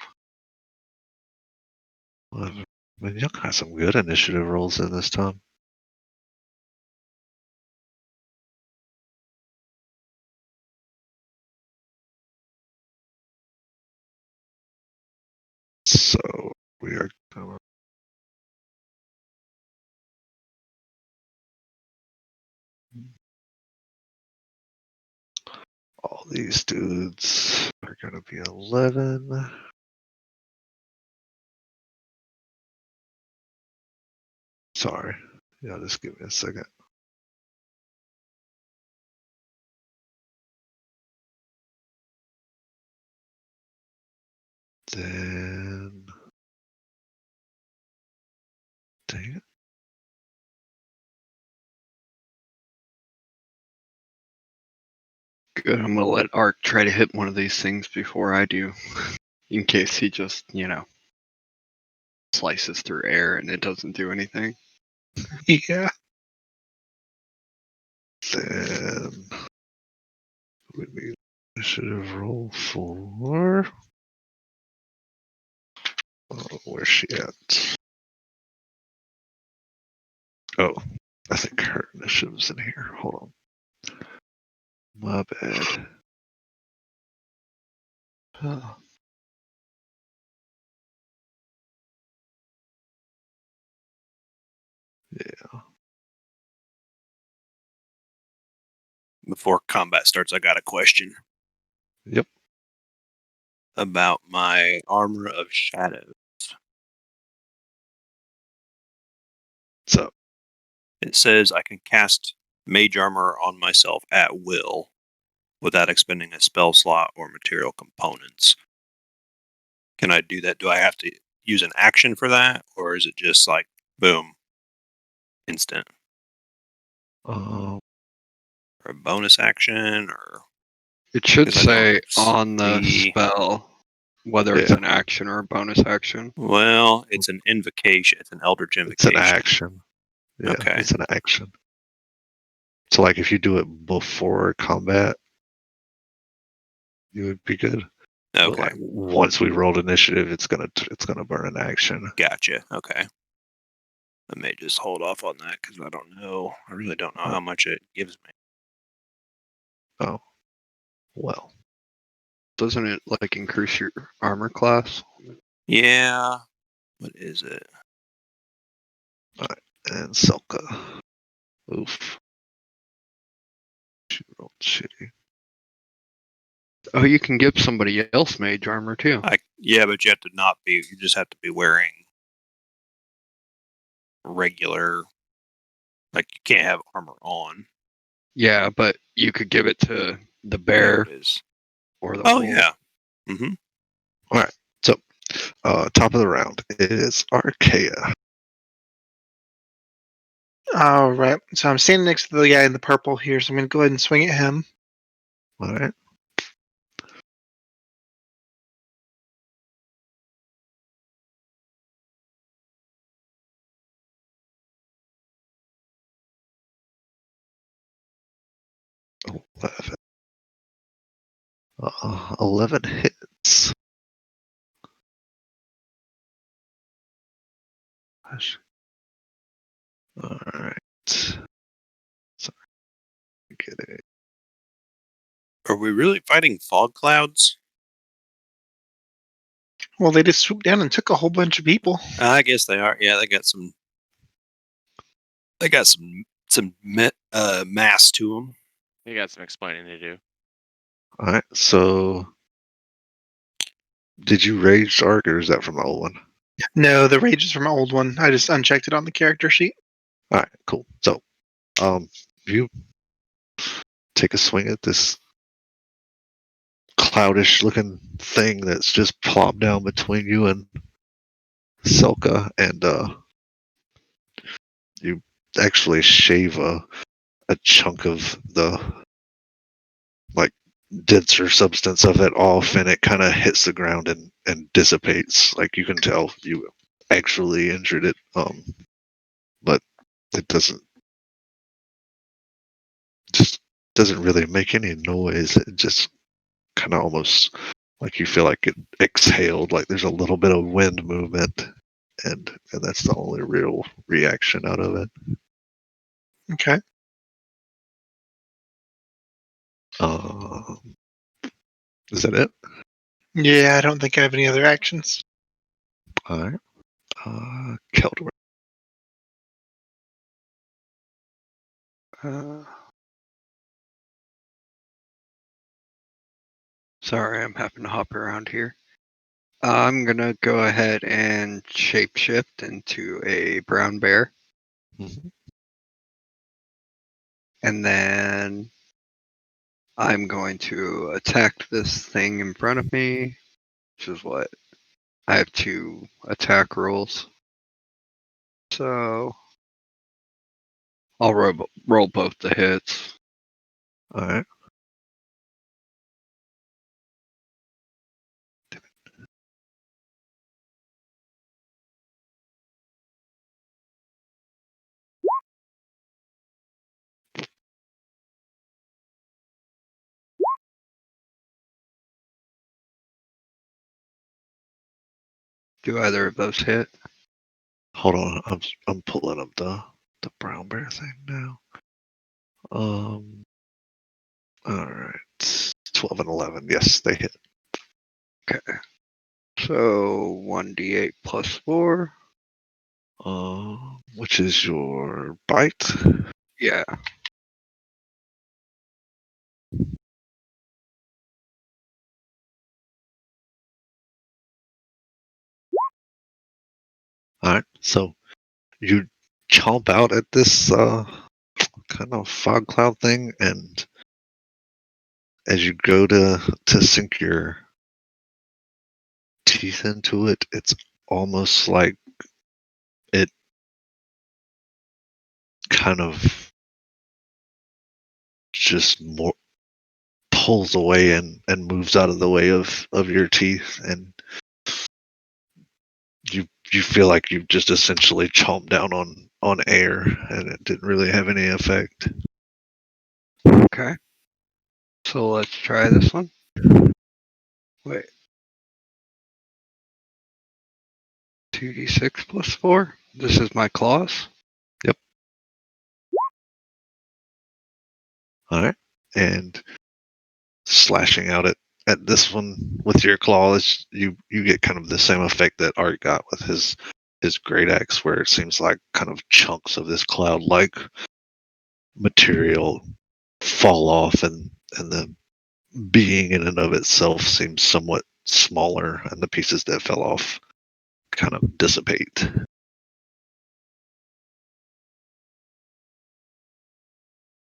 Well, I mean, y'all got some good initiative rolls in this time. So we are gonna all these dudes are gonna be 11. Sorry. Yeah, just give me a second. Then dang it. Good. I'm gonna let Ark try to hit one of these things before I do, in case he just, slices through air and it doesn't do anything. Yeah. Then we need initiative roll for where's she at? Oh, I think her initiative's in here. Hold on. My bad. Oh. Yeah. Before combat starts, I got a question Yep. about my armor of shadows. So It says I can cast mage armor on myself at will without expending a spell slot or material components. Can I do that? Do I have to use an action for that, or is it just like boom, instant, um or a bonus action, or It should 'cause I don't say on the see- spell whether it's Yeah. an action or a bonus action. Well, it's an invocation. It's an eldritch it's an invocation. action. Yeah, Okay. it's an action. So like if you do it before combat, you would be good. But Okay. like once we rolled initiative, it's gonna burn an action. Gotcha. Okay. I may just hold off on that because I don't know. I really don't know how much it gives me. Oh. Well. Doesn't it like increase your armor class? Yeah. What is it? And Selka. Oof. She rolled shitty. Oh, you can give somebody else mage armor too. Yeah, but you have to not be. You just have to be wearing regular. Like you can't have armor on. Yeah, but you could give it to the There bear it is. or the Oh wolf. yeah. Mm-hmm. So top of the round is Archaea. All right. So I'm standing next to the guy in the purple here, so I'm going to go ahead and swing at him. Alright. 11. 11 hits. Alright. Sorry. Get it. Are we really fighting fog clouds? Well, they just swooped down and took a whole bunch of people. I guess they are. Yeah, they got some. They got some mass to them. You got some explaining to do. Alright, so did you rage arc or is that from the old one? No, the rage is from an old one. I just unchecked it on the character sheet. Alright, cool. So you take a swing at this cloudish looking thing that's just plopped down between you and Selka, and you actually shave a chunk of the like denser substance of it off, and it kind of hits the ground and dissipates. Like you can tell you actually injured it, but it doesn't really make any noise. It just kind of almost like you feel like it exhaled, like there's a little bit of wind movement, and that's the only real reaction out of it. Okay. Um, is that it? Yeah, I don't think I have any other actions. All right. Keldor. Sorry, I'm having to hop around here. I'm gonna go ahead and shapeshift into a brown bear, Mhm. and then I'm going to attack this thing in front of me, which is what I have 2 attack rolls. So I'll roll both the hits. All right. Do either of those hit? Hold on. I'm pulling up the brown bear thing now. All right. 12 and 11. Yes, they hit. Okay. So 1d8 plus 4. Which is your bite. Yeah. All right. So you chomp out at this kind of fog cloud thing, and as you go to sink your teeth into it, it's almost like it kind of just more pulls away and moves out of the way of your teeth, and you feel like you've just essentially chomped down on air, and it didn't really have any effect. Okay. So let's try this one. Wait. 2d6 plus 4. This is my claws. All right, and slashing out at this one with your claws, you get kind of the same effect that Art got with his great axe, where it seems like kind of chunks of this cloud like material fall off, and the being in and of itself seems somewhat smaller, and the pieces that fell off kind of dissipate.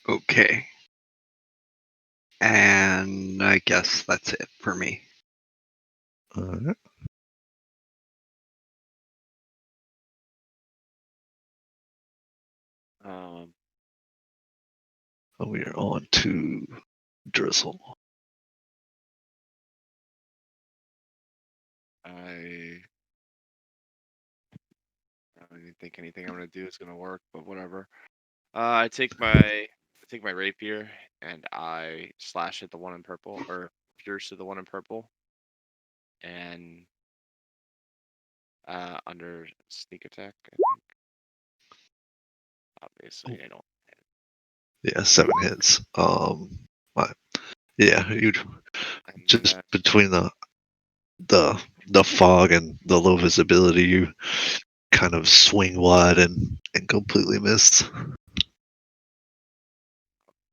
Okay. And I guess that's it for me. All right. We are on to Drizzle. I don't even think anything I'm gonna do is gonna work, but whatever. I take my take my rapier and I slash at the one in purple, or pierce at the one in purple, and under sneak attack, I think. Obviously, I don't. Yeah, 7 hits. Yeah, you'd And just between the fog and the low visibility, you kind of swing wide and completely miss.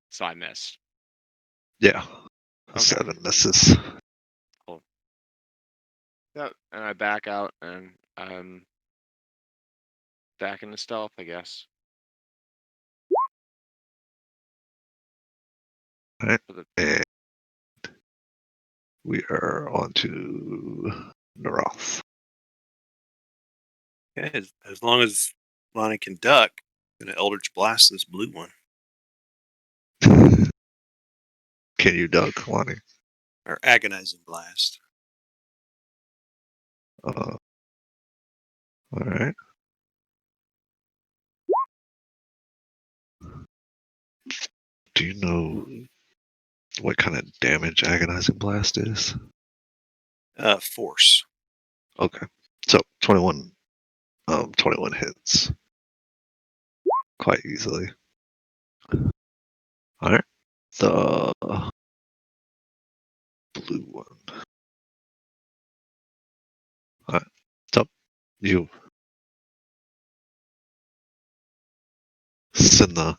so I missed. Yeah, Okay. 7 misses. Yep, and I back out and I'm back into stealth, I guess. Alright, For the- and we are on to Naroth. Yeah, as long as Lonnie can duck, I'm gonna Eldritch Blast this blue one. Can you duck, Lonnie? Or Agonizing Blast. Alright. Do you know what kind of damage Agonizing Blast is? Force. Okay. So 21 hits. Quite easily. Alright. The blue one. Alright. So you send the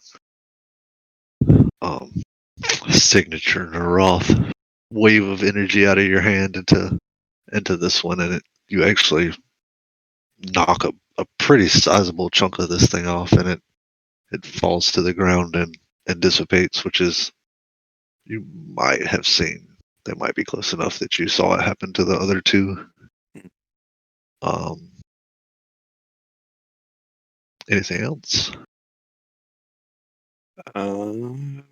signature Naroth wave of energy out of your hand into this one, and you actually knock a pretty sizable chunk of this thing off, and it falls to the ground and dissipates, which is, you might have seen. That might be close enough that you saw it happen to the other two. Anything else? I don't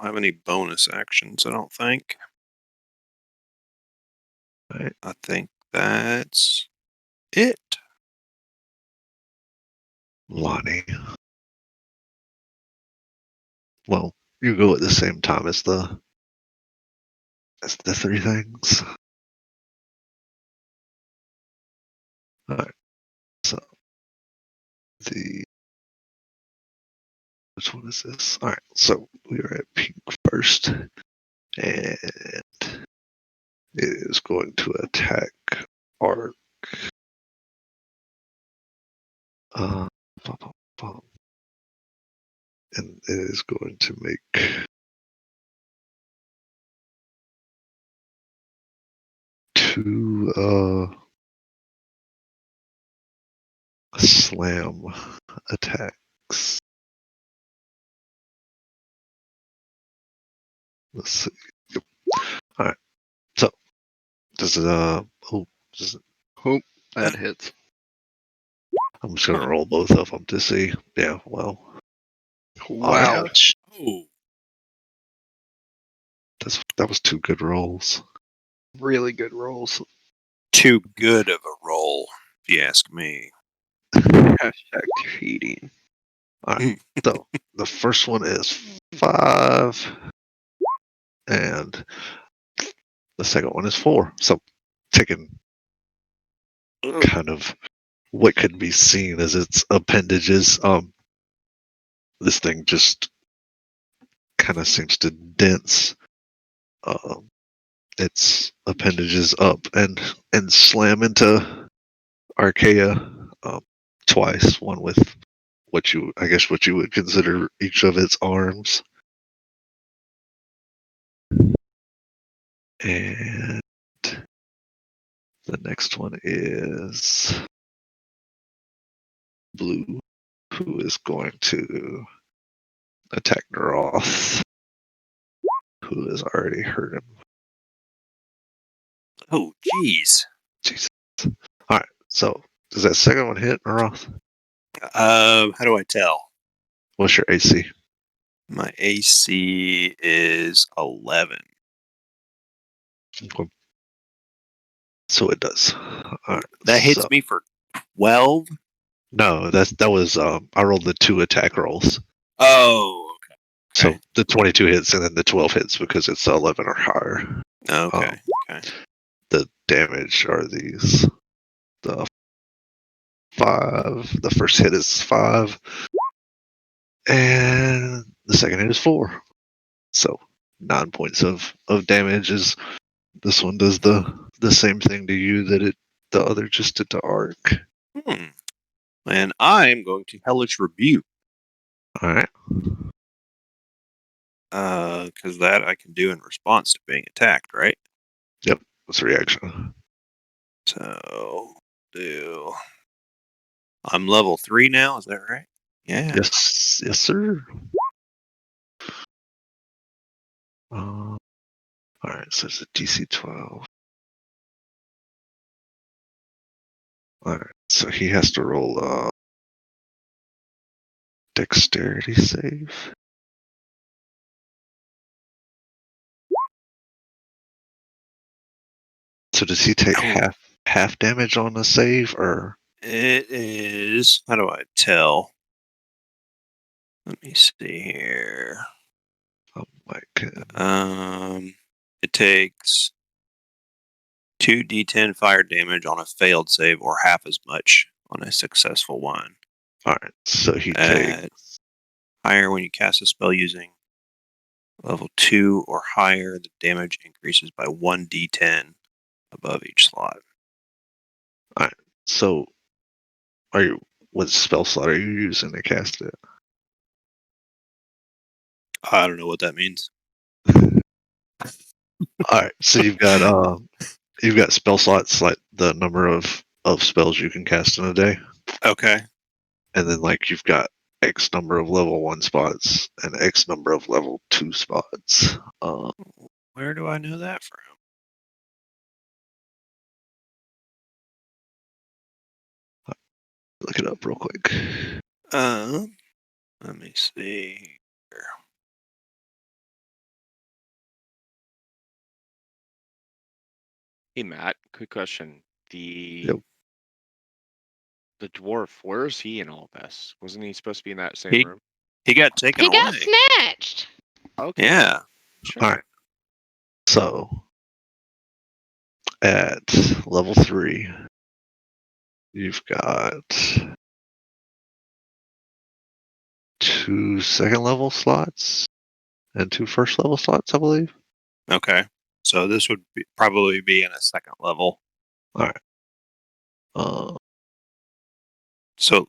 have any bonus actions, I don't think. Right. I think that's it. Lonnie. Well, you go at the same time as the three things. Alright. So which one is this? Alright, so we are at pink first. And it is going to attack Arc. Bum, bum, bum. And it is going to make two slam attacks. Let's see. Yep. Alright. So does it does it, Hope that hits. I'm just gonna roll both of them to see. Yeah, well. Wow. Ouch. Oh, That was 2 good rolls. Really good rolls. too good of a roll, if you ask me. Hashtag cheating. Alright. So the first one is 5. And the second one is 4. So taking kind of what could be seen as its appendages, this thing just kind of seems to dense its appendages up and slam into Archaea twice. One with what you would consider each of its arms, and the next one is blue, who is going to attack Neroth, who has already hurt him. Oh, jeez. Jesus. Alright, so does that second one hit Neroth? How do I tell? What's your AC? My AC is 11. Okay. So it does. Alright, That hits so, me for 12. no, that was I rolled the 2 attack rolls. Oh, okay. So Okay. the 22 hits and then the 12 hits because it's 11 or higher. Okay. Okay. The damage are these. The 5. The first hit is 5. And the second hit is 4. So 9 points of damage. Is this one does the same thing to you that the other just did to Ark. And I'm going to Hellish Rebuke. Alright. Because that I can do in response to being attacked, right? Yep. That's a reaction. So do. I'm level 3 now. Is that right? Yeah. Yes, sir. Alright, so it's a DC 12. Alright, so he has to roll a dexterity save. So does he take half damage on a save, or It is. How do I tell? Let me see here. oh my god. It takes 2d10 fire damage on a failed save, or half as much on a successful one. Alright, so he takes Higher when you cast a spell using level 2 or higher, the damage increases by 1d10 above each slot. Alright, so what spell slot are you using to cast it? I don't know what that means. Alright, so you've got spell slots like the number of spells you can cast in a day. Okay. And then like you've got X number of level 1 spots and X number of level 2 spots. Where do I know that from? Look it up real quick. Let me see here. Hey Matt, quick question. The Yep. the dwarf, where is he in all this? Wasn't he supposed to be in that same He- room? He got taken He away. got snatched. Okay. Yeah. Sure. Alright. So at level 3, you've got 2 second level slots and 2 first level slots, I believe. Okay. So this would probably be in a second level. Alright. So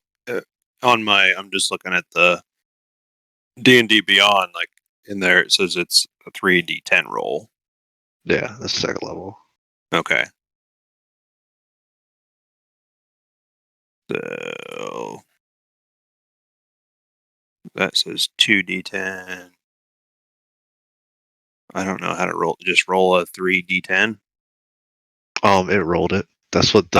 I'm just looking at the D&D Beyond, like in there it says it's a 3d10 roll. Yeah, that's second level. Okay. So that says 2d10. I don't know how to roll. Just roll a 3d10. It rolled it. That's what the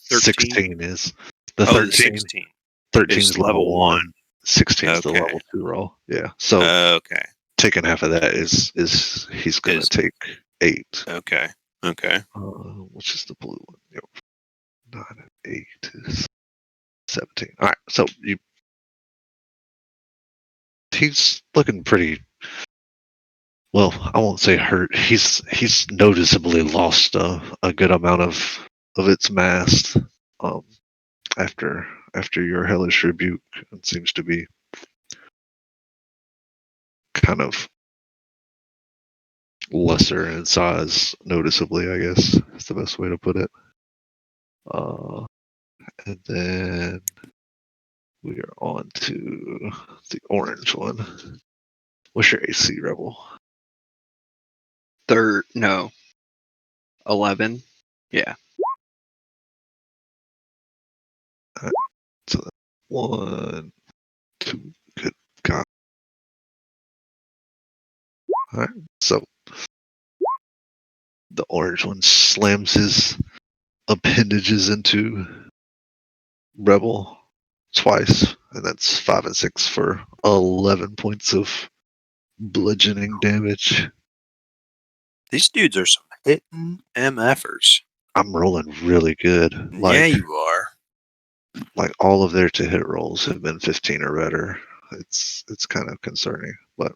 The 13. 16 is. The Oh, 13. the 16. 13 is is level 1. 16 is the Okay. level 2 roll. Yeah. So Okay. taking half of that is he's gonna Is- take 8. Okay. Okay. Which is the blue one. Yep. 9 and 8 is 17. Alright, so he's looking pretty well, I won't say hurt. He's noticeably lost a good amount of its mass after your hellish rebuke. It seems to be kind of lesser in size, noticeably, I guess is the best way to put it. And then we are on to the orange one. What's your AC, Rebel? 11. Yeah. So 1, 2, good God. Alright, so the orange one slams his appendages into Rebel twice, and that's 5 and 6 for 11 points of bludgeoning damage. These dudes are some hitting MFers. I'm rolling really good. Yeah, you are. Like all of their to hit rolls have been 15 or better. It's kind of concerning, but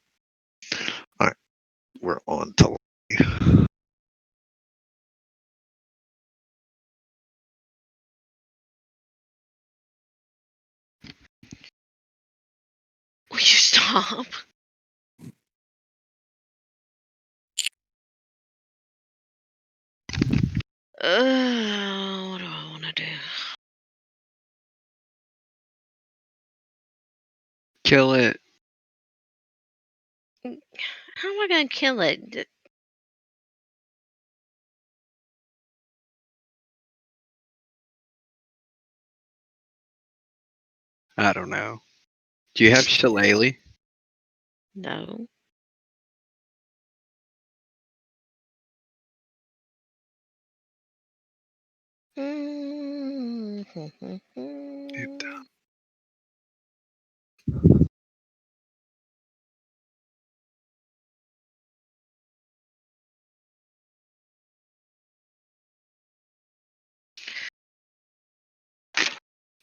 We're on to Will you stop? What do I want to do? Kill it. How am I going to kill it? I don't know. Do you have shillelagh? No.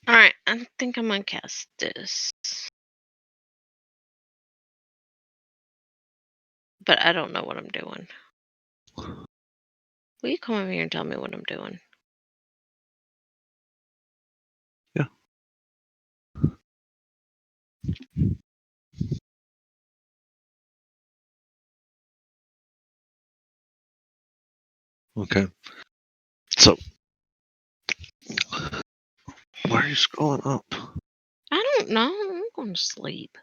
All right, I think I'm gonna cast this, but I don't know what I'm doing. Will you come over here and tell me what I'm doing? Yeah. Okay. So, why are you scrolling up? I don't know. I'm going to sleep.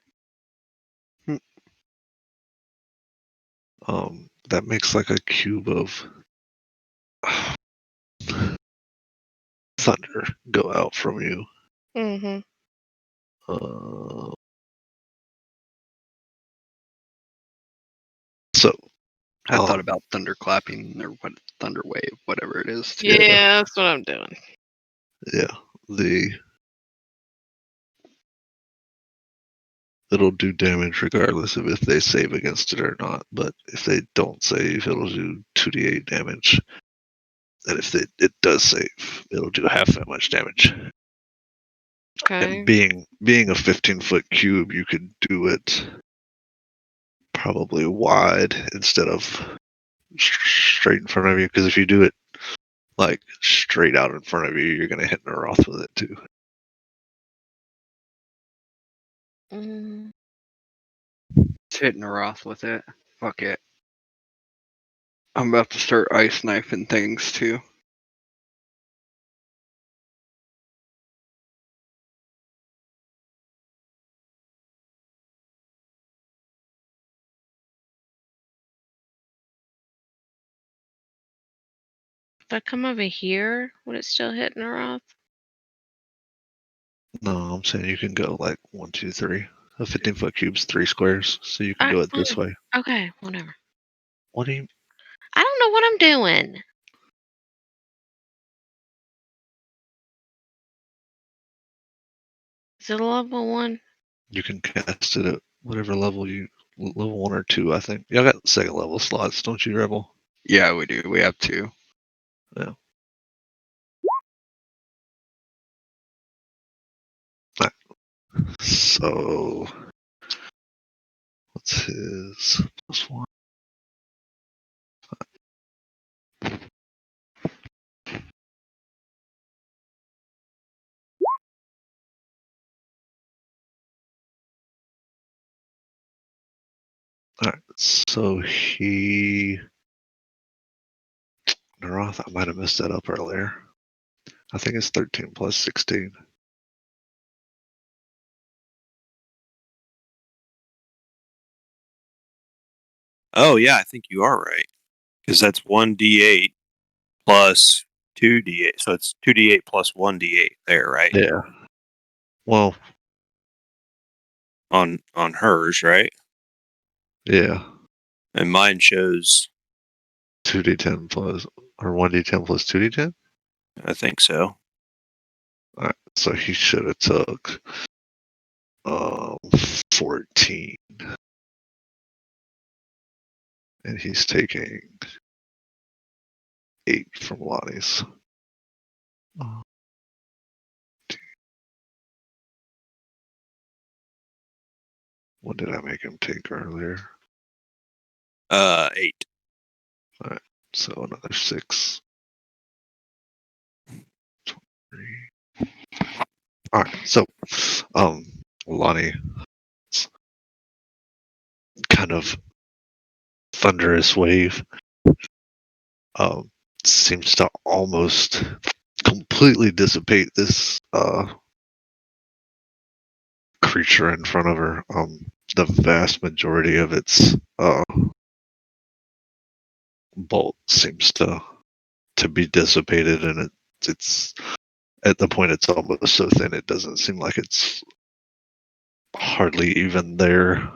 That makes like a cube of thunder go out from you. Mm-hmm. So, I thought about thunderclapping or what thunder wave, whatever it is. Too. Yeah, that's what I'm doing. yeah, it'll do damage regardless of if they save against it or not. But if they don't save, it'll do 2d8 damage. And if it does save, it'll do half that much damage. Okay. And being a 15-foot cube, you could do it probably wide instead of straight in front of you. Because if you do it like straight out in front of you, you're gonna hit Naroth with it too. Mm. It's hitting a Roth with it. Fuck it. I'm about to start ice knifing things too. If I come over here, would it still hit Naroth? No, I'm saying you can go like 1, 2, 3. A 15-foot cube's 3 squares, so you can Alright, go it this way. Okay, whatever. What do you? I don't know what I'm doing. Is it a level 1? You can cast it at whatever level level 1 or 2, I think. Y'all got second level slots, don't you, Rebel? Yeah, we do. We have two. Yeah. So, what's his +1? Alright, so Naroth, I might have messed that up earlier. I think it's 13 plus 16. Oh yeah, I think you are right because that's 1d8 plus 2d8, so it's 2d8 plus 1d8 there, right? Yeah. Well, On hers, right? yeah. And mine shows. 2d10 plus, or 1d10 plus 2d10? I think so. Alright, so he should have took 14. And he's taking 8 from Lonnie's. What did I make him take earlier? 8. So another 6. 23. All right. So, Lonnie, kind of thunderous wave, seems to almost completely dissipate this creature in front of her. The vast majority of its bolt seems to be dissipated, and it's at the point it's almost so thin it doesn't seem like it's hardly even there.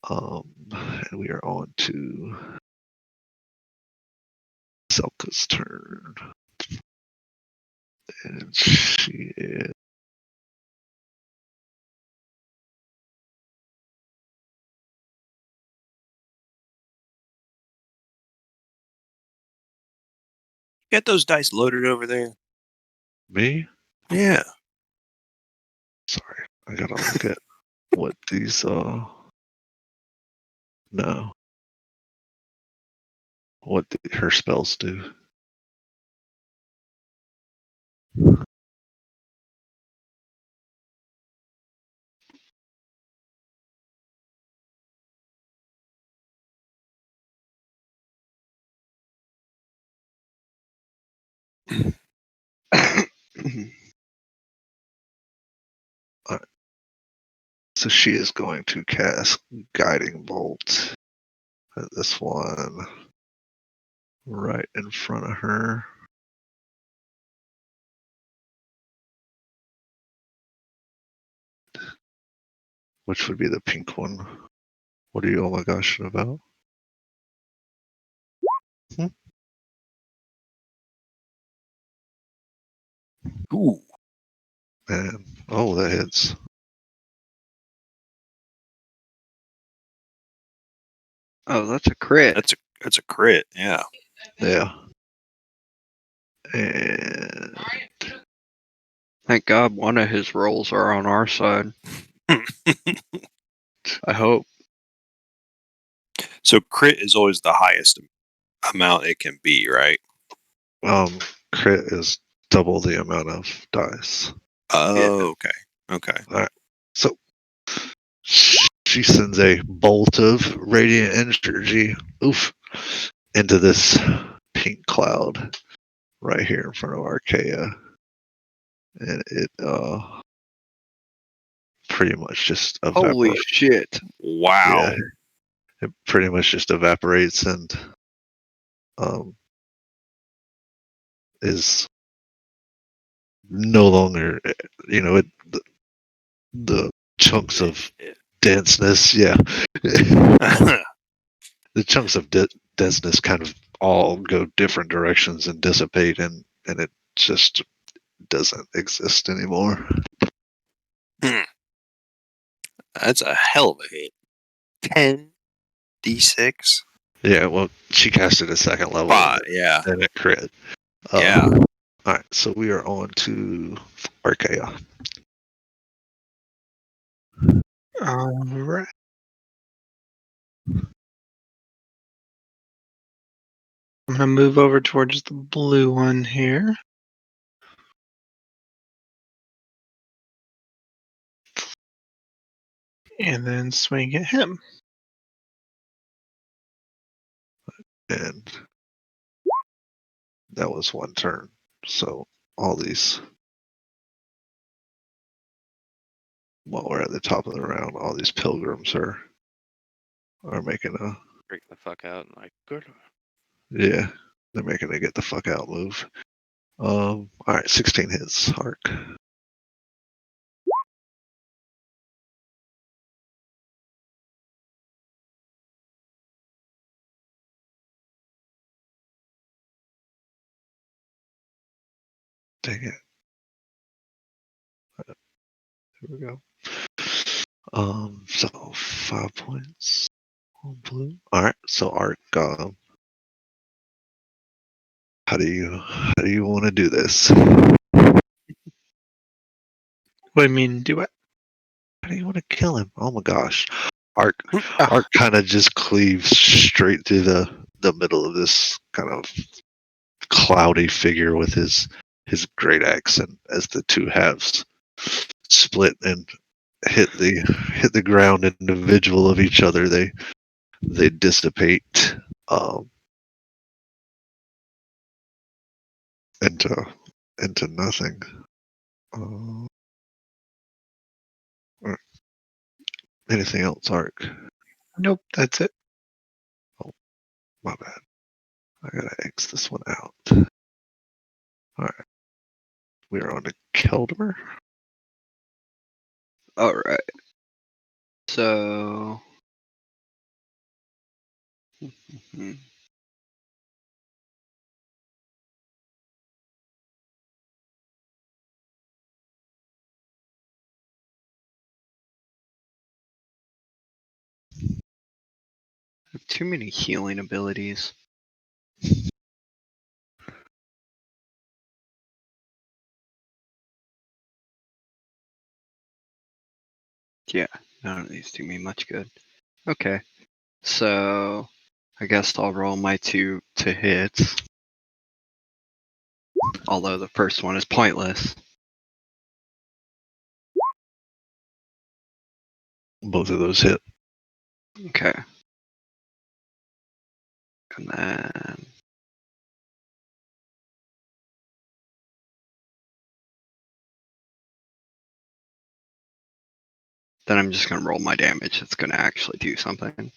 And we are on to Selka's turn, and she is. Get those dice loaded over there. Me? Yeah. Sorry, I gotta look at what these no, what her spells do. So she is going to cast Guiding Bolt at this one right in front of her. Which would be the pink one. What are you oh my gosh about? Ooh. And oh, that hits. Oh, that's a crit. That's a crit. Yeah. Yeah. And Thank God one of his rolls are on our side. I hope. So crit is always the highest amount it can be, right? crit is double the amount of dice. Oh, okay. Okay. All right. So she sends a bolt of radiant energy, into this pink cloud right here in front of Archaea, and it pretty much just Holy evaporates. shit. Wow. Yeah, it pretty much just evaporates and is no longer, the chunks of denseness, yeah. The chunks of denseness kind of all go different directions and dissipate, and it just doesn't exist anymore. That's a hell of a hit. 10d6. Yeah, well, she casted a second level, Yeah. and it crit. Yeah. All right, so we are on to Archaea. All right. I'm gonna move over towards the blue one here. And then swing at him. And that was one turn. So all these, while we're at the top of the round, all these pilgrims are making a Freak the fuck out. Like, good. they're making a get the fuck out move. All right, 16 hits. Arc. Dang it. Here we go. So 5 points on blue. All right, so Arc. How do you want to do this? What do you mean, do what? How do you want to kill him? Oh my gosh. Arc kind of just cleaves straight through the middle of this kind of cloudy figure with his great axe, and as the two halves split and hit the ground individual of each other, they dissipate into nothing. Anything else, Ark? Nope, that's it. My bad. I gotta X this one out. Alright. We're on to Kelder. All right. So. Mhm. I have too many healing abilities. Yeah, none of these do me much good. Okay, so I guess I'll roll my 2 to hits. Although the first one is pointless. Both of those hit. Okay. And then I'm just gonna roll my damage. It's gonna actually do something.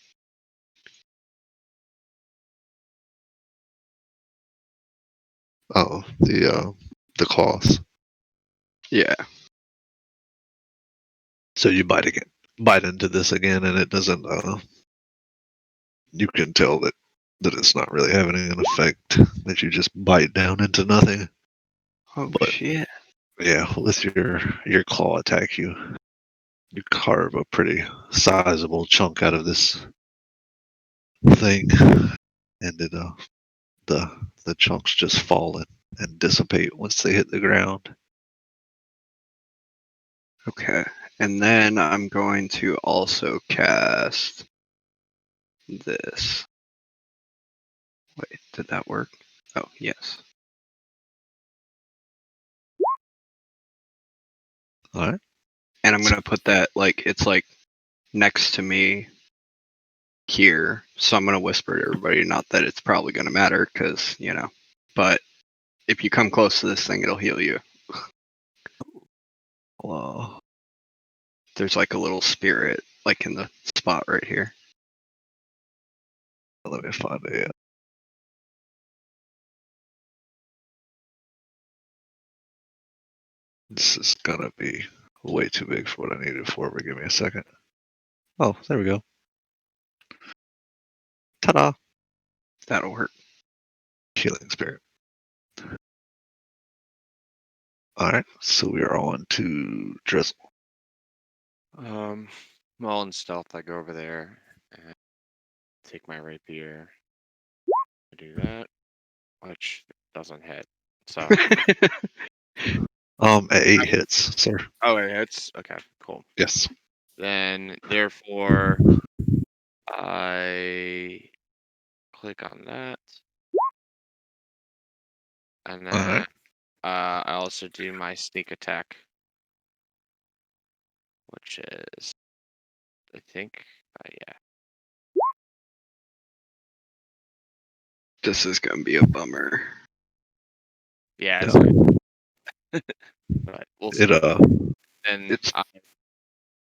Oh, the claws. Yeah. So you bite into this again, and it doesn't. You can tell that it's not really having an effect. That you just bite down into nothing. Oh But shit. yeah, with your claw attack, you carve a pretty sizable chunk out of this thing, and it the chunks just fall and dissipate once they hit the ground. Okay. And then I'm going to also cast this. Wait, did that work? Oh, yes. All right. And I'm gonna put that it's next to me here. So I'm gonna whisper to everybody, not that it's probably gonna matter, because but if you come close to this thing, it'll heal you. Well, There's like a little spirit like in the spot right here. let me find it. This is gonna be way too big for what I need it for, but give me a second. Oh, there we go. Ta-da! That'll work. Healing spirit. Alright, so we are on to Drizzle. Well, in stealth, I go over there and take my rapier. I do that, which doesn't hit. So, At 8 hits, sir. oh, it hits. Okay, cool. Yes. Then, therefore, I click on that, and then Alright. I also do my sneak attack, which is, I think, yeah. This is gonna be a bummer. Yeah, Yeah. but we'll see. It Then It's I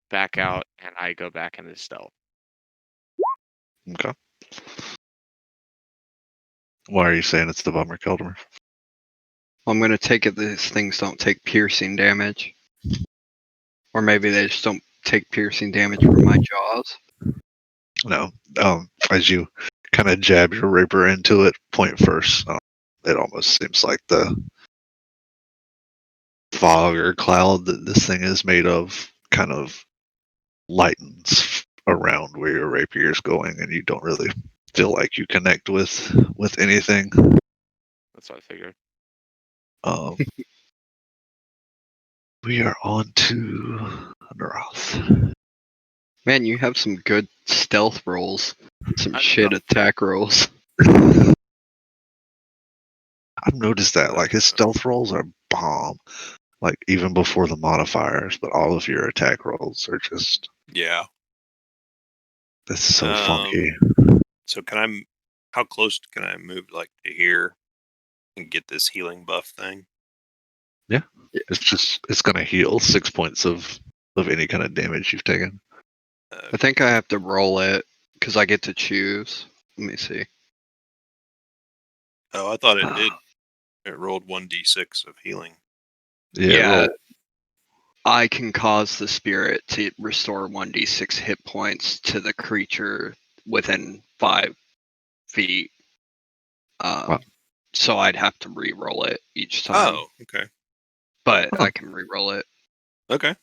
back out and I go back into stealth. okay. Why are you saying it's the bummer, Kelder? I'm gonna take it these things don't take piercing damage. Or maybe they just don't take piercing damage from my jaws. No. As you kind of jab your rapier into it, point first, it almost seems like the fog or cloud that this thing is made of kind of lightens around where your rapier is going, and you don't really feel like you connect with anything. That's what I figured. Um, we are on to Neroth. Man, you have some good stealth rolls. Some I shit know. attack rolls. I've noticed that like his stealth rolls are bomb, like even before the modifiers, but all of your attack rolls are just Yeah. that's so funky. So how close can I move like to here and get this healing buff thing? It's gonna heal 6 points of any kind of damage you've taken. I think I have to roll it because I get to choose. Let me see. Oh, I thought it did. It rolled 1d6 of healing. Yeah. Roll. I can cause the spirit to restore 1d6 hit points to the creature within 5 feet. Wow. So I'd have to re-roll it each time. Oh, okay. But Huh. I can re-roll it. Okay.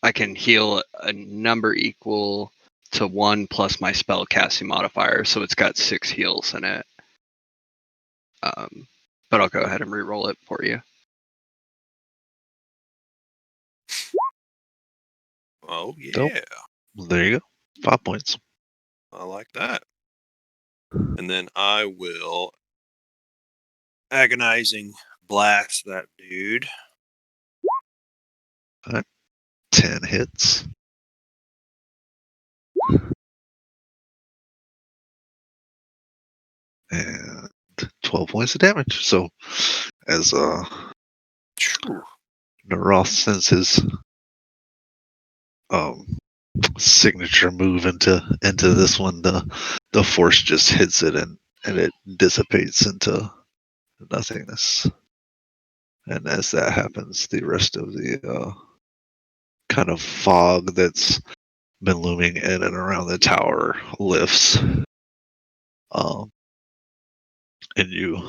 I can heal a number equal to 1 plus my spell casting modifier, so it's got 6 heals in it. But I'll go ahead and re-roll it for you. Oh, yeah. Nope. There you go. 5 points. I like that. And then I will agonizing blast that dude. 10 hits. And 12 points of damage. So as Naroth sends his signature move into this one, the force just hits it and it dissipates into nothingness. And as that happens, the rest of the kind of fog that's been looming in and around the tower lifts. And you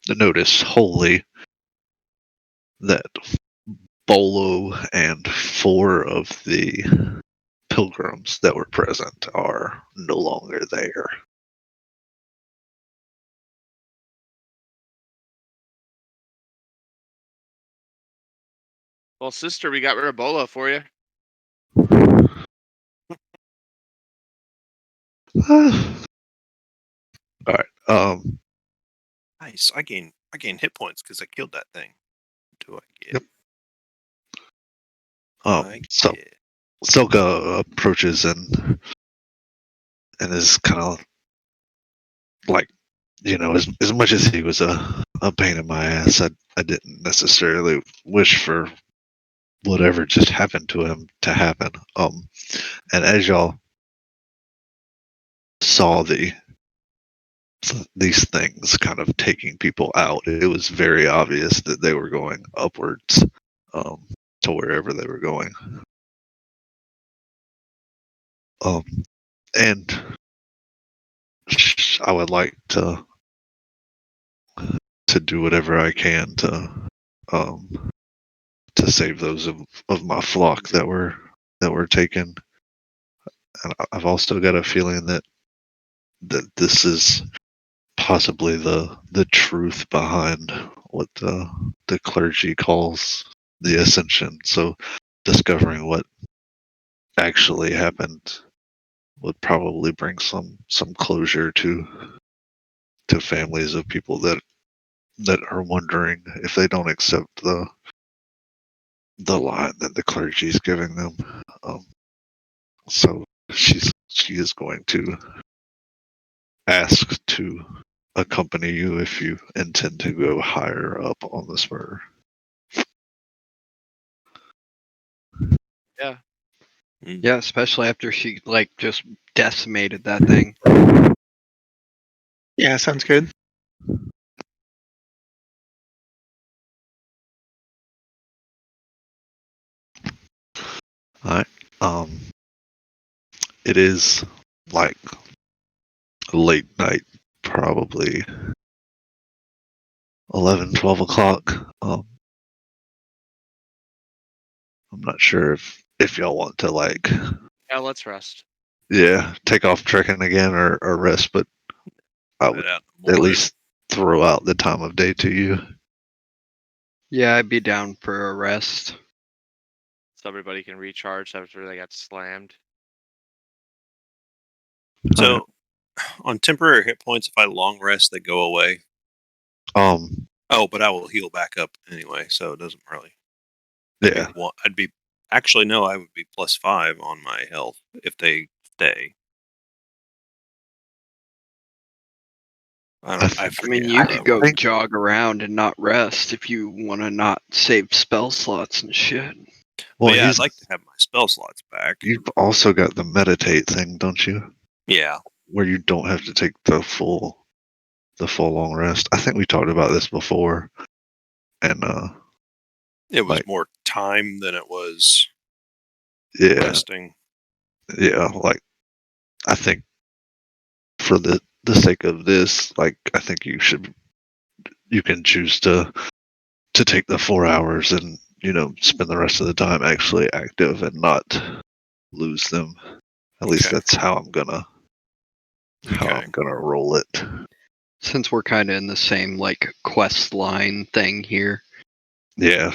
notice wholly that Bolo and 4 of the pilgrims that were present are no longer there. Well, sister, we got rid of Bola for you. All right. Nice. I gain hit points because I killed that thing. What do I get? Yep. I So get Silka approaches and is kind of like, as much as he was a pain in my ass, I didn't necessarily wish for whatever just happened to him to happen. And as y'all saw these things kind of taking people out, it was very obvious that they were going upwards, to wherever they were going. And I would like to do whatever I can to save those of my flock that were taken. And I've also got a feeling that this is possibly the truth behind what the clergy calls the ascension. So discovering what actually happened would probably bring some closure to families of people that are wondering if they don't accept the line that the clergy is giving them. So she is going to ask to accompany you if you intend to go higher up on the spur. Yeah. Yeah, especially after she just decimated that thing. Yeah, sounds good. Alright. It is like late night, probably 11, 12 o'clock. I'm not sure if y'all want to Yeah, let's rest. take off trekking again or rest, but I would that out in the at morning. least throw out the time of day to you. Yeah, I'd be down for a rest. So everybody can recharge after they got slammed. So, on temporary hit points, if I long rest, they go away. Oh, but I will heal back up anyway, so it doesn't really. Yeah. I'd be actually no, I would be +5 on my health if they stay. I I forget. mean, you how could that go works. jog around and not rest if you want to not save spell slots and shit. Well, But yeah, I'd like to have my spell slots back. You've also got the meditate thing, don't you? Yeah. Where you don't have to take the full long rest. I think we talked about this before, and It was like, more time than it was yeah, resting. yeah. Like, I think for the sake of this, like, I think you can choose to take the 4 hours and spend the rest of the time actually active and not lose them. At least Okay. that's how I'm gonna roll it. Since we're kind of in the same like quest line thing here. Yeah,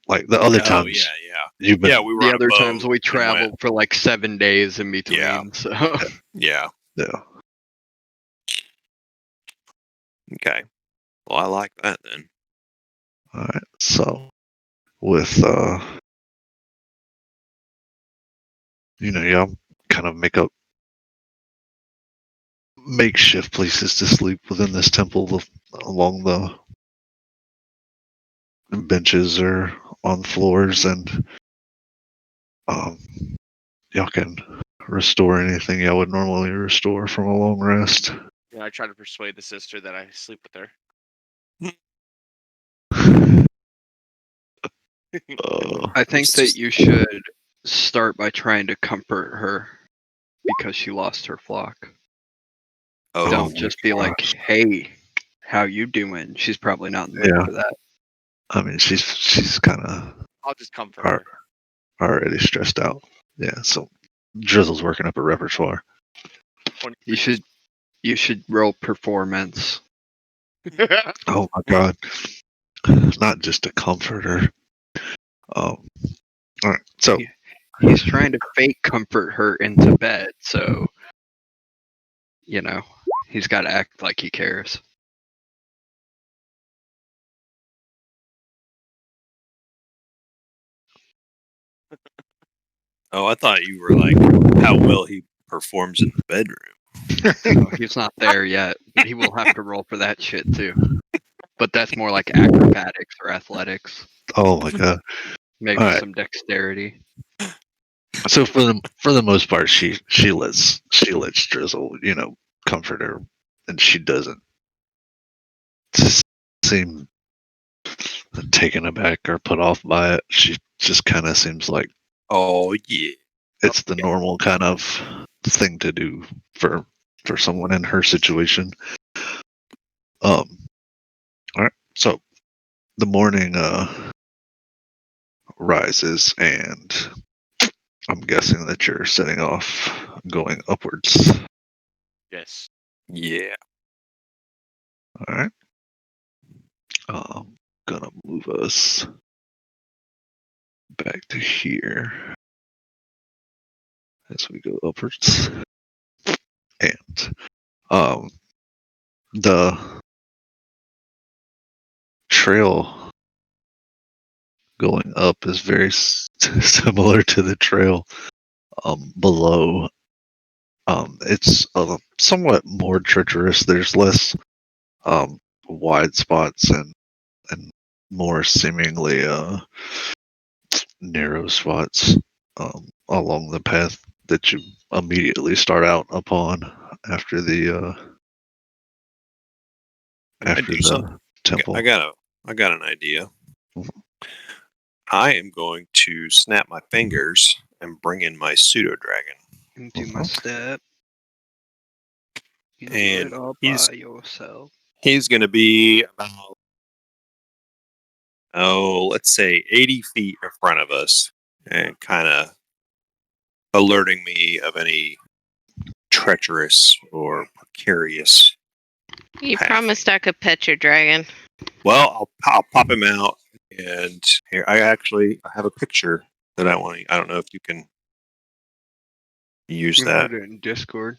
like the other times. Yeah. You've been. Yeah, we were The on a other boat times we and went- traveled for like 7 days in between. Yeah. So Yeah. Yeah. Okay. Well, I like that then. All right. So with y'all kind of make up makeshift places to sleep within this temple along the benches or on floors, and y'all can restore anything y'all would normally restore from a long rest. Yeah, I try to persuade the sister that I sleep with her. I think that you should start by trying to comfort her because she lost her flock. Oh, Don't just be like, "Hey, how you doing?" She's probably not in the mood Yeah. for that. I mean, she's kind of I'll just comfort her. already stressed out. Yeah, so Drizzle's working up a repertoire. You should roll performance. Oh my god. Not just a comforter. All right. So He's trying to fake comfort her into bed, so he's got to act like he cares. Oh, I thought you were like how well he performs in the bedroom. Oh, he's not there yet, but he will have to roll for that shit too. But that's more like acrobatics or athletics. oh my god. Maybe All right. some dexterity. So for the most part, she lets Drizzle, comfort her, and she doesn't seem taken aback or put off by it. She just kind of seems like Oh yeah. it's the normal kind of thing to do for someone in her situation. All right. So the morning rises, and I'm guessing that you're setting off, going upwards. Yes. Yeah. All right. Gonna move us back to here as we go upwards, and the trail going up is very similar to the trail below. It's somewhat more treacherous. There's less wide spots and more seemingly narrow spots along the path that you immediately start out upon after the Can I do something? temple. I got an idea. Mhm. I am going to snap my fingers and bring in my pseudo dragon. Do my step. You do And it all he's- by yourself. He's going to be about, let's say 80 feet in front of us and kind of alerting me of any treacherous or precarious. You path. promised I could pet your dragon. Well, I'll pop him out, and here I have a picture that I want. I don't know if you can use You can that. put it in Discord.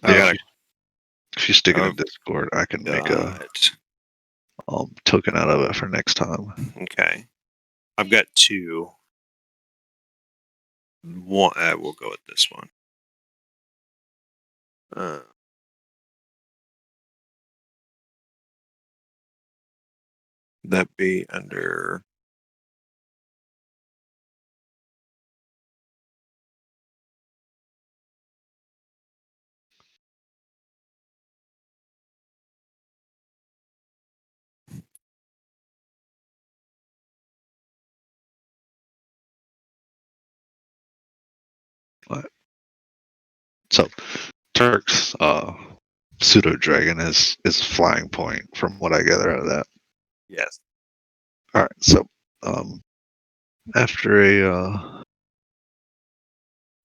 I Yeah, got if you stick it Oh, in Discord, I can make got a it. token out of it for next time. Okay. I've got two. One. We'll go with this one. That be under. So Turk's pseudo dragon is flying point from what I gather out of that. Yes. All right, so after a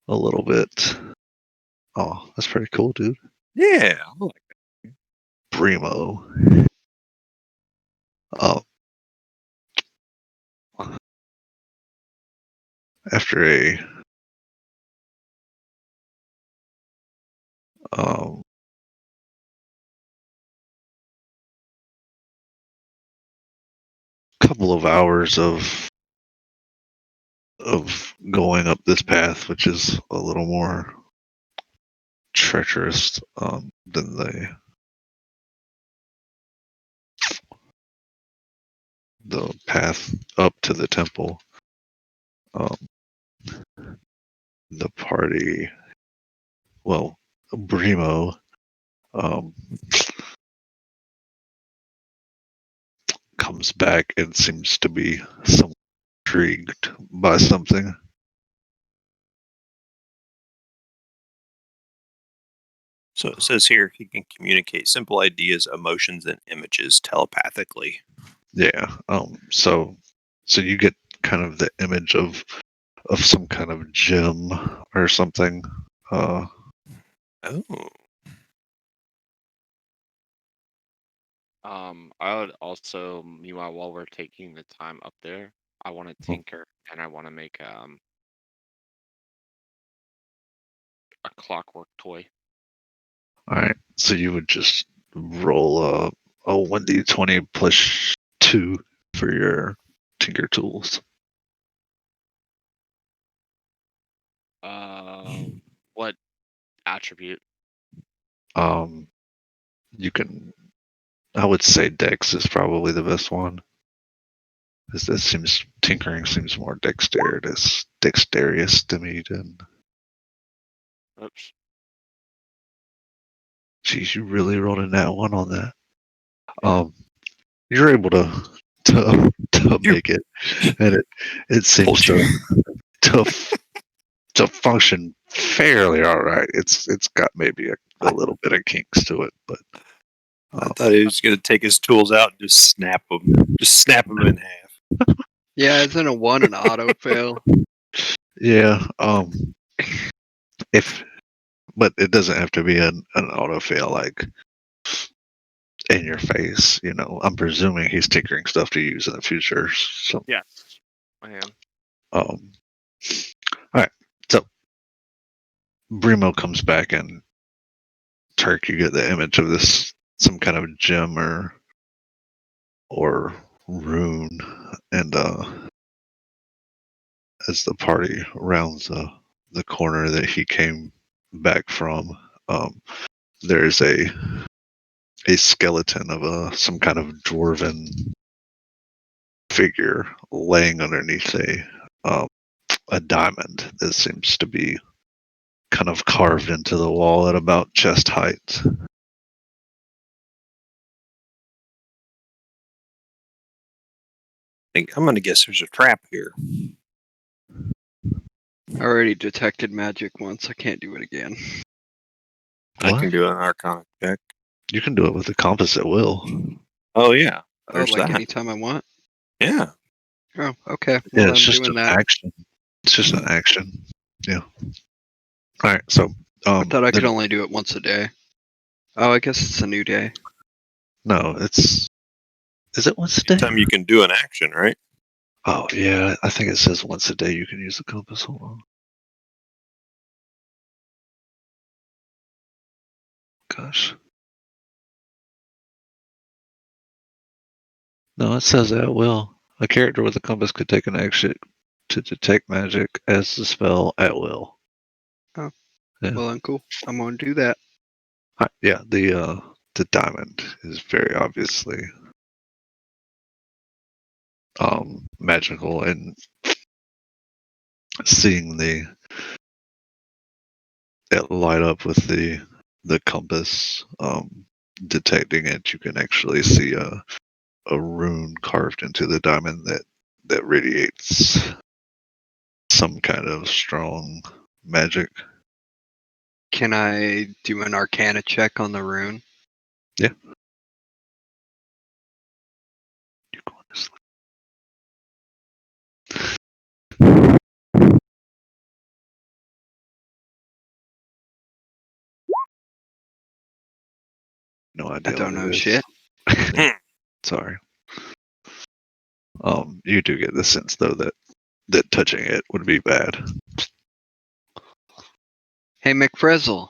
little bit, oh, that's pretty cool, dude. Yeah. I like Primo. Uh, after a um, couple of hours of going up this path, which is a little more treacherous than the path up to the temple. The party, well, Brimo, comes back and seems to be somewhat intrigued by something. So it says here he can communicate simple ideas, emotions, and images telepathically. Yeah. So you get kind of the image of some kind of gem or something. Oh. I would also, meanwhile, while we're taking the time up there, I want to tinker and I want to make a clockwork toy. All right. So you would just roll a 1d20 plus 2 for your tinker tools. What attribute? You can. I would say Dex is probably the best one. Because that seems tinkering seems more dexterous to me than. Oops. Geez, you really rolled a nat one on that. You're able to make it, and it seems Told you. to to function fairly all right. It's got maybe a little bit of kinks to it, but I thought he was going to take his tools out and just snap them in half. Yeah, isn't a 1 an auto fail? yeah. If but it doesn't have to be an auto fail like in your face. You know, I'm presuming he's tinkering stuff to use in the future. So Yes, I am. all right. So Brimo comes back and Turk, you get the image of this some kind of gem or rune, and as the party rounds the corner that he came back from, there's a skeleton of some kind of dwarven figure laying underneath a diamond that seems to be kind of carved into the wall at about chest height. I'm going to guess there's a trap here. I already detected magic once. I can't do it again. I What? can do an Arcana check. You can do it with the compass at will. Oh yeah, Oh, there's like that. anytime I want? Yeah. Oh, okay. Yeah, Well, it's I'm just doing an that. action. It's just an action. Yeah. All right. So I thought I could then- only do it once a day. Oh, I guess it's a new day. no, it's. Is it once a day? Anytime you can do an action, right? Oh yeah, I think it says once a day you can use the compass. Hold on. gosh. No, it says at will. A character with a compass could take an action to detect magic as the spell at will. Oh. Yeah. Well, then cool. I'm gonna do that. Yeah, the diamond is very obviously magical, and seeing it light up with the compass, detecting it, you can actually see a rune carved into the diamond that radiates some kind of strong magic. Can I do an Arcana check on the rune? Yeah. You're going to sleep. No idea I don't what know it is. shit. Sorry. You do get the sense though that touching it would be bad. Hey, McFrizzle.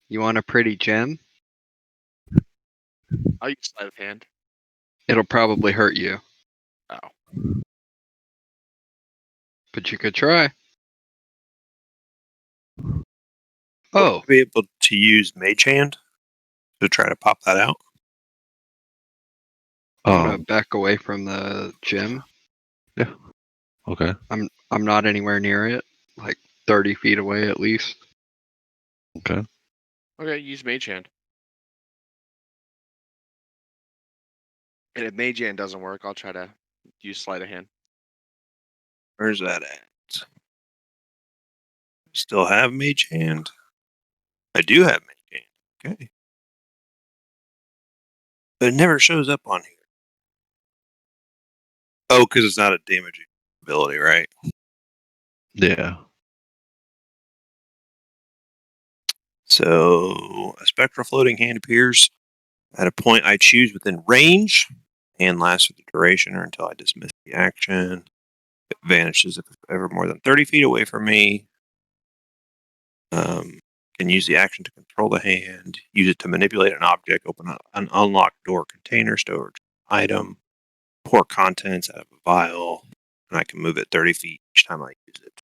You want a pretty gem? I'll use sleight of hand. It'll probably hurt you, Oh. but you could try. Would Oh, I be able to use Mage Hand to try to pop that out? I'm gonna Um, back away from the gem. okay. I'm not anywhere near it, like 30 feet away at least. Okay. Okay, use Mage Hand. And if Mage Hand doesn't work, I'll try to use Sleight of Hand. Where's that at? Still have Mage Hand? I do have Mage Hand. Okay. But it never shows up on here. Oh, because it's not a damaging ability, right? Yeah. So a spectral floating hand appears at a point I choose within range and lasts for the duration or until I dismiss the action. It vanishes if it's ever more than 30 feet away from me. Can use the action to control the hand, use it to manipulate an object, open an unlocked door, container, storage item, pour contents out of a vial, and I can move it 30 feet each time I use it.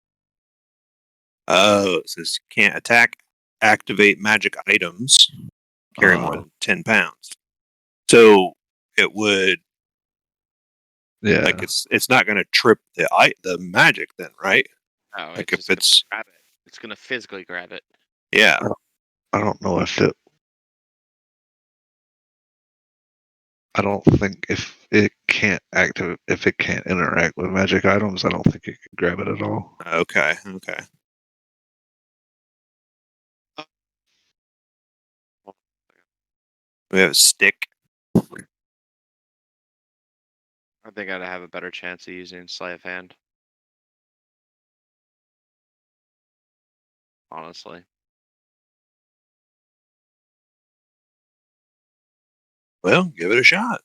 Oh, it says can't attack, activate magic items, carry more than 10 pounds. So it would, Yeah. like, it's not going to trip the magic then, right? Oh, Like it's if just it's, gonna grab it. It's gonna physically grab it. yeah. I don't know if it. I don't think if it can't interact with magic items, I don't think it can grab it at all. Okay. We have a stick. I think I'd have a better chance of using Sleight of Hand. Honestly. Well, give it a shot.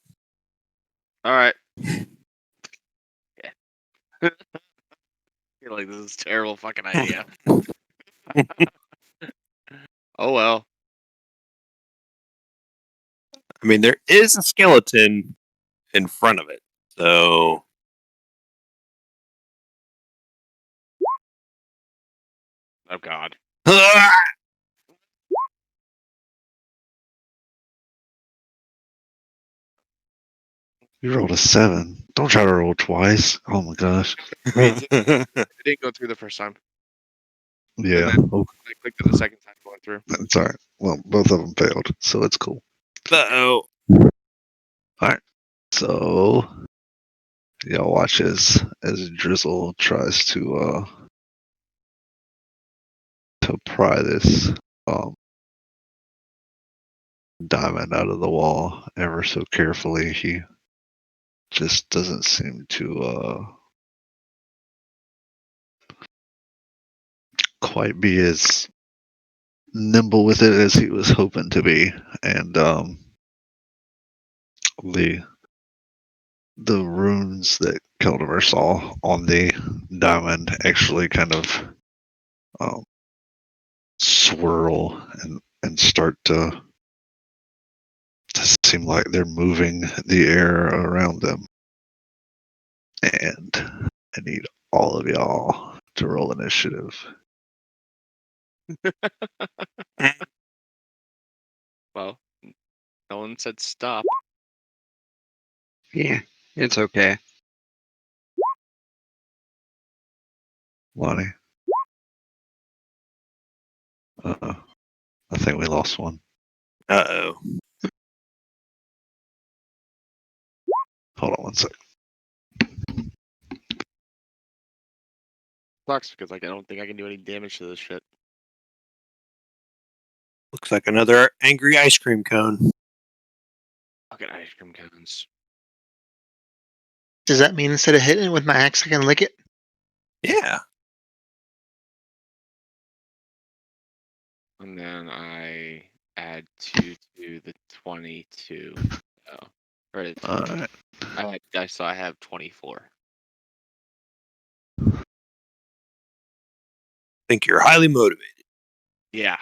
All right. Yeah. I feel like this is a terrible fucking idea. Oh well. I mean, there is a skeleton in front of it, so Oh god. You rolled a 7. Don't try to roll twice. Oh my gosh. It didn't go through the first time. Yeah. then- Okay. I clicked it the second time going through. That's all right. Well, both of them failed, so it's cool. Uh-oh. All right. So y'all watch as Drizzle tries to pry this diamond out of the wall ever so carefully. He just doesn't seem to quite be as nimble with it as he was hoping to be, and the runes that Keldimer saw on the diamond actually kind of swirl and start to seem like they're moving the air around them. And I need all of y'all to roll initiative. Well, no one said stop. Yeah, it's okay. Lonnie. I think we lost one. Uh-oh. Hold on one sec. Sucks because like I don't think I can do any damage to this shit. Looks like another angry ice cream cone. Fucking ice cream cones. Does that mean instead of hitting it with my axe, I can lick it? Yeah. And then I add 2 to the 22. Oh, or the 20. Alright. So I have 24. Think you're highly motivated. Yeah.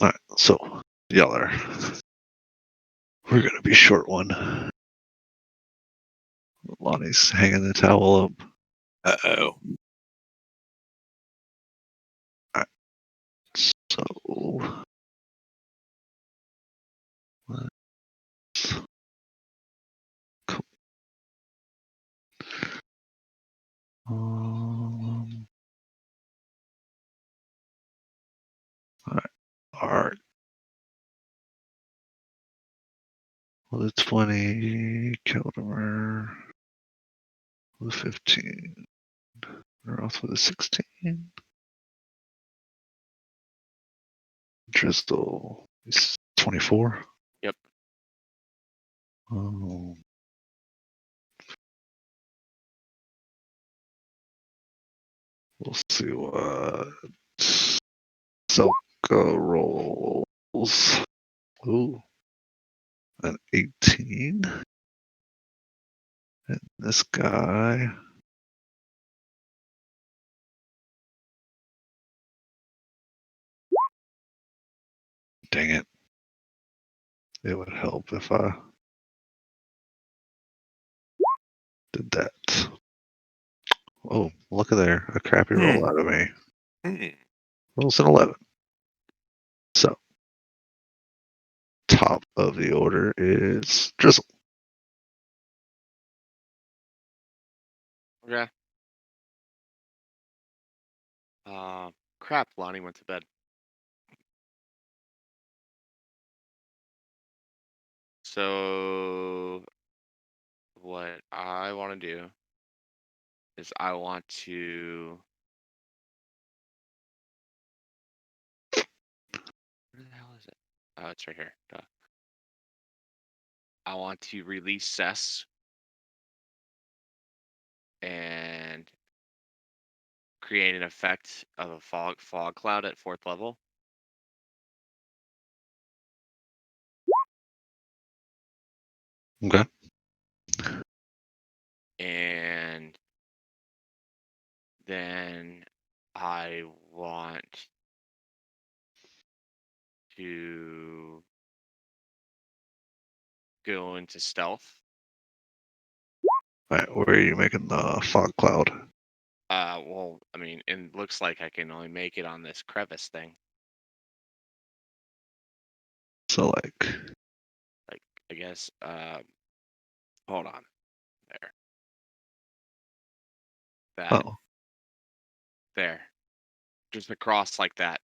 Alright, so y'all are. We're gonna be short one. Lonnie's hanging the towel up. Uh-oh. So let's cool. Alright. Well, the 20 killed him. The 15. We're off with a 16. Drizzle is 24. Yep. Oh. We'll see what Selka rolls. Ooh. An 18. And this guy. Dang it. It would help if I did that. Oh, look at there. A crappy roll out of me. Rolls an 11. So, top of the order is Drizzle. Okay. Crap. Lonnie went to bed. So what I want to do is I want to. Where the hell is it? Oh, it's right here. Duh. I want to release Cess and create an effect of a fog cloud at 4th level. Okay. And then I want to go into stealth. Alright, where are you making the fog cloud? Well, I mean, it looks like I can only make it on this crevice thing. So, like, I guess, hold on. There. That. oh, There. Just across like that.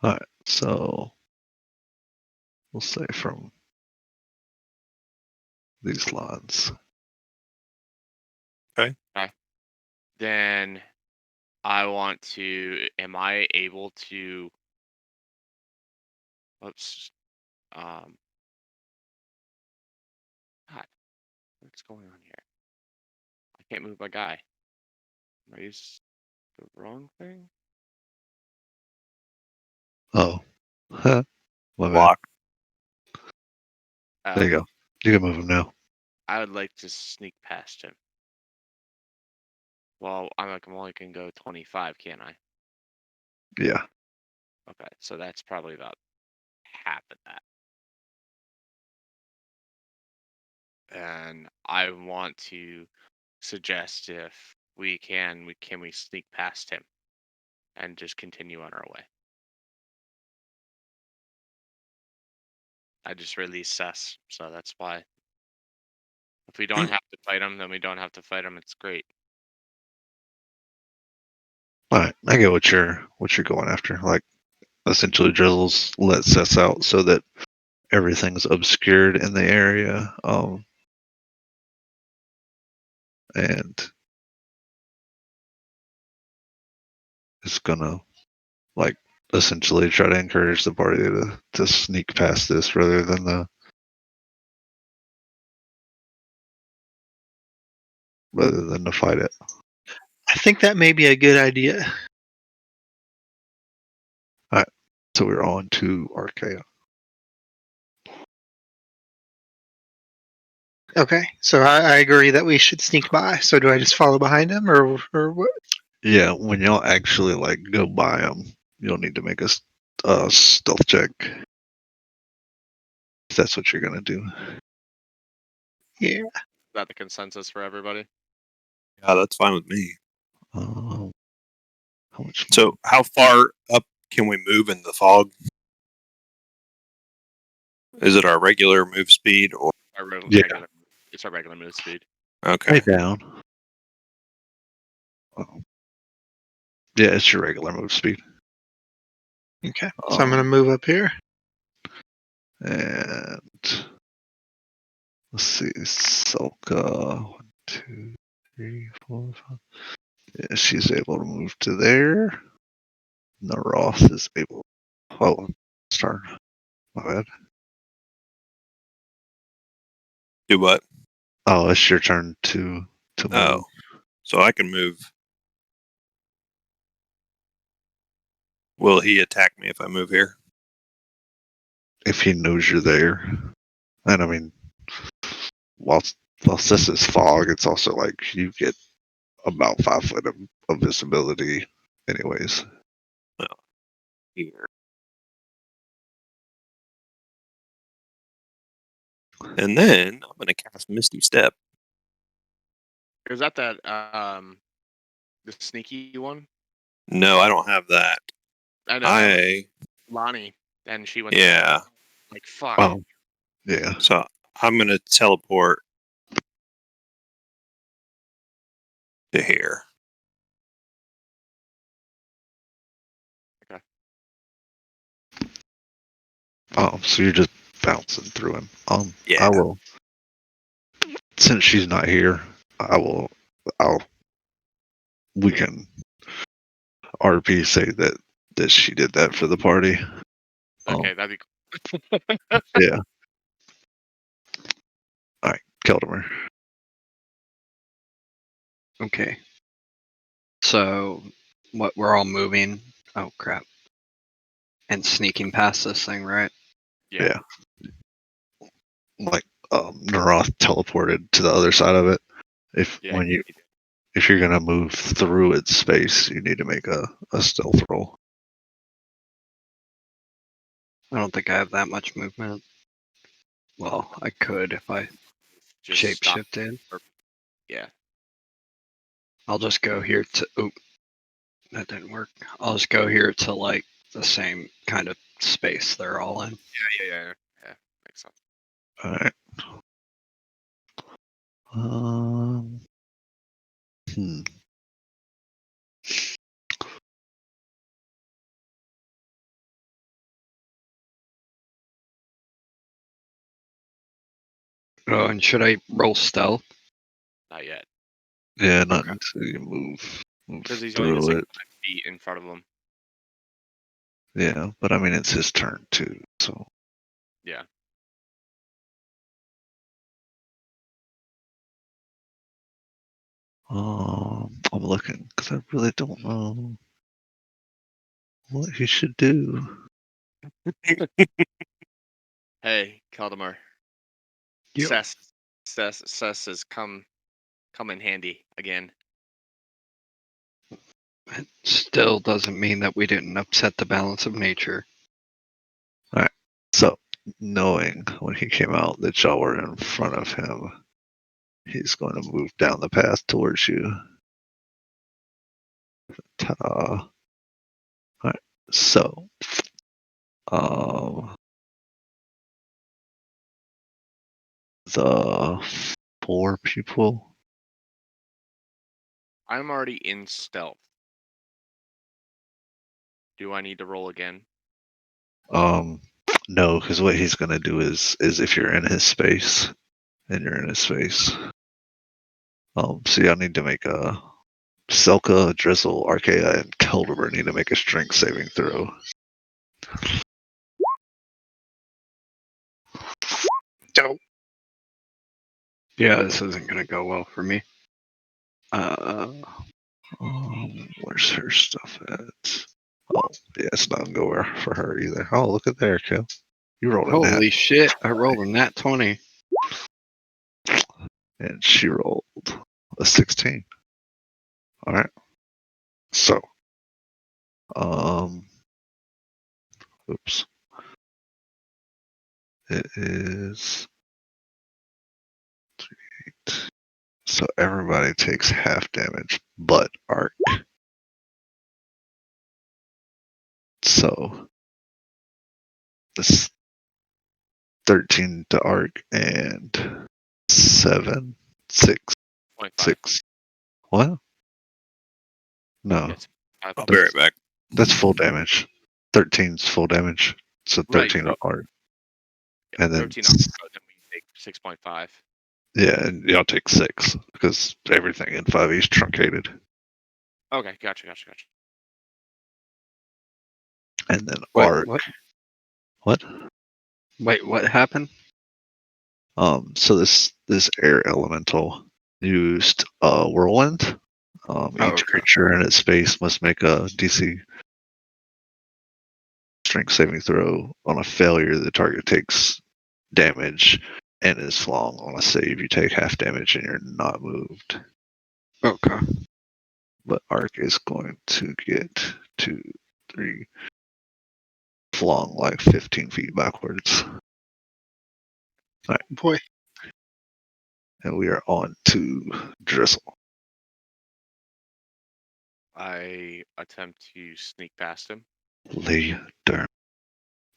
alright. So, we'll say from these lines. Then I want to. Am I able to? Oops. God, what's going on here? I can't move my guy. Am I using the wrong thing? Oh, huh. My bad. Block. There you go. You can move him now. I would like to sneak past him. Well, I'm only can go 25, can't I? Yeah. Okay, so that's probably about half of that. And I want to suggest if we sneak past him and just continue on our way. I just released Cess, so that's why. If we don't have to fight him, then we don't have to fight him. It's great. All right. I get what you're going after. Like, essentially, Drizzles lets us out so that everything's obscured in the area. And it's gonna like essentially try to encourage the party to sneak past this rather than to fight it. I think that may be a good idea. All right. So we're on to Archaea. Okay, so I agree that we should sneak by. So do I just follow behind him, or what? Yeah, when y'all actually like go by them, you'll need to make a stealth check. If that's what you're gonna do. Yeah. Is that the consensus for everybody? Yeah, that's fine with me. How much? So, how far up can we move in the fog? Is it our regular move speed or Yeah. It's our regular move speed. okay? Way down. Yeah, it's your regular move speed. Okay, so I'm gonna move up here. And let's see, Sulka. 1, 2, 3, 4, 5. Yeah, she's able to move to there. Naroth is able. Oh, turn. My bad. Do what? Oh, it's your turn to move. Oh, so I can move. Will he attack me if I move here? If he knows you're there. And I mean, whilst this is fog, it's also like you get about 5 foot of visibility, anyways. Here. And then I'm going to cast Misty Step. Is that the sneaky one? No, I don't have that. I know. I Lonnie, and she went. yeah. Like fuck. Oh, yeah. So I'm going to teleport to here. Okay. So you're just bouncing through him. Yeah. I will. Since she's not here, I'll. We can RP say that she did that for the party. Okay, that'd be cool. Yeah. All right, Keldamer. Okay. So, what we're all moving. Oh crap! And sneaking past this thing, right? Yeah. Like Naroth teleported to the other side of it. If you're gonna move through its space, you need to make a stealth roll. I don't think I have that much movement. Well, I could if I Just shape stop. shifted. Yeah. I'll just go here to. Oh, that didn't work. I'll just go here to like the same kind of space they're all in. Yeah. Makes sense. All right. Hmm. Oh, and should I roll stealth? Not yet. Yeah, not Okay. until you move Because he's only through it. 5 feet in front of him. Yeah, but I mean it's his turn too. So Yeah. I'm looking because I really don't know what he should do. Hey, Kaldemar. Yep. Sus has come in handy again. It still doesn't mean that we didn't upset the balance of nature. So, knowing when he came out that y'all were in front of him, he's going to move down the path towards you. Ta-da. Alright, so, the 4 people, I'm already in stealth. Do I need to roll again? no, because what he's going to do is if you're in his space, and you're in his space, so y'all need to make a Selka, Drizzle, Archaea, and Kelderber need to make a strength saving throw. Dope. Yeah, this isn't gonna go well for me. Where's her stuff at? Oh, yeah, it's not gonna go well for her either. Oh, look at there, Kel. You rolled a nat, Holy shit! I rolled a nat 20. and she rolled a 16. All right. So, oops. It is 8. So everybody takes half damage, but Arc. So it's 13 to Arc and 7, 6, 0.5. 6. What? No, Yes. I'll be right back. that's full damage. 13's full damage. So Right, 13 so- Arc. Yeah, And then 13 off, then we take 6.5. Yeah, and y'all take 6 because everything in 5e is truncated. Okay, gotcha. And then What? Arc. What? Wait, what happened? So this air elemental used whirlwind. Each okay. creature in its space must make a DC strength saving throw. On a failure, the target takes damage and is flung. On a save, you take half damage and you're not moved. Okay. But Arc is going to get 2, 3, flung like 15 feet backwards. Boy. And we are on to Drizzle. I attempt to sneak past him. Lee Durham.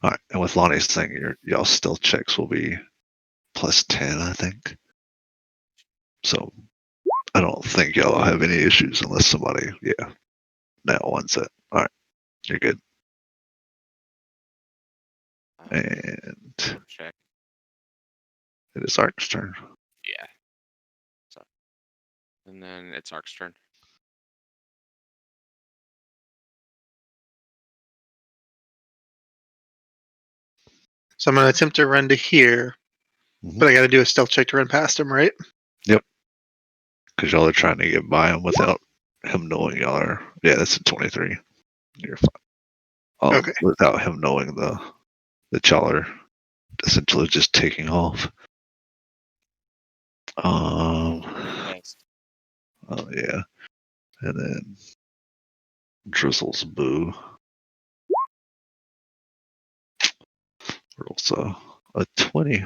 Alright, and with Lonnie's thing, y'all stealth checks will be plus 10, I think. So I don't think y'all have any issues unless somebody, now wants it. Alright, you're good. And Check. it is Arc's turn. Yeah. So, and then it's Arc's turn. So I'm going to attempt to run to here, but I got to do a stealth check to run past him, right? Because y'all are trying to get by him without him knowing y'all are. Yeah, that's a 23. You're fine. Okay. Without him knowing the y'all are essentially just taking off. Yes. Oh yeah, and then Drizzle's boo rolls a 20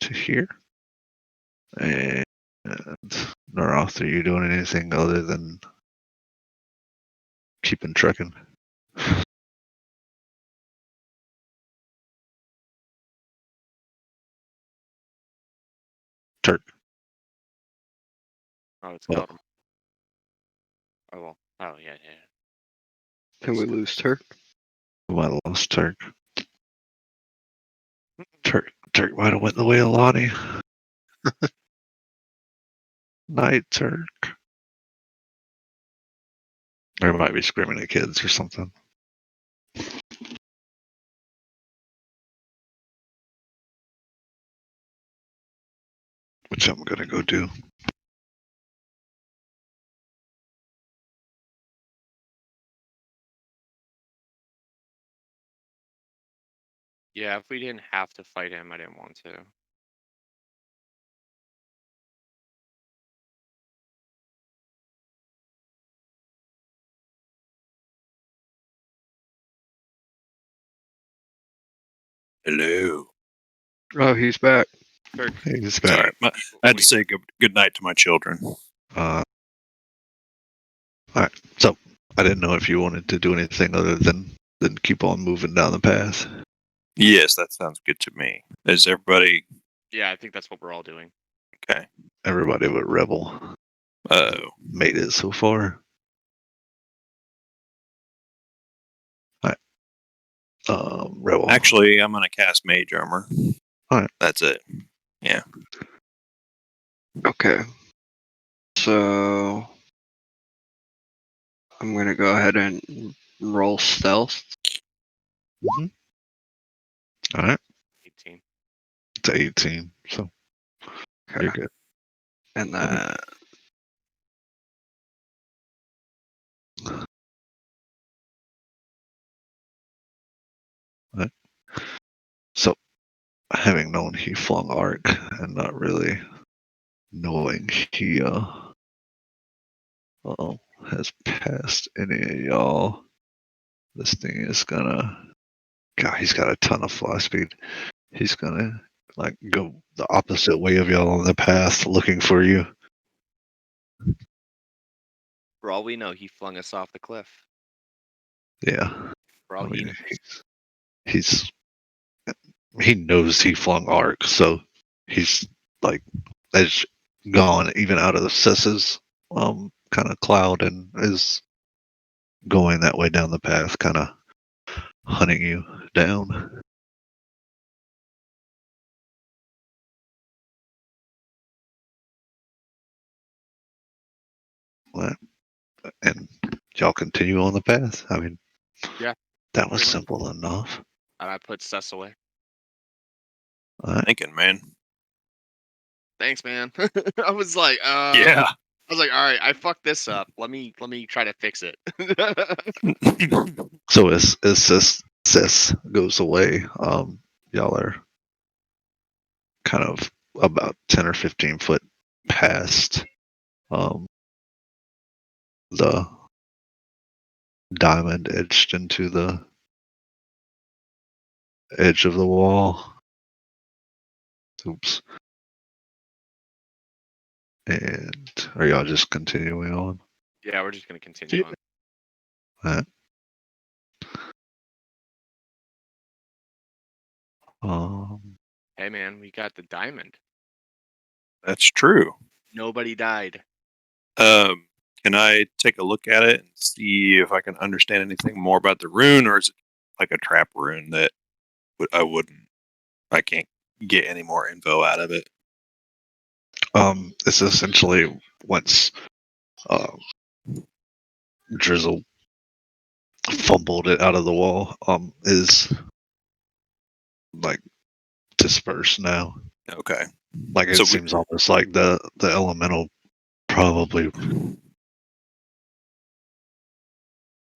to here. And Naroth, are you doing anything other than keeping trucking? Turk. Oh, it's Well, Keldrum. Oh, well. Oh, yeah. Can we lose Turk? we might have lost Turk. Turk might have went the way of Lonnie. Night Turk. Or might be screaming at kids or something. Which I'm gonna go do. Yeah, if we didn't have to fight him, I didn't want to. Hello. Oh, he's back. Kirk, He's Sorry, back. I had to say good night to my children. All right. So I didn't know if you wanted to do anything other than keep on moving down the path. Yes, that sounds good to me. Is everybody Yeah, I think that's what we're all doing. okay? Everybody but Rebel Oh, made it so far. All right. Rebel. actually, I'm gonna cast Mage Armor. Alright. That's it. Yeah. Okay. So I'm gonna go ahead and roll stealth. All right. 18. It's 18. So Okay. you're good. And Let me- then So having known he flung arc and not really knowing he has passed any of y'all, this thing is gonna. God, he's got a ton of fly speed. He's gonna like go the opposite way of y'all on the path, looking for you. For all we know, he flung us off the cliff. Yeah, For all I he mean, knows. he knows he flung arc, so he's like has gone even out of the Sis's kind of cloud and is going that way down the path, kind of hunting you down. Right. And y'all continue on the path. I mean, Yeah, that was pretty much. simple enough. And I put Cess away. All right. Thinking, man. Thanks, man. I was like, Yeah. I was like, all right, I fucked this up. Let me try to fix it. So as Sis goes away, y'all are kind of about 10 or 15 foot past the diamond etched into the edge of the wall. Oops. And are y'all just continuing on? Yeah, we're just gonna continue on. Alright. Hey, man, we got the diamond. That's true. Nobody died. Can I take a look at it and see if I can understand anything more about the rune, or is it like a trap rune that I can't get any more info out of it? It's essentially once Drizzle fumbled it out of the wall, is like dispersed now. Okay. Like it So seems almost like the elemental probably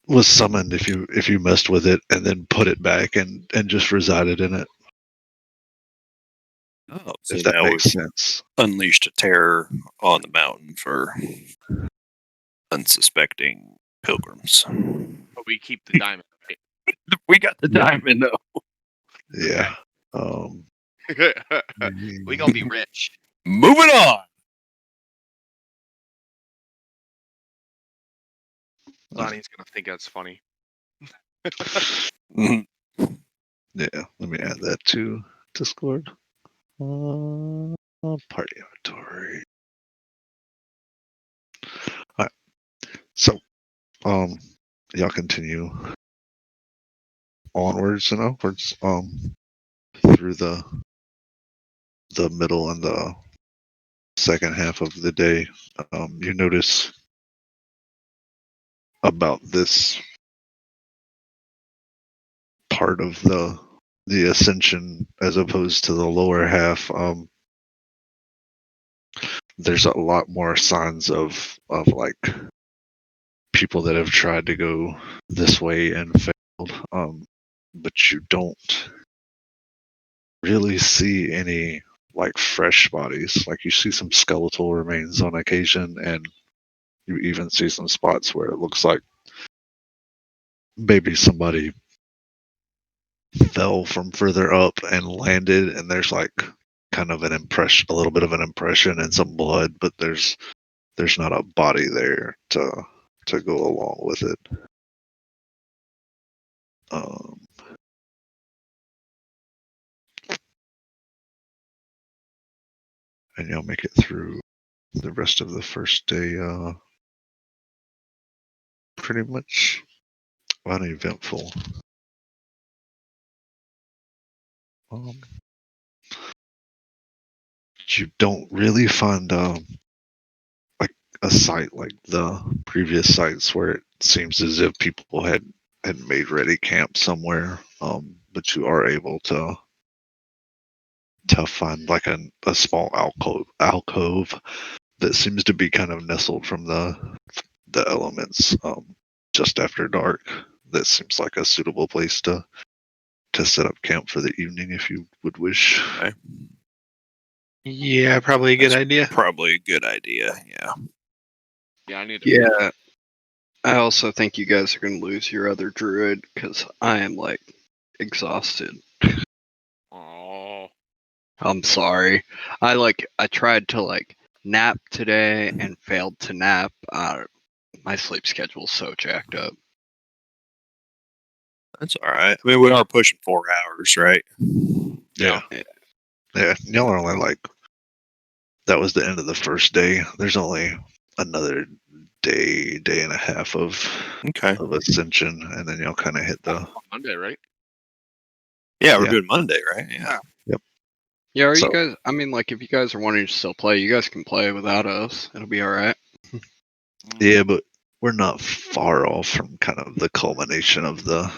was summoned if you messed with it and then put it back and just resided in it. So If that now makes we've sense. unleashed a terror on the mountain for unsuspecting pilgrims. But we keep the diamond. Right? We got the diamond though. Yeah. We gonna be rich. Moving on. Lonnie's gonna think that's funny. Mhm. Yeah, let me add that to Discord. Party inventory. Alright. So, y'all continue onwards and upwards, through the middle and the second half of the day. You notice about this part of the ascension as opposed to the lower half. There's a lot more signs of like people that have tried to go this way and failed. But you don't really see any like fresh bodies. Like you see some skeletal remains on occasion, and you even see some spots where it looks like maybe somebody fell from further up and landed, and there's like kind of an impression, a little bit of an impression and some blood, but there's not a body there to go along with it. Um, and you'll make it through the rest of the first day pretty much uneventful. Um, you don't really find like a site like the previous sites where it seems as if people had made ready camp somewhere. But you are able to find like a small alcove that seems to be kind of nestled from the elements just after dark. That seems like a suitable place to set up camp for the evening if you would wish. Okay. Yeah, probably a good That's idea. Probably a good idea. Yeah. Yeah, I need to. Yeah. I also think you guys are going to lose your other druid because I am like exhausted. Oh. I'm sorry. I tried to like nap today and failed to nap. My sleep schedule's so jacked up. That's all right. I mean, we are pushing 4 hours, right? Yeah. Y'all are only like, that was the end of the first day. There's only another day and a half of Okay. ascension, and then y'all kind of hit the Monday, right? Yeah, we're Yeah. doing Monday, right? Yeah. Yeah, are So- you guys? I mean, like, if you guys are wanting to still play, you guys can play without us. It'll be all right. Yeah, but we're not far off from kind of the culmination of the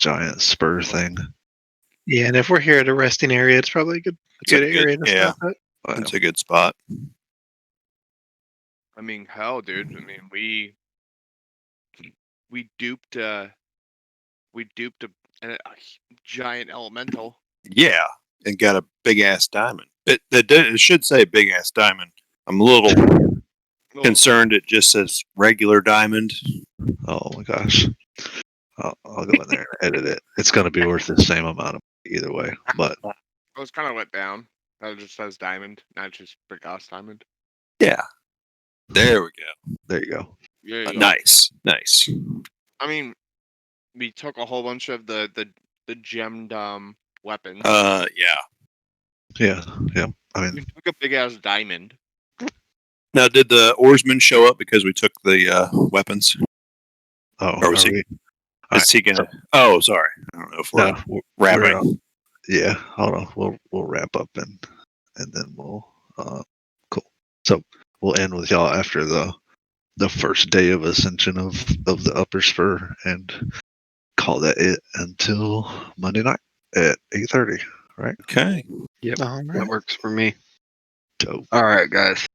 giant spur thing. Yeah, and if we're here at a resting area, it's probably a good area to yeah, stop at. that's a good spot. I mean, hell, dude. I mean, we duped a giant elemental. Yeah, and got a big ass diamond. It should say big ass diamond. I'm a little concerned. It just says regular diamond. Oh my gosh. I'll go in there and edit it. It's going to be worth the same amount of either way. But I was kind of let down. That it just says diamond, not just big ass diamond. Yeah. There we go. there you go. Yeah. Nice. I mean, we took a whole bunch of the gemmed weapons. Yeah. Yeah. I mean, We took a big ass diamond. Now, did the oarsman show up because we took the weapons? oh, Or was are he? we? Is he gonna? Oh, sorry. I don't know if we're No, wrapping. yeah. Hold on. We'll wrap up and then we'll cool. So we'll end with y'all after the first day of ascension of the upper spur and call that it until Monday night at 8:30. Right? Okay. Yep, All right. that works for me. Dope. All right, guys.